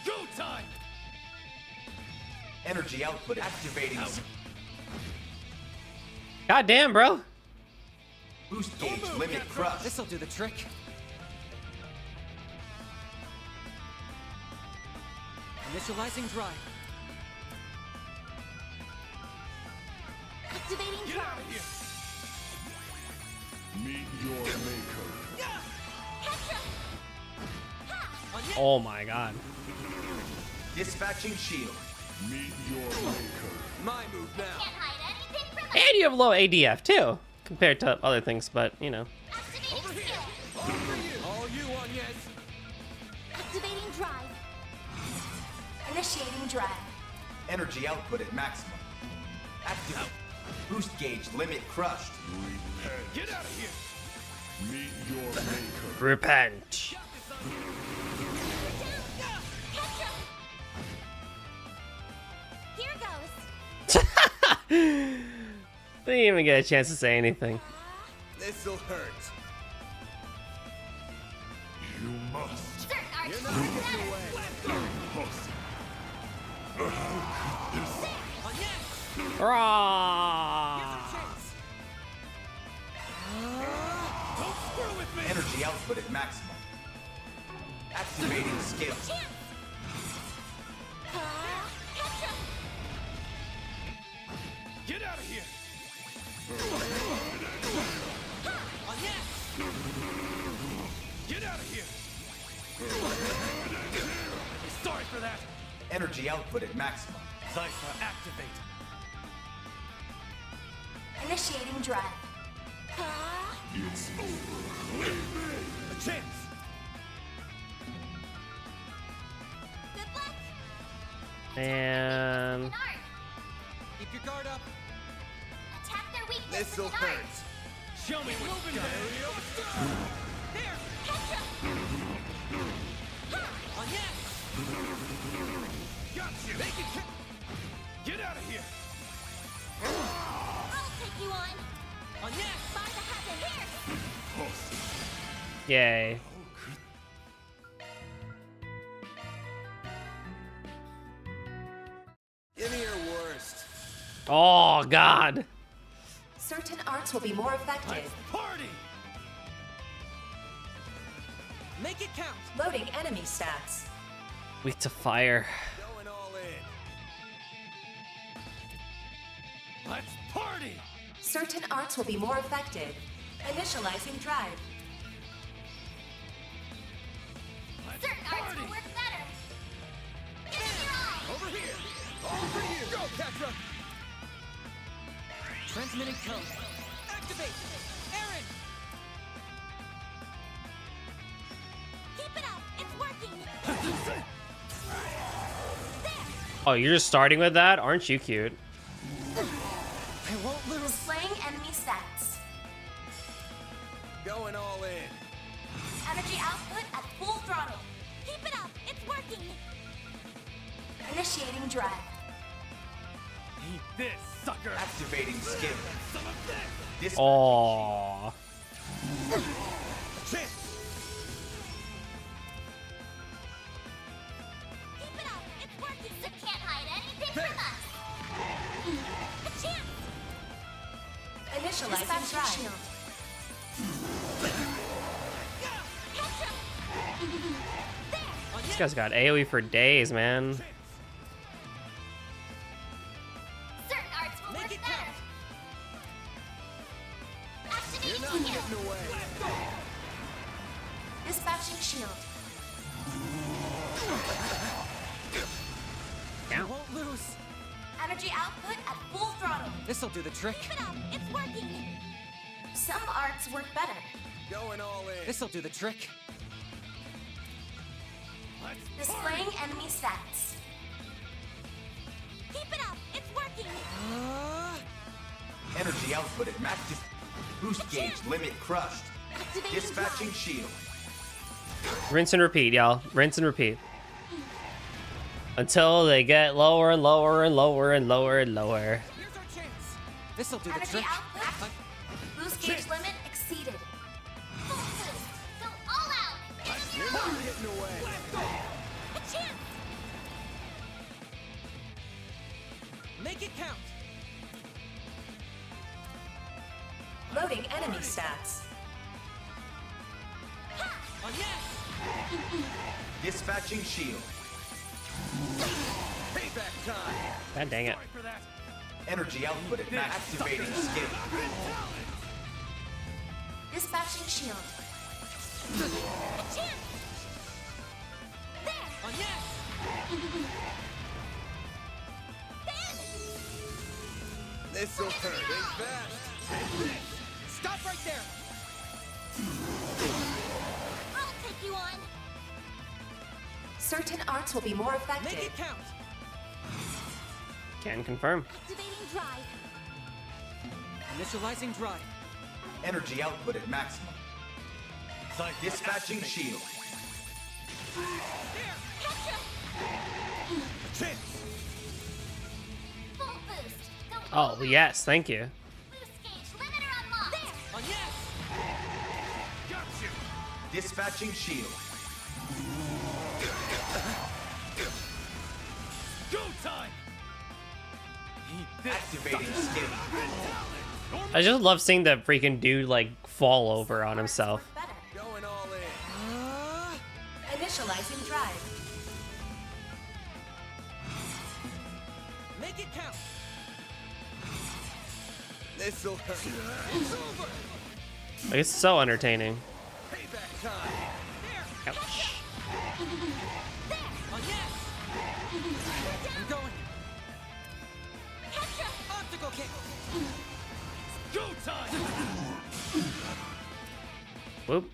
Go time! Energy output activating. God damn, bro. Boost gauge limit crush. This'll do the trick. Initializing drive. Activating drive. Meet your maker. Oh my god. Dispatching shield. Meet your maker. My move now. Can't hide anything from us. And you have low ADF too, compared to other things, but you know. Activating Over here. skill. All for you. All you on yes. Activating drive. Initiating drive. Energy output at maximum. Activate. Boost gauge limit crushed. Repent. Get out of here. Meet your maker. Repent. Here goes. Didn't even get a chance to say anything. This'll hurt. You must. Certain arts You're will not work getting better. away. On yes. Rah! Don't screw with me. Energy output at maximum. Activating skill. Get out of here. On yes. Get out of here. Sorry for that. Energy output at maximum. Zypher activate. Initiating drive. It's over. A chance. Good luck. And An art. Keep your guard up. Attack their weakness This'll with an hurt. art. Show me what you got. Here. On yes. Got you. Make it. Get out of here. I'll take you on. On yes. By the heaven. Here. yay. Give me your worst. Oh god. Certain arts will be more effective. Let's party. Make it count. Loading enemy stats. Weak to fire. Going all in. Let's party. Certain arts will be more effective. Initializing drive. Let's Certain arts party. will work better. Get in your eye. Over here. All for you. Go, Ketra. Transmitting code. Activate. Aaron. Keep it up. It's working. Oh, you're just starting with that? Aren't you cute? I won't lose. Displaying enemy stats. Going all in. Energy output at full throttle. Keep it up. It's working. Initiating drive. Eat this, sucker. Activating skill. Some of this. Oh. Chance. Keep it up. It's working. So can't hide anything from us. A chance. Initializing drive. This guy's got AoE for days, man. Certain arts will Make work it better. count. Activating You're not skill. getting away. Dispatching shield. I won't lose. Energy output at full throttle. This'll do the trick. Keep it up. It's working. Some arts work better. Going all in. This'll do the trick. Let's Displaying enemy stats. Keep it up. It's working. Energy output at max. Boost gauge limit crushed. Dispatching shield. Rinse and repeat, y'all. Rinse and repeat. Until they get lower and lower and lower and lower and lower. Here's our chance. This'll do the Energy trick. output. Boost gauge limit exceeded. Full boost. Go all out. You're not getting away. A chance. Make it count. Loading enemy stats. Oh, yes. Dispatching shield. Payback time. God dang it. Energy output at max. Activating skill. Dispatching shield. A chance. There. Oh, yes. This'll hurt. Ain't fast. Stop right there. I'll take you on. Certain arts will be more Make effective. it count. Can confirm. Activating drive. Initializing drive. Energy output at maximum. Dispatching shield. Full boost. Go Oh, yes. Thank you. boost gauge limiter unlocked. There. Oh, yes. Dispatching shield. Go time. Activating skill. I just love seeing the freaking dude like fall over on himself. Better. Going all in. Initializing drive. Make it count. This'll hurt. It's over. Like, it's so entertaining. Payback time. Ouch. Oh, yes. I'm going. Optical kick. Go time. Whoop.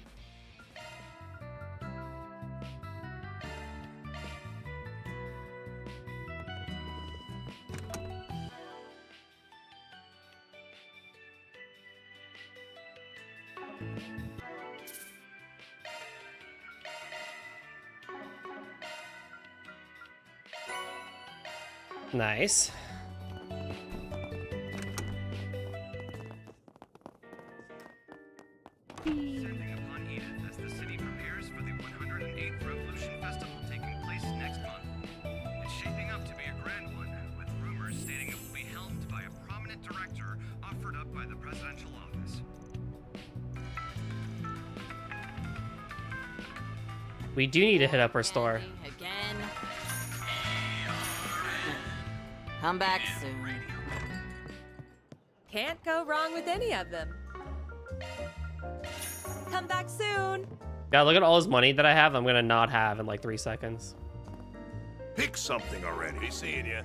Nice. Descending upon Edith as the city prepares for the 108th Revolution Festival taking place next month. It's shaping up to be a grand one, with rumors stating it will be helmed by a prominent director offered up by the presidential office. We do need to hit up our store. Again. Come back soon. Can't go wrong with any of them. Come back soon. Yeah, look at all this money that I have. I'm gonna not have in like 3 seconds. Pick something already. Be seeing ya.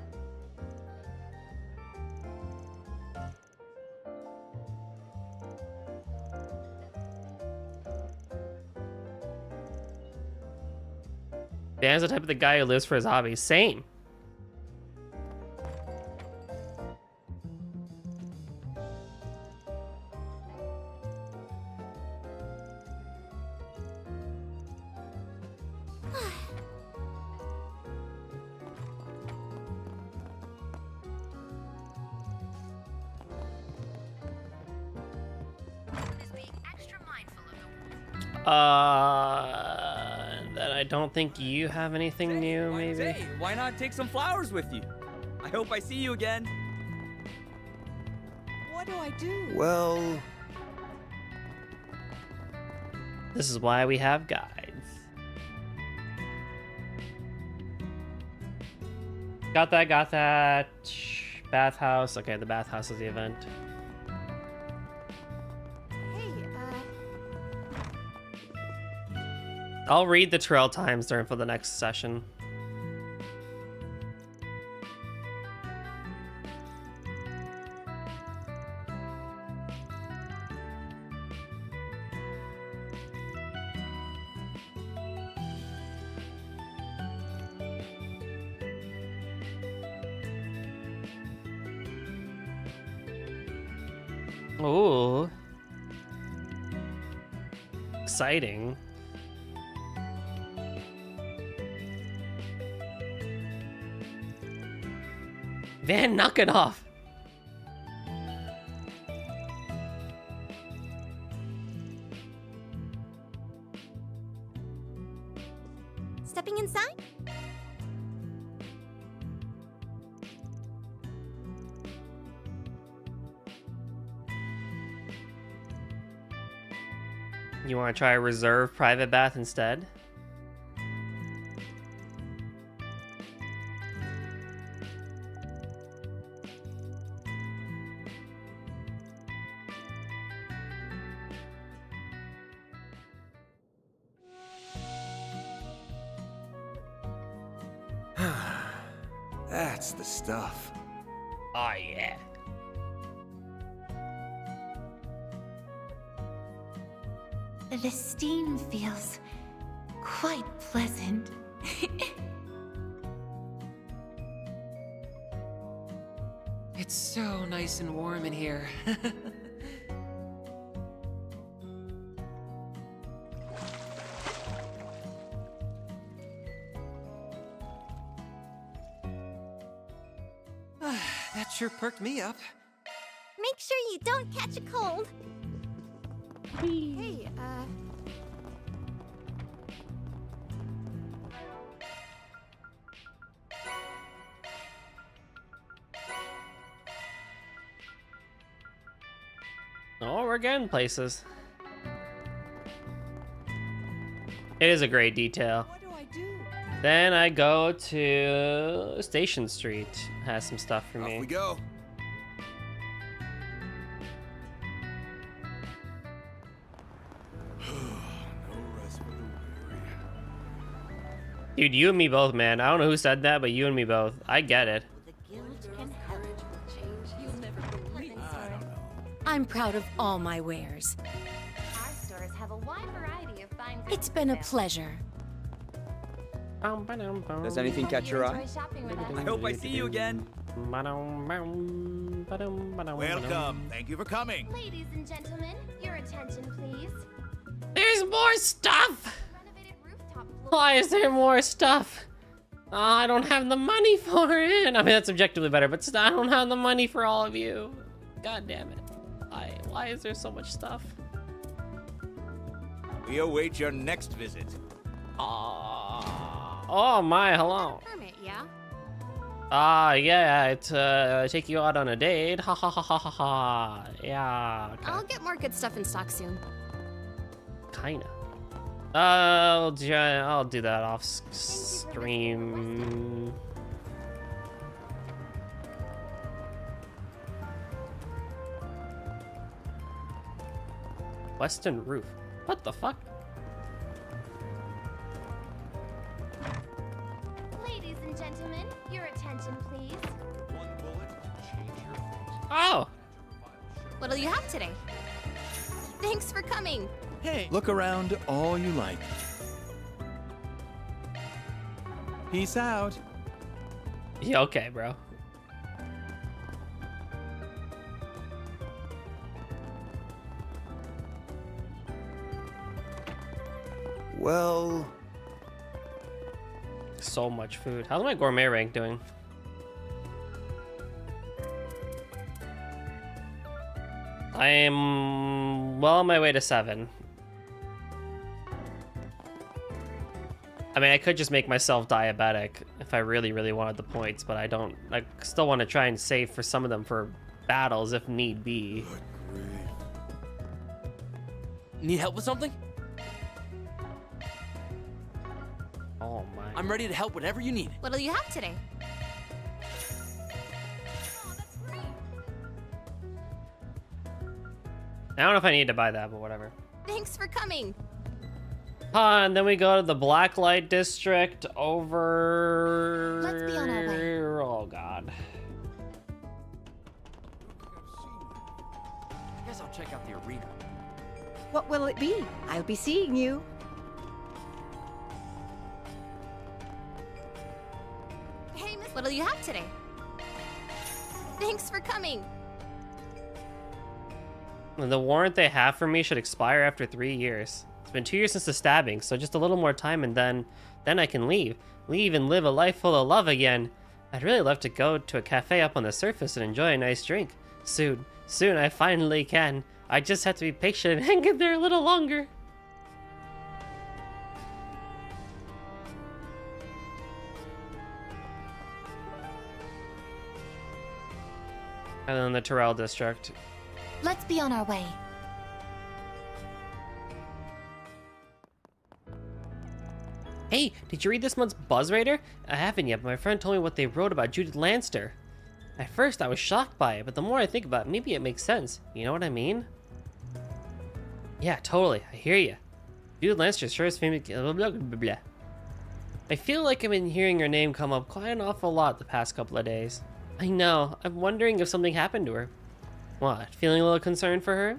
Dan's the type of the guy who lives for his hobbies. Same. That I don't think you have anything new, maybe? Hey, why not take some flowers with you? I hope I see you again. What do I do? Well, This is why we have guides. Got that, got that. Bathhouse. Okay, the bathhouse is the event. I'll read the trail times during for the next session. Ooh. exciting. Van, knock it off. Stepping inside? You want to try a reserve private bath instead? That's the stuff. Oh, yeah. The steam feels quite pleasant. It's so nice and warm in here. That sure perked me up. Make sure you don't catch a cold. Hey, Oh, we're getting places. It is a great detail. What do I do? Then I go to Station Street. Has some stuff for me. Off we go. Dude, you and me both, man. I don't know who said that, but you and me both. I get it. I'm proud of all my wares. our stores have a wide variety of fine goods. It's been a pleasure. Does anything catch your eye? Enjoy shopping with us. I hope I see you again. Welcome. Thank you for coming. Ladies and gentlemen, your attention, please. There's more stuff! Renovated rooftop floor. Why is there more stuff? I don't have the money for it. I mean, that's objectively better, but I don't have the money for all of you. God damn it. Why is there so much stuff? We await your next visit. Oh my, hello. Permit, yeah? Yeah, take you out on a date. Ha ha ha ha ha ha. Yeah, okay. I'll get more good stuff in stock soon. Kinda. I'll do that off stream. Western roof. What the fuck? Ladies and gentlemen, your attention, please. Oh! What'll you have today? Thanks for coming. Hey, look around all you like. Peace out. Yeah, okay, bro. Well, So much food. How's my gourmet rank doing? I am well on my way to 7. I mean, I could just make myself diabetic if I really, really wanted the points, but I don't. I still want to try and save for some of them for battles if need be. Need help with something? Oh my. I'm ready to help whatever you need. What'll you have today? I don't know if I need to buy that, but whatever. Thanks for coming. And then we go to the Blacklight District over... Let's be on our way. Oh, God. I guess I'll check out the arena. What will it be? I'll be seeing you. Hey, Miss, what'll you have today? Thanks for coming. The warrant they have for me should expire after 3 years. It's been 2 years since the stabbing, so just a little more time and then I can leave. Leave and live a life full of love again. I'd really love to go to a cafe up on the surface and enjoy a nice drink. Soon I finally can. I just have to be patient and get there a little longer. And then the Terrell district. Let's be on our way. Hey, did you read this month's Buzz Raider? I haven't yet, but my friend told me what they wrote about Judith Lanster. At first, I was shocked by it, but the more I think about it, maybe it makes sense. You know what I mean? Yeah, totally. I hear you. Judith Lanster sure is famous. Blah, blah, blah, blah. I feel like I've been hearing her name come up quite an awful lot the past couple of days. I know. I'm wondering if something happened to her. What? Feeling a little concerned for her?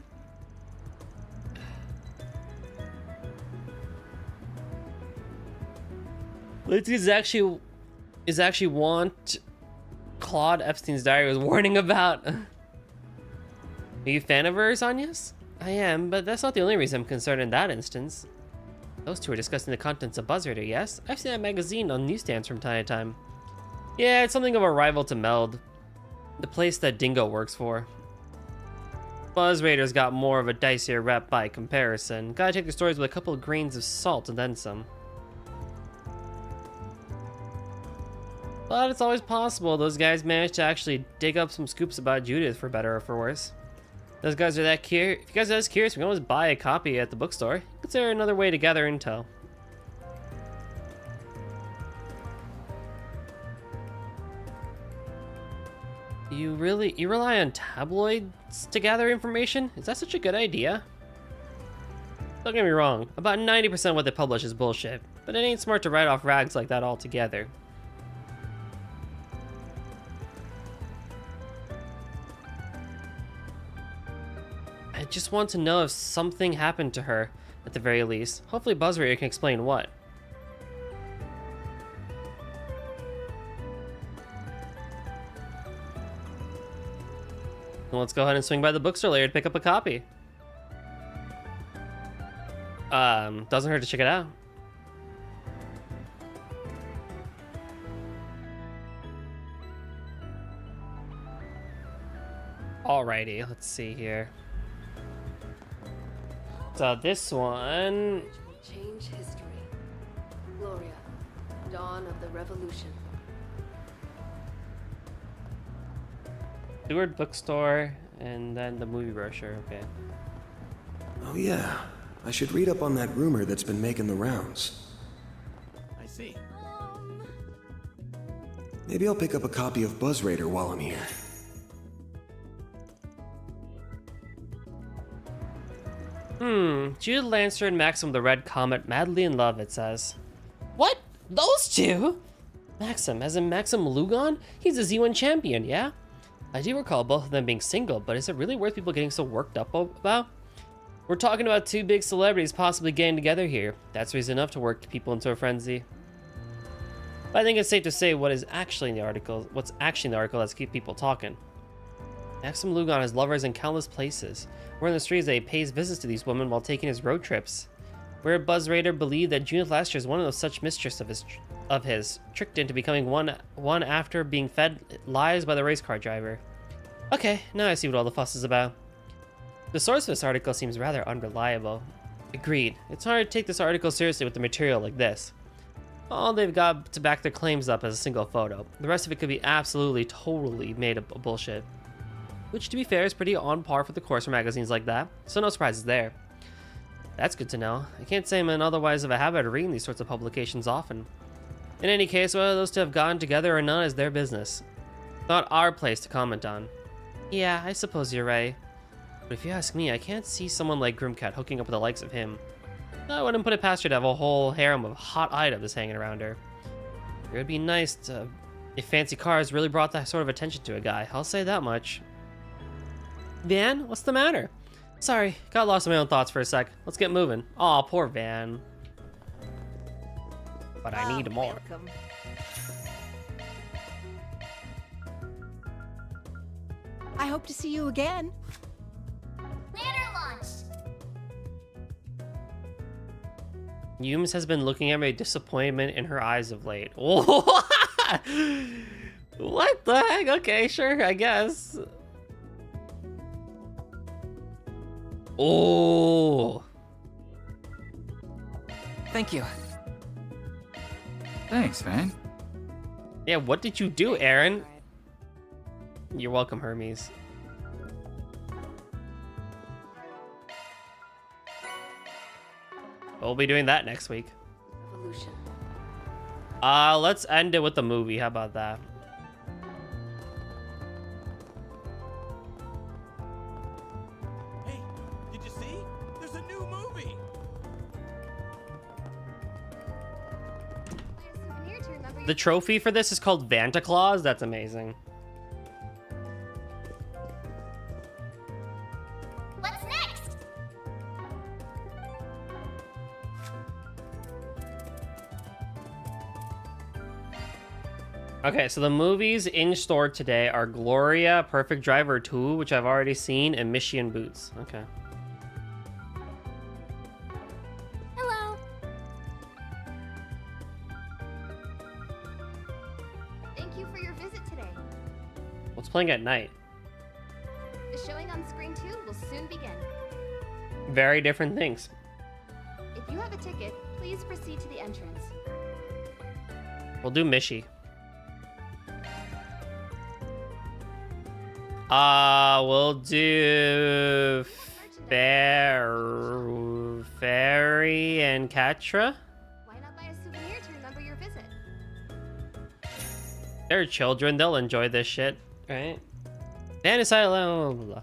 This is actually what Claude Epstein's diary was warning about. Are you a fan of hers, Agnes? I am, but that's not the only reason I'm concerned in that instance. Those two are discussing the contents of Buzz Raider, yes? I've seen that magazine on newsstands from time to time. Yeah, it's something of a rival to Meld, the place that Dingo works for. Buzz Raider's got more of a dicier rep by comparison. Gotta take the stories with a couple of grains of salt and then some. But it's always possible those guys managed to actually dig up some scoops about Judith, for better or for worse. Those guys are that curious. If you guys are that curious, we can always buy a copy at the bookstore. Consider another way to gather intel. You rely on tabloids to gather information? Is that such a good idea? Don't get me wrong, about 90% of what they publish is bullshit, but it ain't smart to write off rags like that altogether. I just want to know if something happened to her, at the very least. Hopefully Buzz Raider can explain what. Well, let's go ahead and swing by the bookstore later to pick up a copy. Doesn't hurt to check it out. Alrighty, let's see here. So this one... Change history. Gloria, dawn of the revolution. Stewart bookstore, and then the movie brochure, okay. Oh yeah, I should read up on that rumor that's been making the rounds. I see. Maybe I'll pick up a copy of Buzz Raider while I'm here. Judith Lancer and Maxim the Red Comet madly in love, it says. What? Those two? Maxim, as in Maxim Lugon? He's a Z1 champion, yeah? I do recall both of them being single, but is it really worth people getting so worked up about? We're talking about two big celebrities possibly getting together here. That's reason enough to work people into a frenzy. But I think it's safe to say what's actually in the article that's keep people talking. Maxim Lugon has lovers in countless places. We're in the streets that he pays visits to these women while taking his road trips. Where Buzz Raider believed that Judith Lancer is one of those such mistress of his, tricked into becoming one after being fed lies by the race car driver. Okay, now I see what all the fuss is about. The source of this article seems rather unreliable. Agreed. It's hard to take this article seriously with the material like this. All they've got to back their claims up is a single photo. The rest of it could be absolutely, totally made up of bullshit. Which, to be fair, is pretty on par for the course for magazines like that, so no surprises there. That's good to know. I can't say I'm otherwise of a habit of reading these sorts of publications often. In any case, whether those two have gotten together or not is their business. Not our place to comment on. Yeah, I suppose you're right. But if you ask me, I can't see someone like Grimcat hooking up with the likes of him. I wouldn't put it past her to have a whole harem of hot items hanging around her. It would be nice if fancy cars really brought that sort of attention to a guy, I'll say that much. Van, what's the matter? Sorry, got lost in my own thoughts for a sec. Let's get moving. Aw, poor Van. But I need more. Welcome. I hope to see you again. Banner launched. Yums has been looking at me with disappointment in her eyes of late. What the heck? Okay, sure, I guess. Oh. Thank you. Thanks, man. Yeah, what did you do, Aaron? You're welcome, Hermes. We'll be doing that next week. Revolution. Let's end it with the movie. How about that? Hey, did you see? There's a new movie. The trophy for this is called Vanta Claus. That's amazing. What's next? Okay, so the movies in store today are Gloria, Perfect Driver 2, which I've already seen, and Mission Boots. Okay. Hello. Thank you for your visit today. What's playing at night? The showing on screen 2 will soon begin. Very different things. If you have a ticket, please proceed to the entrance. We'll do Mishi. We'll do Fairy and Katra. Why not buy a souvenir to remember your visit? They're children, they'll enjoy this shit, right? And it's blah, blah, blah.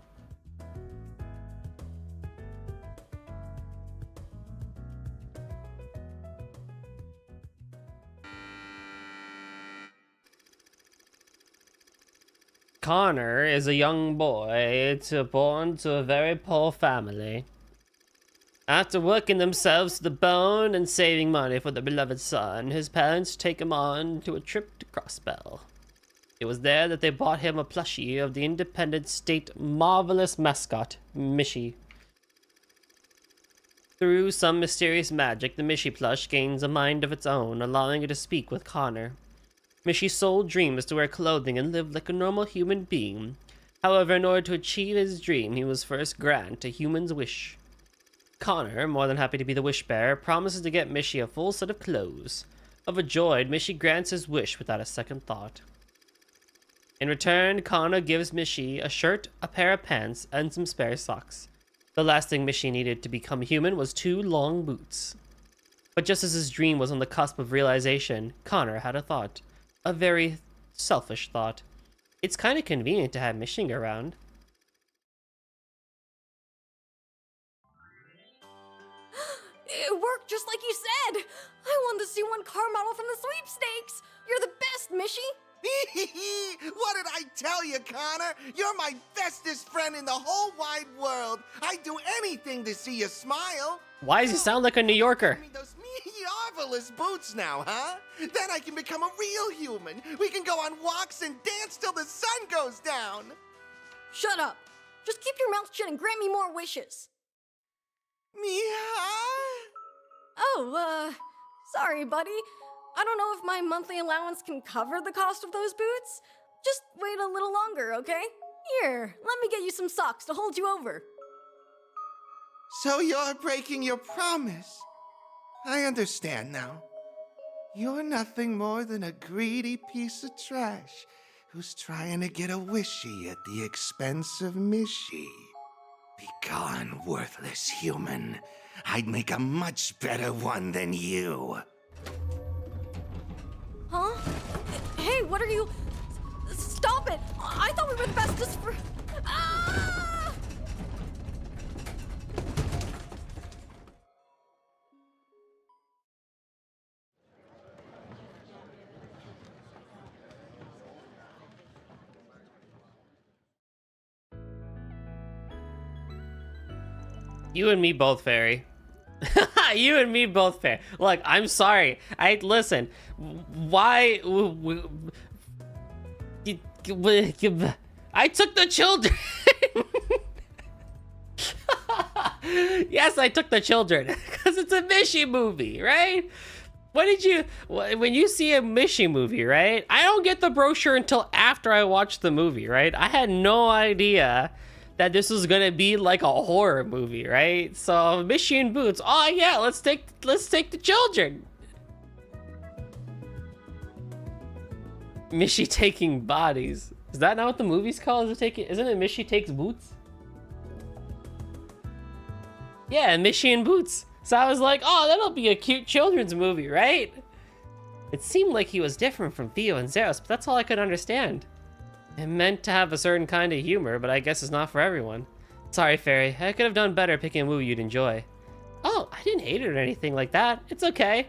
Connor is a young boy born to a very poor family. After working themselves to the bone and saving money for their beloved son, his parents take him on to a trip to Crossbell. It was there that they bought him a plushie of the Independent State marvelous mascot, Mishi. Through some mysterious magic, the Mishi plush gains a mind of its own, allowing it to speak with Connor. Mishi's sole dream is to wear clothing and live like a normal human being. However, in order to achieve his dream, he must first grant a human's wish. Connor, more than happy to be the wish bearer, promises to get Mishi a full set of clothes. Overjoyed, Mishi grants his wish without a second thought. In return, Connor gives Mishi a shirt, a pair of pants, and some spare socks. The last thing Mishi needed to become human was 2 long boots. But just as his dream was on the cusp of realization, Connor had a thought. A very selfish thought. It's kind of convenient to have Mishi around. It worked just like you said! I won the C1 car model from the sweepstakes! You're the best, Mishi! What did I tell you, Connor? You're my bestest friend in the whole wide world. I'd do anything to see you smile. Why does he sound like a New Yorker? Those marvelous boots now, huh? Then I can become a real human. We can go on walks and dance till the sun goes down. Shut up! Just keep your mouth shut and grant me more wishes. Oh, sorry, buddy. I don't know if my monthly allowance can cover the cost of those boots. Just wait a little longer, okay? Here, let me get you some socks to hold you over. So you're breaking your promise. I understand now. You're nothing more than a greedy piece of trash who's trying to get a wishy at the expense of Mishi. Begone, worthless human. I'd make a much better one than you. Huh? Hey, what are you... Stop it! I thought we were the bestest for... Ah! You and me both, Fairy. You and me both, Fairy. Look, I'm sorry. Listen. Why? I took the children. Yes, I took the children because because it's a Mishi movie, right? When you see a Mishi movie, right? I don't get the brochure until after I watch the movie, right? I had no idea that this was gonna be like a horror movie, right? So Mishi and Boots, oh yeah, let's take the children. Mishi taking bodies. Is that not what the movie's called? Isn't it Mishi Takes Boots? Yeah, Mishi and Boots. So I was like, oh, that'll be a cute children's movie, right? It seemed like he was different from Theo and Zeros, but that's all I could understand. It meant to have a certain kind of humor, but I guess it's not for everyone. Sorry, Fairy. I could have done better picking a movie you'd enjoy. Oh, I didn't hate it or anything like that. It's okay.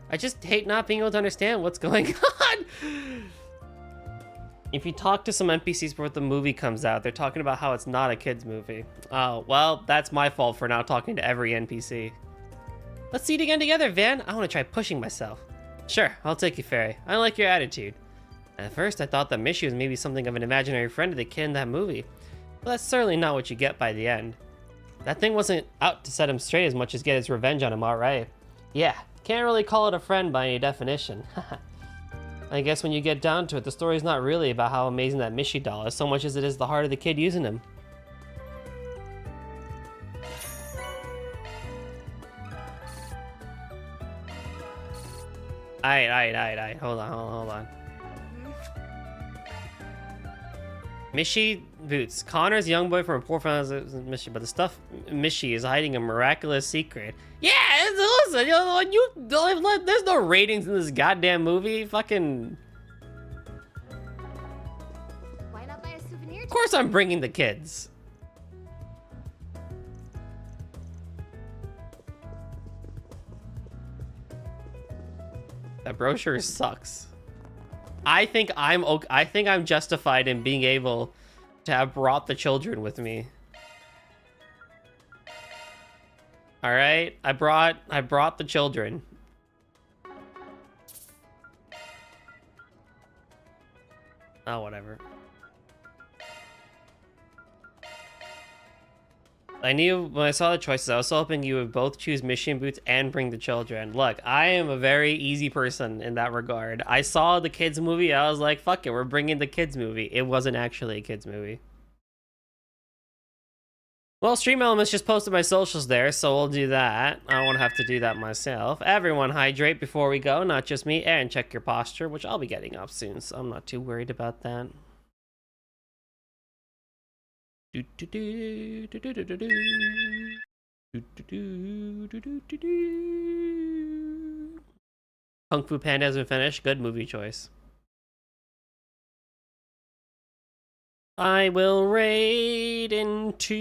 I just hate not being able to understand what's going on. If you talk to some NPCs before the movie comes out, they're talking about how it's not a kid's movie. Oh, well, that's my fault for now talking to every NPC. Let's see it again together, Van. I want to try pushing myself. Sure, I'll take you, Fairy. I like your attitude. At first, I thought that Mishi was maybe something of an imaginary friend of the kid in that movie. But that's certainly not what you get by the end. That thing wasn't out to set him straight as much as get his revenge on him, alright? Yeah, can't really call it a friend by any definition. I guess when you get down to it, the story's not really about how amazing that Mishi doll is, so much as it is the heart of the kid using him. Alright. Hold on. Mishi Boots. Connor's young boy from a poor family is Mishi, but the stuff Mishi is hiding a miraculous secret. Yeah, listen, there's no ratings in this goddamn movie. Fucking. Why not buy a souvenir? Of course, I'm bringing the kids. That brochure sucks. I think I'm justified in being able to have brought the children with me. All right, I brought the children. Oh, whatever. I knew when I saw the choices, I was hoping you would both choose Mishi and Boots and bring the children. Look, I am a very easy person in that regard. I saw the kids movie, I was like, fuck it, we're bringing the kids movie. It wasn't actually a kids movie. Well, Stream Elements just posted my socials there, so we'll do that. I don't want to have to do that myself. Everyone hydrate before we go, not just me, and check your posture, which I'll be getting up soon, so I'm not too worried about that. Kung Fu Panda has been finished. Good movie choice. I will raid into.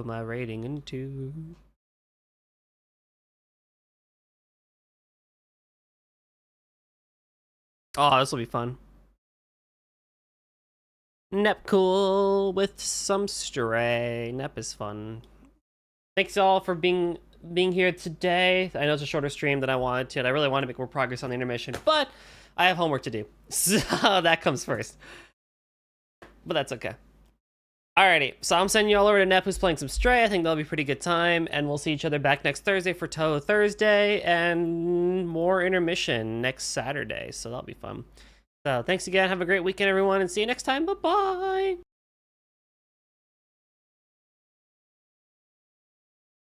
Am I raiding into? Oh, this will be fun. Nep cool with some stray. Nep is fun. Thanks all for being here today. I know it's a shorter stream than I wanted to. And I really want to make more progress on the intermission, but I have homework to do, so that comes first. But that's okay. Alrighty, so I'm sending you all over to Nep, who's playing some Stray. I think that'll be a pretty good time, and we'll see each other back next Thursday for Toho Thursday, and more intermission next Saturday, so that'll be fun. So thanks again, have a great weekend, everyone, and see you next time. Bye-bye!